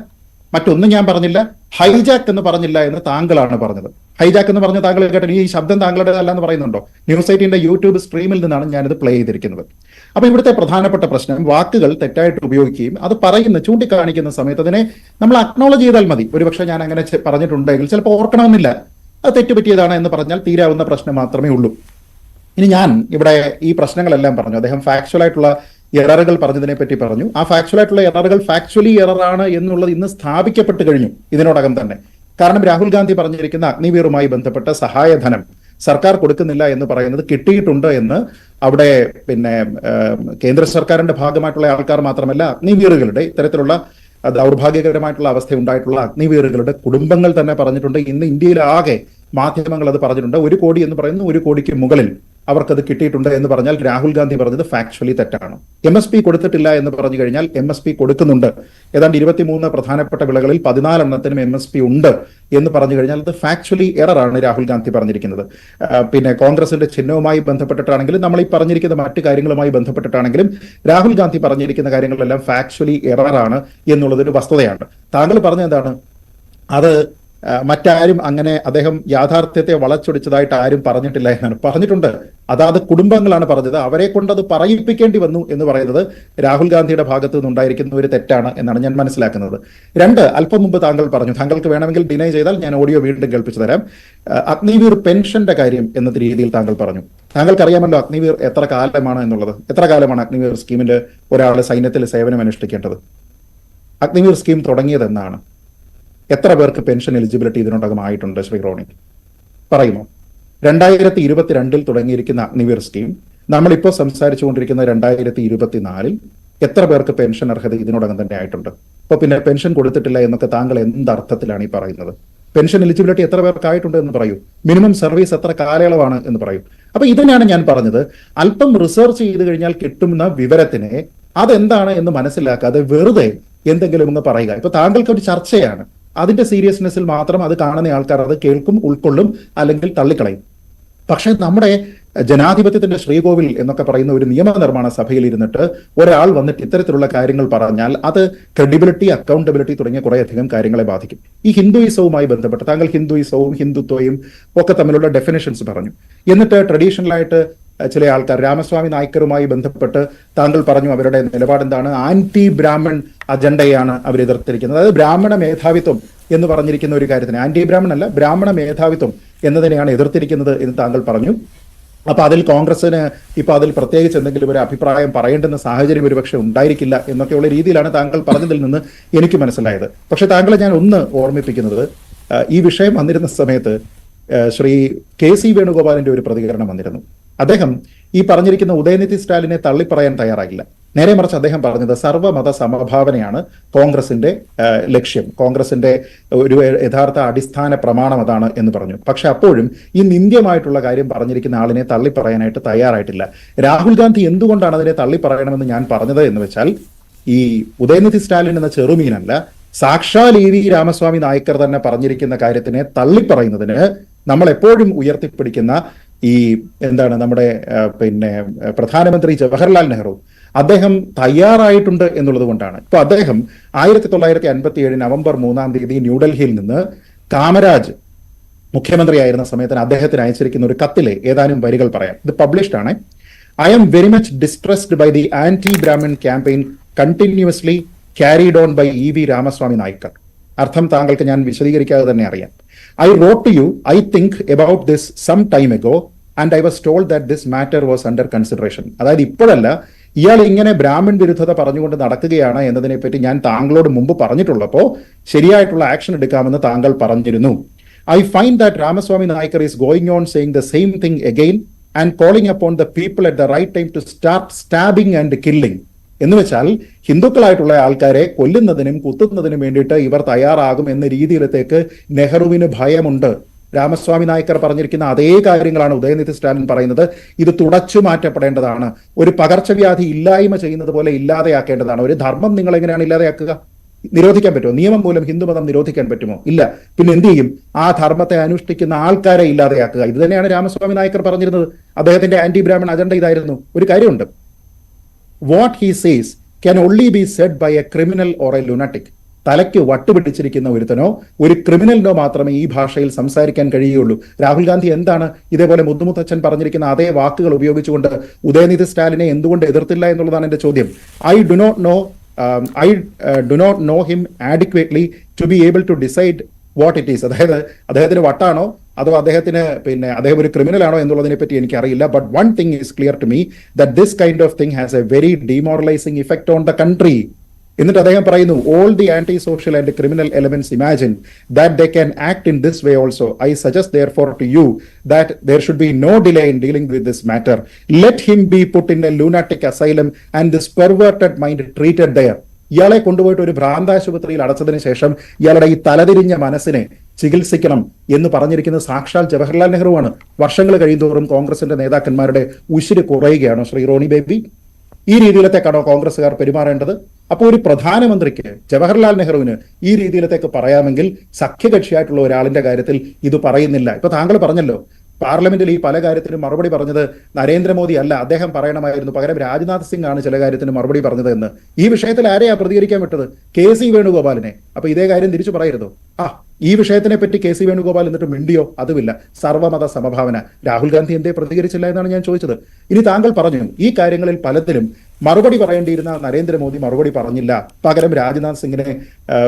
മറ്റൊന്നും ഞാൻ പറഞ്ഞില്ല. ഹൈജാക്ക് എന്ന് പറഞ്ഞില്ല എന്ന് താങ്കളാണ് പറഞ്ഞത്. ഹൈജാക്ക് എന്ന് പറഞ്ഞ താങ്കൾ കേട്ടോ, ഈ ശബ്ദം താങ്കളുടേതല്ല എന്ന് പറയുന്നുണ്ടോ? ന്യൂസ് 18ന്റെ യൂട്യൂബ് സ്ട്രീമിൽ നിന്നാണ് ഞാനിത് പ്ലേ ചെയ്തിരിക്കുന്നത്. അപ്പൊ ഇവിടുത്തെ പ്രധാനപ്പെട്ട പ്രശ്നം, വാക്കുകൾ തെറ്റായിട്ട് ഉപയോഗിക്കുകയും അത് ചൂണ്ടിക്കാണിക്കുന്ന സമയത്ത് അതിനെ നമ്മൾ അക്നോളജ് ചെയ്താൽ മതി. ഒരുപക്ഷെ ഞാൻ അങ്ങനെ പറഞ്ഞിട്ടുണ്ടെങ്കിൽ ചിലപ്പോൾ ഓർക്കണമെന്നില്ല, അത് തെറ്റുപറ്റിയതാണ് എന്ന് പറഞ്ഞാൽ തീരാവുന്ന പ്രശ്നം മാത്രമേ ഉള്ളൂ. ഇനി ഞാൻ ഇവിടെ ഈ പ്രശ്നങ്ങളെല്ലാം പറഞ്ഞു. അദ്ദേഹം ഫാക്ച്വൽ ആയിട്ടുള്ള എററുകൾ പറഞ്ഞതിനെ പറ്റി പറഞ്ഞു. ആ ഫാക്ച്വൽ ആയിട്ടുള്ള എററുകൾ ഫാക്ച്വലി എററാണ് എന്നുള്ളത് ഇന്ന് സ്ഥാപിക്കപ്പെട്ട് കഴിഞ്ഞു ഇതിനോടകം തന്നെ. കാരണം രാഹുൽ ഗാന്ധി പറഞ്ഞിരിക്കുന്ന അഗ്നിവീറുമായി ബന്ധപ്പെട്ട സഹായധനം സർക്കാർ കൊടുക്കുന്നില്ല എന്ന് പറയുന്നത് കിട്ടിയിട്ടുണ്ട് എന്ന് അവിടെ പിന്നെ കേന്ദ്ര സർക്കാരിന്റെ ഭാഗമായിട്ടുള്ള ആൾക്കാർ മാത്രമല്ല, അഗ്നിവീറുകളുടെ ഇത്തരത്തിലുള്ള ദൗർഭാഗ്യകരമായിട്ടുള്ള അവസ്ഥ ഉണ്ടായിട്ടുള്ള അഗ്നിവീറുകളുടെ കുടുംബങ്ങൾ തന്നെ പറഞ്ഞിട്ടുണ്ട്. ഇന്ന് ഇന്ത്യയിലാകെ മാധ്യമങ്ങൾ അത് പറഞ്ഞിട്ടുണ്ട്. 1 കോടി എന്ന് പറയുന്നു, 1 കോടിക്ക് മുകളിൽ അവർക്കത് കിട്ടിയിട്ടുണ്ട് എന്ന് പറഞ്ഞാൽ രാഹുൽ ഗാന്ധി പറഞ്ഞത് ഫാക്ച്വലി തെറ്റാണ്. MSP കൊടുത്തിട്ടില്ല എന്ന് പറഞ്ഞു കഴിഞ്ഞാൽ MSP കൊടുക്കുന്നുണ്ട്. ഏതാണ്ട് 23 പ്രധാനപ്പെട്ട വിളകളിൽ 14 എണ്ണത്തിനും MSP ഉണ്ട് എന്ന് പറഞ്ഞു കഴിഞ്ഞാൽ അത് ഫാക്ച്വലി എററാണ് രാഹുൽ ഗാന്ധി പറഞ്ഞിരിക്കുന്നത്. പിന്നെ കോൺഗ്രസിന്റെ ചിഹ്നവുമായി ബന്ധപ്പെട്ടിട്ടാണെങ്കിലും നമ്മൾ ഈ പറഞ്ഞിരിക്കുന്ന മറ്റു കാര്യങ്ങളുമായി ബന്ധപ്പെട്ടിട്ടാണെങ്കിലും രാഹുൽ ഗാന്ധി പറഞ്ഞിരിക്കുന്ന കാര്യങ്ങളെല്ലാം ഫാക്ച്വലി എററാണ് എന്നുള്ളതൊരു വസ്തുതയാണ്. താങ്കൾ പറഞ്ഞ എന്താണ് അത് മറ്റാരും അങ്ങനെ അദ്ദേഹം യാഥാർത്ഥ്യത്തെ വളച്ചൊടിച്ചതായിട്ട് ആരും പറഞ്ഞിട്ടില്ല എന്നാണ് പറഞ്ഞിട്ടുണ്ട്. അതാത് കുടുംബങ്ങളാണ് പറഞ്ഞത്. അവരെ കൊണ്ട് അത് പറയിപ്പിക്കേണ്ടി വന്നു എന്ന് പറയുന്നത് രാഹുൽ ഗാന്ധിയുടെ ഭാഗത്തു നിന്നുണ്ടായിരിക്കുന്ന ഒരു തെറ്റാണ് എന്നാണ് ഞാൻ മനസ്സിലാക്കുന്നത്. 2, അല്പം മുമ്പ് താങ്കൾ പറഞ്ഞു, താങ്കൾക്ക് വേണമെങ്കിൽ ഡിനൈ ചെയ്താൽ ഞാൻ ഓഡിയോ വീണ്ടും കേൾപ്പിച്ചു തരാം. അഗ്നിവീർ പെൻഷന്റെ കാര്യം എന്ന രീതിയിൽ താങ്കൾ പറഞ്ഞു. താങ്കൾക്ക് അറിയാമല്ലോ അഗ്നിവീർ എത്ര കാലമാണ് എന്നുള്ളത്. എത്ര കാലമാണ് അഗ്നിവീർ സ്കീമിൽ ഒരാൾ സൈന്യത്തിൽ സേവനം അനുഷ്ഠിക്കേണ്ടത്? അഗ്നിവീർ സ്കീം തുടങ്ങിയത് എന്നാണ്? എത്ര പേർക്ക് പെൻഷൻ എലിജിബിലിറ്റി ഇതിനോടകം ആയിട്ടുണ്ട് ശ്രീ റോണി, പറയുമോ? 2022 തുടങ്ങിയിരിക്കുന്ന അഗ്നിവീർ സ്കീം നമ്മളിപ്പോൾ സംസാരിച്ചുകൊണ്ടിരിക്കുന്ന 2024 എത്ര പേർക്ക് പെൻഷൻ അർഹത ഇതിനോടകം തന്നെ ആയിട്ടുണ്ട്? അപ്പൊ പിന്നെ പെൻഷൻ കൊടുത്തിട്ടില്ല എന്നൊക്കെ താങ്കൾ എന്തർത്ഥത്തിലാണ് ഈ പറയുന്നത്? പെൻഷൻ എലിജിബിലിറ്റി എത്ര പേർക്ക് ആയിട്ടുണ്ട് എന്ന് പറയൂ. മിനിമം സർവീസ് എത്ര കാലയളവാണ് എന്ന് പറയൂ. അപ്പൊ ഇതിനാണ് ഞാൻ പറഞ്ഞത്, അല്പം റിസർച്ച് ചെയ്ത് കഴിഞ്ഞാൽ കിട്ടുന്ന വിവരത്തിനെ അതെന്താണ് എന്ന് മനസ്സിലാക്കാതെ വെറുതെ എന്തെങ്കിലും ഒന്ന് പറയുക. ഇപ്പൊ താങ്കൾക്ക് ഒരു ചർച്ചയാണ്, അതിന്റെ സീരിയസ്നെസ്സിൽ മാത്രം അത് കാണുന്ന ആൾക്കാർ അത് കേൾക്കും, ഉൾക്കൊള്ളും, അല്ലെങ്കിൽ തള്ളിക്കളയും. പക്ഷെ നമ്മുടെ ജനാധിപത്യത്തിന്റെ ശ്രീകോവിൽ എന്നൊക്കെ പറയുന്ന ഒരു നിയമനിർമ്മാണ സഭയിൽ ഇരുന്നിട്ട് ഒരാൾ വന്നിട്ട് ഇത്തരത്തിലുള്ള കാര്യങ്ങൾ പറഞ്ഞാൽ അത് ക്രെഡിബിലിറ്റി, അക്കൗണ്ടബിലിറ്റി തുടങ്ങിയ കുറേയധികം കാര്യങ്ങളെ ബാധിക്കും. ഈ ഹിന്ദുയിസവുമായി ബന്ധപ്പെട്ട് താങ്കൾ ഹിന്ദുയിസവും ഹിന്ദുത്വയും ഒക്കെ തമ്മിലുള്ള ഡെഫിനേഷൻസ് പറഞ്ഞു. എന്നിട്ട് ട്രഡീഷണലായിട്ട് ചില ആൾക്കാർ രാമസ്വാമി നായ്ക്കറുമായി ബന്ധപ്പെട്ട് താങ്കൾ പറഞ്ഞു അവരുടെ നിലപാടെന്താണ്? ആന്റി ബ്രാഹ്മൺ അജണ്ടയാണ് അവർ എതിർത്തിരിക്കുന്നത്. അതായത് ബ്രാഹ്മണ മേധാവിത്വം എന്ന് പറഞ്ഞിരിക്കുന്ന ഒരു കാര്യത്തിന്, ആന്റി ബ്രാഹ്മൺ അല്ല, ബ്രാഹ്മണ മേധാവിത്വം എന്നതിനെയാണ് എതിർത്തിരിക്കുന്നത് എന്ന് താങ്കൾ പറഞ്ഞു. അപ്പൊ അതിൽ കോൺഗ്രസിന് ഇപ്പൊ അതിൽ പ്രത്യേകിച്ച് എന്തെങ്കിലും ഒരു അഭിപ്രായം പറയേണ്ടുന്ന സാഹചര്യം ഒരുപക്ഷെ ഉണ്ടായിരിക്കില്ല എന്നൊക്കെയുള്ള രീതിയിലാണ് താങ്കൾ പറഞ്ഞതിൽ നിന്ന് എനിക്ക് മനസ്സിലായത്. പക്ഷെ താങ്കളെ ഞാൻ ഒന്ന് ഓർമ്മിപ്പിക്കുന്നത്, ഈ വിഷയം വന്നിരുന്ന സമയത്ത് ശ്രീ KC വേണുഗോപാലിന്റെ ഒരു പ്രതികരണം വന്നിരുന്നു. അദ്ദേഹം ഈ പറഞ്ഞിരിക്കുന്ന ഉദയനിധി സ്റ്റാലിനെ തള്ളിപ്പറയാൻ തയ്യാറായില്ല. നേരെ മറിച്ച് അദ്ദേഹം പറഞ്ഞത് സർവ്വമത സമഭാവനയാണ് കോൺഗ്രസിന്റെ ലക്ഷ്യം, കോൺഗ്രസിന്റെ ഒരു യഥാർത്ഥ അടിസ്ഥാന പ്രമാണം അതാണ് എന്ന് പറഞ്ഞു. പക്ഷെ അപ്പോഴും ഈ നിന്ദ്യമായിട്ടുള്ള കാര്യം പറഞ്ഞിരിക്കുന്ന ആളിനെ തള്ളിപ്പറയാനായിട്ട് തയ്യാറായിട്ടില്ല. രാഹുൽ ഗാന്ധി എന്തുകൊണ്ടാണ് അതിനെ തള്ളിപ്പറയണമെന്ന് ഞാൻ പറഞ്ഞത് എന്ന് വെച്ചാൽ, ഈ ഉദയനിധി സ്റ്റാലിൻ എന്ന ചെറുമീനല്ല, സാക്ഷാൽ EV രാമസ്വാമി നായ്ക്കർ തന്നെ പറഞ്ഞിരിക്കുന്ന കാര്യത്തിനെ തള്ളിപ്പറയുന്നതിന് നമ്മൾ എപ്പോഴും ഉയർത്തിപ്പിടിക്കുന്ന ഈ എന്താണ് നമ്മുടെ പിന്നെ പ്രധാനമന്ത്രി ജവഹർലാൽ നെഹ്റു, അദ്ദേഹം തയ്യാറായിട്ടുണ്ട് എന്നുള്ളത് കൊണ്ടാണ്. ഇപ്പൊ അദ്ദേഹം 1957 നവംബർ 3 ന്യൂഡൽഹിയിൽ നിന്ന് കാമരാജ് മുഖ്യമന്ത്രിയായിരുന്ന സമയത്തിന് അദ്ദേഹത്തിന് അയച്ചിരിക്കുന്ന ഒരു കത്തിലെ ഏതാനും വരികൾ പറയാം. ഇത് പബ്ലിഷ്ഡ് ആണ്. I am very much distressed by the anti-Brahmin campaign continuously carried on by EV Ramaswamy Naicker. അർത്ഥം താങ്കൾക്ക് ഞാൻ വിശദീകരിക്കാതെ തന്നെ അറിയാം. I wrote to you, I think about this some time ago and I was told that this matter was under consideration. അതായത് ഇപ്പോഴല്ല, ഇയാൾ ഇങ്ങനെ ബ്രാഹ്മൺ വിരുദ്ധത പറഞ്ഞുകൊണ്ട് നടക്കുകയാണ് എന്നതിനെ പറ്റി ഞാൻ താങ്കളോട് മുമ്പ് പറഞ്ഞിട്ടുള്ളപ്പോൾ ശരിയായിട്ടുള്ള ആക്ഷൻ എടുക്കാമെന്ന് താങ്കൾ പറഞ്ഞിരുന്നു. I find that Ramaswamy Naicker is going on saying the same thing again and calling upon the people at the right time to start stabbing and killing. എന്ന് വെച്ചാൽ ഹിന്ദുക്കളായിട്ടുള്ള ആൾക്കാരെ കൊല്ലുന്നതിനും കുത്തുന്നതിനും വേണ്ടിയിട്ട് ഇവർ തയ്യാറാകും എന്ന രീതിയിലത്തേക്ക് നെഹ്റുവിന് ഭയമുണ്ട്. രാമസ്വാമി നായ്ക്കർ പറഞ്ഞിരിക്കുന്ന അതേ കാര്യങ്ങളാണ് ഉദയനിധി സ്റ്റാലിൻ പറയുന്നത്. ഇത് തുടച്ചു മാറ്റപ്പെടേണ്ടതാണ്. ഒരു പകർച്ചവ്യാധി ഇല്ലായ്മ ചെയ്യുന്നത് പോലെ ഇല്ലാതെയാക്കേണ്ടതാണ്. ഒരു ധർമ്മം നിങ്ങൾ എങ്ങനെയാണ് ഇല്ലാതെയാക്കുക? നിരോധിക്കാൻ പറ്റുമോ? നിയമം മൂലം ഹിന്ദുമതം നിരോധിക്കാൻ പറ്റുമോ? ഇല്ല. പിന്നെ എന്ത് ചെയ്യും? ആ ധർമ്മത്തെ അനുഷ്ഠിക്കുന്ന ആൾക്കാരെ ഇല്ലാതെയാക്കുക. ഇത് തന്നെയാണ് രാമസ്വാമി നായ്ക്കർ പറഞ്ഞിരുന്നത്. അദ്ദേഹത്തിന്റെ ആന്റി ബ്രാഹ്മൺ അജണ്ട ഇതായിരുന്നു. ഒരു കാര്യമുണ്ട്, what he says can only be said by a criminal or a lunatic. തലയ്ക്ക് വട്ടുപിടിച്ചിരിക്കുന്ന ഒരുത്തനോ ഒരു ക്രിമിനലിനോ മാത്രമേ ഈ ഭാഷയിൽ സംസാരിക്കാൻ കഴിയുകയുള്ളൂ. രാഹുൽ ഗാന്ധി എന്താണ് ഇതേപോലെ മുദ്ദുമുത്തച്ഛൻ പറഞ്ഞിരിക്കുന്ന അതേ വാക്കുകൾ ഉപയോഗിച്ചുകൊണ്ട് ഉദയനിധി സ്റ്റാലിനെ എന്തുകൊണ്ട് എതിർത്തില്ല എന്നുള്ളതാണ് എന്റെ ചോദ്യം. I do not know him adequately to be able to decide what it is. അതായത് അദ്ദേഹത്തിന് വട്ടാണോ അതോ അദ്ദേഹത്തിന് അദ്ദേഹം ഒരു ക്രിമിനൽ ആണോ എന്നുള്ളതിനെ പറ്റി എനിക്ക് അറിയില്ല. But one thing is clear to me, that this kind of thing has a very demoralising effect on the country. എന്നിട്ട് അദ്ദേഹം പറയുന്നു, all the anti social and criminal elements imagine that they can act in this way also. I suggest therefore to you that there should be no delay in dealing with this matter. Let him be put in a lunatic asylum and this perverted mind treated there. ഇയാളെ കൊണ്ടുപോയിട്ട് ഒരു ഭ്രാന്താശുപത്രിയിൽ അടച്ചതിന് ശേഷം ഇയാളുടെ ഈ തലതിരിഞ്ഞ മനസ്സിനെ ചികിത്സിക്കണം എന്ന് പറഞ്ഞിരിക്കുന്നത് സാക്ഷാൽ ജവഹർലാൽ നെഹ്റുവാണ്. വർഷങ്ങൾ കഴിയുന്തോറും കോൺഗ്രസിന്റെ നേതാക്കന്മാരുടെ ഉശിര് കുറയുകയാണോ ശ്രീ റോണി ബേബി? ഈ രീതിയിലത്തേക്കാണോ കോൺഗ്രസ്സുകാർ പെരുമാറേണ്ടത്? അപ്പോൾ ഒരു പ്രധാനമന്ത്രിക്ക്, ജവഹർലാൽ നെഹ്റുവിന് ഈ രീതിയിലത്തേക്ക് പറയാമെങ്കിൽ സഖ്യകക്ഷിയായിട്ടുള്ള ഒരാളിന്റെ കാര്യത്തിൽ ഇത് പറയുന്നില്ല. ഇപ്പൊ താങ്കൾ പറഞ്ഞല്ലോ, പാർലമെന്റിൽ ഈ പല കാര്യത്തിനും മറുപടി പറഞ്ഞത് നരേന്ദ്രമോദി അല്ല, അദ്ദേഹം പറയണമായിരുന്നു, പകരം രാജ്നാഥ് സിംഗ് ആണ് ചില കാര്യത്തിന് മറുപടി പറഞ്ഞത് എന്ന്. ഈ വിഷയത്തിൽ ആരെയാ പ്രതികരിക്കാൻ വിട്ടത്? KC വേണുഗോപാലിനെ. അപ്പൊ ഇതേ കാര്യം തിരിച്ചു പറയരുതോ? ഈ വിഷയത്തിനെ പറ്റി KC വേണുഗോപാൽ എന്നിട്ട് മിണ്ടിയോ? അതുമില്ല. സർവ്വമത സമഭാവന. രാഹുൽ ഗാന്ധി എന്തേ പ്രതികരിച്ചില്ല എന്നാണ് ഞാൻ ചോദിച്ചത്. ഇനി താങ്കൾ പറഞ്ഞു ഈ കാര്യങ്ങളിൽ പലതിലും മറുപടി പറയേണ്ടിയിരുന്ന നരേന്ദ്രമോദി മറുപടി പറഞ്ഞില്ല, പകരം രാജ്നാഥ് സിംഗിനെ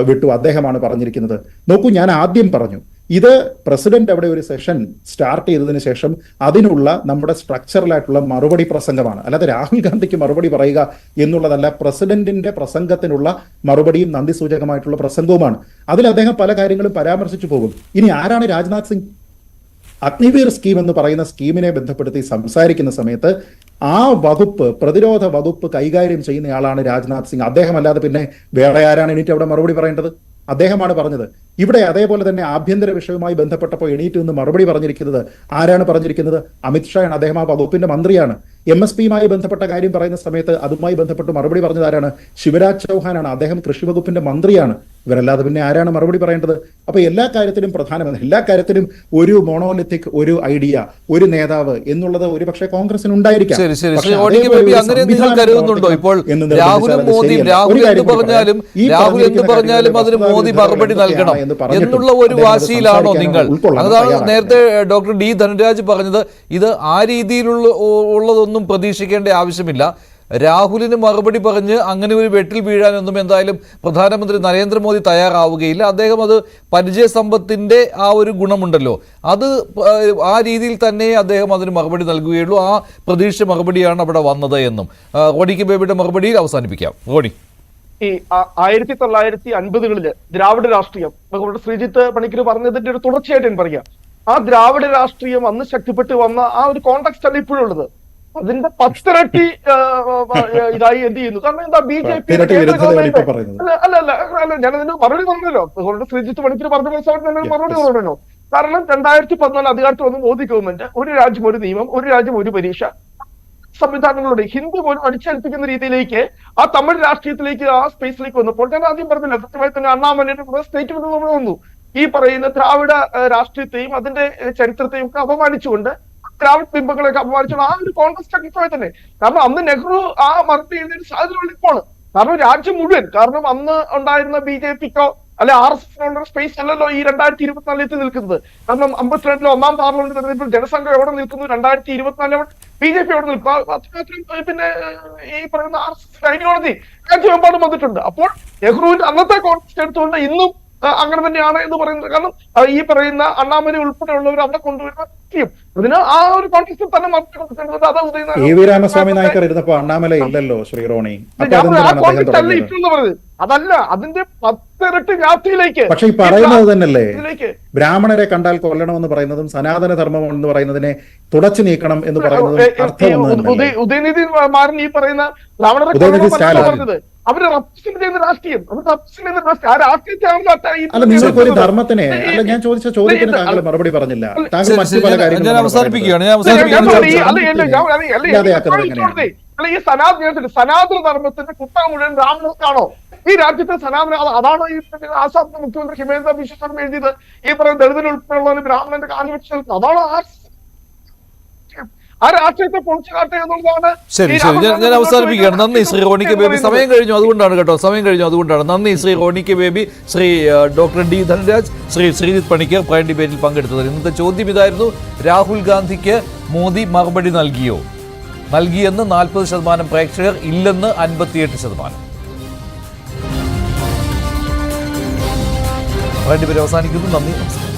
വിട്ടു, അദ്ദേഹമാണ് പറഞ്ഞിരിക്കുന്നത്. നോക്കൂ, ഞാൻ ആദ്യം പറഞ്ഞു, ഇത് പ്രസിഡന്റ് അവിടെ ഒരു സെഷൻ സ്റ്റാർട്ട് ചെയ്തതിനു ശേഷം അതിനുള്ള നമ്മുടെ സ്ട്രക്ചറലായിട്ടുള്ള മറുപടി പ്രസംഗമാണ്, അല്ലാതെ രാഹുൽ ഗാന്ധിക്ക് മറുപടി പറയുക എന്നുള്ളതല്ല. പ്രസിഡന്റിന്റെ പ്രസംഗത്തിനുള്ള മറുപടിയും നന്ദി സൂചകമായിട്ടുള്ള പ്രസംഗവുമാണ്. അതിൽ അദ്ദേഹം പല കാര്യങ്ങളും പരാമർശിച്ചു പോകും. ഇനി ആരാണ് രാജ്നാഥ് സിംഗ്? അഗ്നിവീർ സ്കീം എന്ന് പറയുന്ന സ്കീമിനെ ബന്ധപ്പെടുത്തി സംസാരിക്കുന്ന സമയത്ത് ആ വകുപ്പ്, പ്രതിരോധ വകുപ്പ് കൈകാര്യം ചെയ്യുന്നയാളാണ് രാജ്നാഥ് സിംഗ്. അദ്ദേഹം അല്ലാതെ പിന്നെ വേറെ ആരാണ് എനിക്ക് അവിടെ മറുപടി പറയേണ്ടത്? അദ്ദേഹമാണ് പറഞ്ഞത്. ഇവിടെ അതേപോലെ തന്നെ ആഭ്യന്തര വിഷയവുമായി ബന്ധപ്പെട്ടപ്പോൾ എണീറ്റ് നിന്ന് മറുപടി പറഞ്ഞിരിക്കുന്നത് ആരാണ് പറഞ്ഞിരിക്കുന്നത്? അമിത്ഷായാണ്. അദ്ദേഹം ആ വകുപ്പിന്റെ മന്ത്രിയാണ്. MSPയുമായി ബന്ധപ്പെട്ട കാര്യം പറയുന്ന സമയത്ത് അതുമായി ബന്ധപ്പെട്ട് മറുപടി പറഞ്ഞത് ആരാണ്? ശിവരാജ് ചൗഹാനാണ്. അദ്ദേഹം കൃഷി വകുപ്പിന്റെ മന്ത്രിയാണ്. ഇവരല്ലാതെ പിന്നെ ആരാണ് മറുപടി പറയേണ്ടത്? അപ്പൊ എല്ലാ കാര്യത്തിലും പ്രധാനമന്ത്രി, എല്ലാ കാര്യത്തിലും ഒരു മോണോലിത്തിക്, ഒരു ഐഡിയ, ഒരു നേതാവ് എന്നുള്ളത് ഒരുപക്ഷെ കോൺഗ്രസിന് ഉണ്ടായിരിക്കാം. മോദി മറുപടി നൽകണം എന്നുള്ള ഒരു വാശിയിലാണോ നിങ്ങൾ? അതാണ് നേരത്തെ ഡോക്ടർ D ധനുരാജ് പറഞ്ഞത്. ഇത് ആ രീതിയിലുള്ള ഉള്ളതൊന്നും പ്രതീക്ഷിക്കേണ്ട ആവശ്യമില്ല. രാഹുലിന് മറുപടി പറഞ്ഞ് അങ്ങനെ ഒരു വെട്ടിൽ വീഴാനൊന്നും എന്തായാലും പ്രധാനമന്ത്രി നരേന്ദ്രമോദി തയ്യാറാവുകയില്ല. അദ്ദേഹം അത് പരിചയസമ്പത്തിന്റെ ആ ഒരു ഗുണമുണ്ടല്ലോ, അത് ആ രീതിയിൽ തന്നെ അദ്ദേഹം അതിന് മറുപടി നൽകുകയുള്ളൂ. ആ പ്രതീക്ഷിച്ച മറുപടിയാണ് അവിടെ വന്നത് എന്നും റോണിക്ക് ബേബിയുടെ മറുപടിയിൽ അവസാനിപ്പിക്കാം. റോണി, ഈ 1950-കളില് ദ്രാവിഡ രാഷ്ട്രീയം, നമ്മുടെ ശ്രീജിത്ത് പണിക്കർ പറഞ്ഞതിന്റെ ഒരു തുടർച്ചയായിട്ട് ഞാൻ പറയാം. ആ ദ്രാവിഡ രാഷ്ട്രീയം അന്ന് ശക്തിപ്പെട്ട് വന്ന ആ ഒരു കോണ്ടെക്സ്റ്റ് ആണ് ഇപ്പോഴുള്ളത്. അതിന്റെ 10 ഇരട്ടി ഇതായി എന്ത് ചെയ്യുന്നു? കാരണം എന്താ, BJP അല്ല ഞാനതിന് മറുപടി പറഞ്ഞല്ലോ. അതുകൊണ്ട് ശ്രീജിത്ത് പണിക്കർ പറഞ്ഞ തന്നെ മറുപടി പറഞ്ഞല്ലോ. കാരണം 2014 അധികാരത്തിൽ വന്ന മോദി ഗവൺമെന്റ് ഒരു രാജ്യം ഒരു നിയമം, ഒരു രാജ്യം ഒരു പരീക്ഷ സംവിധാനങ്ങളുടെ ഹിന്ദി പോലും അടിച്ചേൽപ്പിക്കുന്ന രീതിയിലേക്ക് ആ തമിഴ് രാഷ്ട്രീയത്തിലേക്ക്, ആ സ്പേസിലേക്ക് വന്നപ്പോൾ ഞാൻ ആദ്യം പറഞ്ഞില്ല, കൃത്യമായി തന്നെ അണ്ണാമലയുടെ സ്റ്റേറ്റ്മെന്റ് നമ്മൾ വന്നു. ഈ പറയുന്ന ദ്രാവിഡ രാഷ്ട്രീയത്തെയും അതിന്റെ ചരിത്രത്തെയും ഒക്കെ അപമാനിച്ചുകൊണ്ട്, ദ്രാവിഡ് ബിംബങ്ങളെയൊക്കെ അപമാനിച്ചുകൊണ്ട് ആ ഒരു കോൺഗ്രസ് കൃത്യമായി തന്നെ. കാരണം അന്ന് നെഹ്റു ആ മറുപടി എഴുതിയ സാഹചര്യം ഇപ്പോൾ, കാരണം രാജ്യം മുഴുവൻ, കാരണം അന്ന് ഉണ്ടായിരുന്ന BJPക്കോ അല്ലെ RSSനുള്ള സ്പേസ് അല്ലല്ലോ ഈ 2024 നിൽക്കുന്നത്. കാരണം 52-ലെ ഒന്നാം പാർലമെന്റ് തെരഞ്ഞെടുപ്പിൽ ജനസംഖ്യ എവിടെ നിൽക്കുന്നു, 2024 BJP എവിടെ നിൽക്കുന്നു? പിന്നെ ഈ പറയുന്ന RSS ഐഡിയോളജി രാജ്യമെമ്പാടും വന്നിട്ടുണ്ട്. അപ്പോൾ നെഹ്റുവിന്റെ അന്നത്തെ കോൺഗ്രസ് എടുത്തുകൊണ്ട് ഇന്നും അങ്ങനെ തന്നെയാണ് എന്ന് പറയുന്നത്. കാരണം ഈ പറയുന്ന അണ്ണാമലൈ ഉൾപ്പെടെയുള്ളവർ അവിടെ കൊണ്ടുവരുന്ന അതിന് ആ ഒരു കോൺഗ്രസിൽ തന്നെ രാമസ്വാമി നായ്ക്കർ ഇരുന്നപ്പോ അണ്ണാമലൈ ഇല്ലല്ലോ ശ്രീ റോണി. അതല്ല, അതിന്റെ 10 ഇരട്ടി വ്യാപ്തിയിലേക്ക്. പക്ഷെ ഈ പറയുന്നത് തന്നെയല്ലേ, ബ്രാഹ്മണരെ കണ്ടാൽ കൊല്ലണമെന്ന് പറയുന്നതും സനാതന ധർമ്മം എന്ന് പറയുന്നതിനെ തുടച്ചു നീക്കണം എന്ന് പറയുന്നതും ഉദയനിധി മാരൻ ഈ പറയുന്ന ബ്രാഹ്മണരെ പറഞ്ഞത് അവര് റെപ്രസെന്റ് ചെയ്യുന്ന രാഷ്ട്രീയം, ആ രാഷ്ട്രീയത്തെയാണല്ലോ. അല്ല, നിങ്ങൾക്ക് ഒരു ധർമ്മത്തിനെ, അല്ല ഞാൻ ചോദിച്ച ചോദ്യത്തിന് താങ്കൾ മറുപടി പറഞ്ഞില്ല. താങ്കൾ മറ്റു പല കാര്യങ്ങളും ഈ സനാതന ധർമ്മത്തിന്റെ കുട്ട മുഴുവൻ ബ്രാഹ്മണർക്കാണോ ഈ രാജ്യത്തെ സനാതന? അതാണോ ഈ ആസാം മുഖ്യമന്ത്രി ഹിമേന്ദ്ര ബിശ്വ ശർമ്മ എഴുതിയത്? ഈ പറയുന്ന ദളിതൻ ഉൾപ്പെടെയുള്ള ബ്രാഹ്മണന്റെ കാലുവെച്ച് അതാണോ ആ രാഷ്ട്രീയത്തെ പൊളിച്ചു കാട്ടുക എന്നുള്ളതാണ്. ശരി, ഞാൻ അവസാനിപ്പിക്കുകയാണ്. നന്ദി ശ്രീ റോണിക്ക് ബേബി. സമയം കഴിഞ്ഞു, അതുകൊണ്ടാണ് കേട്ടോ, സമയം കഴിഞ്ഞു, അതുകൊണ്ടാണ്. നന്ദി ശ്രീ റോണിക്ക് Baby, Shri doctor D Dhanuraj, Shri Sreejith Panicker prime ഡിബേറ്റിൽ പങ്കെടുത്തത്. ഇന്നത്തെ ചോദ്യം ഇതായിരുന്നു: രാഹുൽ ഗാന്ധിക്ക് മോദി മറുപടി നൽകിയെന്ന് 40% പ്രേക്ഷകർ, ഇല്ലെന്ന് 58%. പ്രൈം ഡിബേറ്റ് അവസാനിക്കുന്നു. നന്ദി, നമസ്കാരം.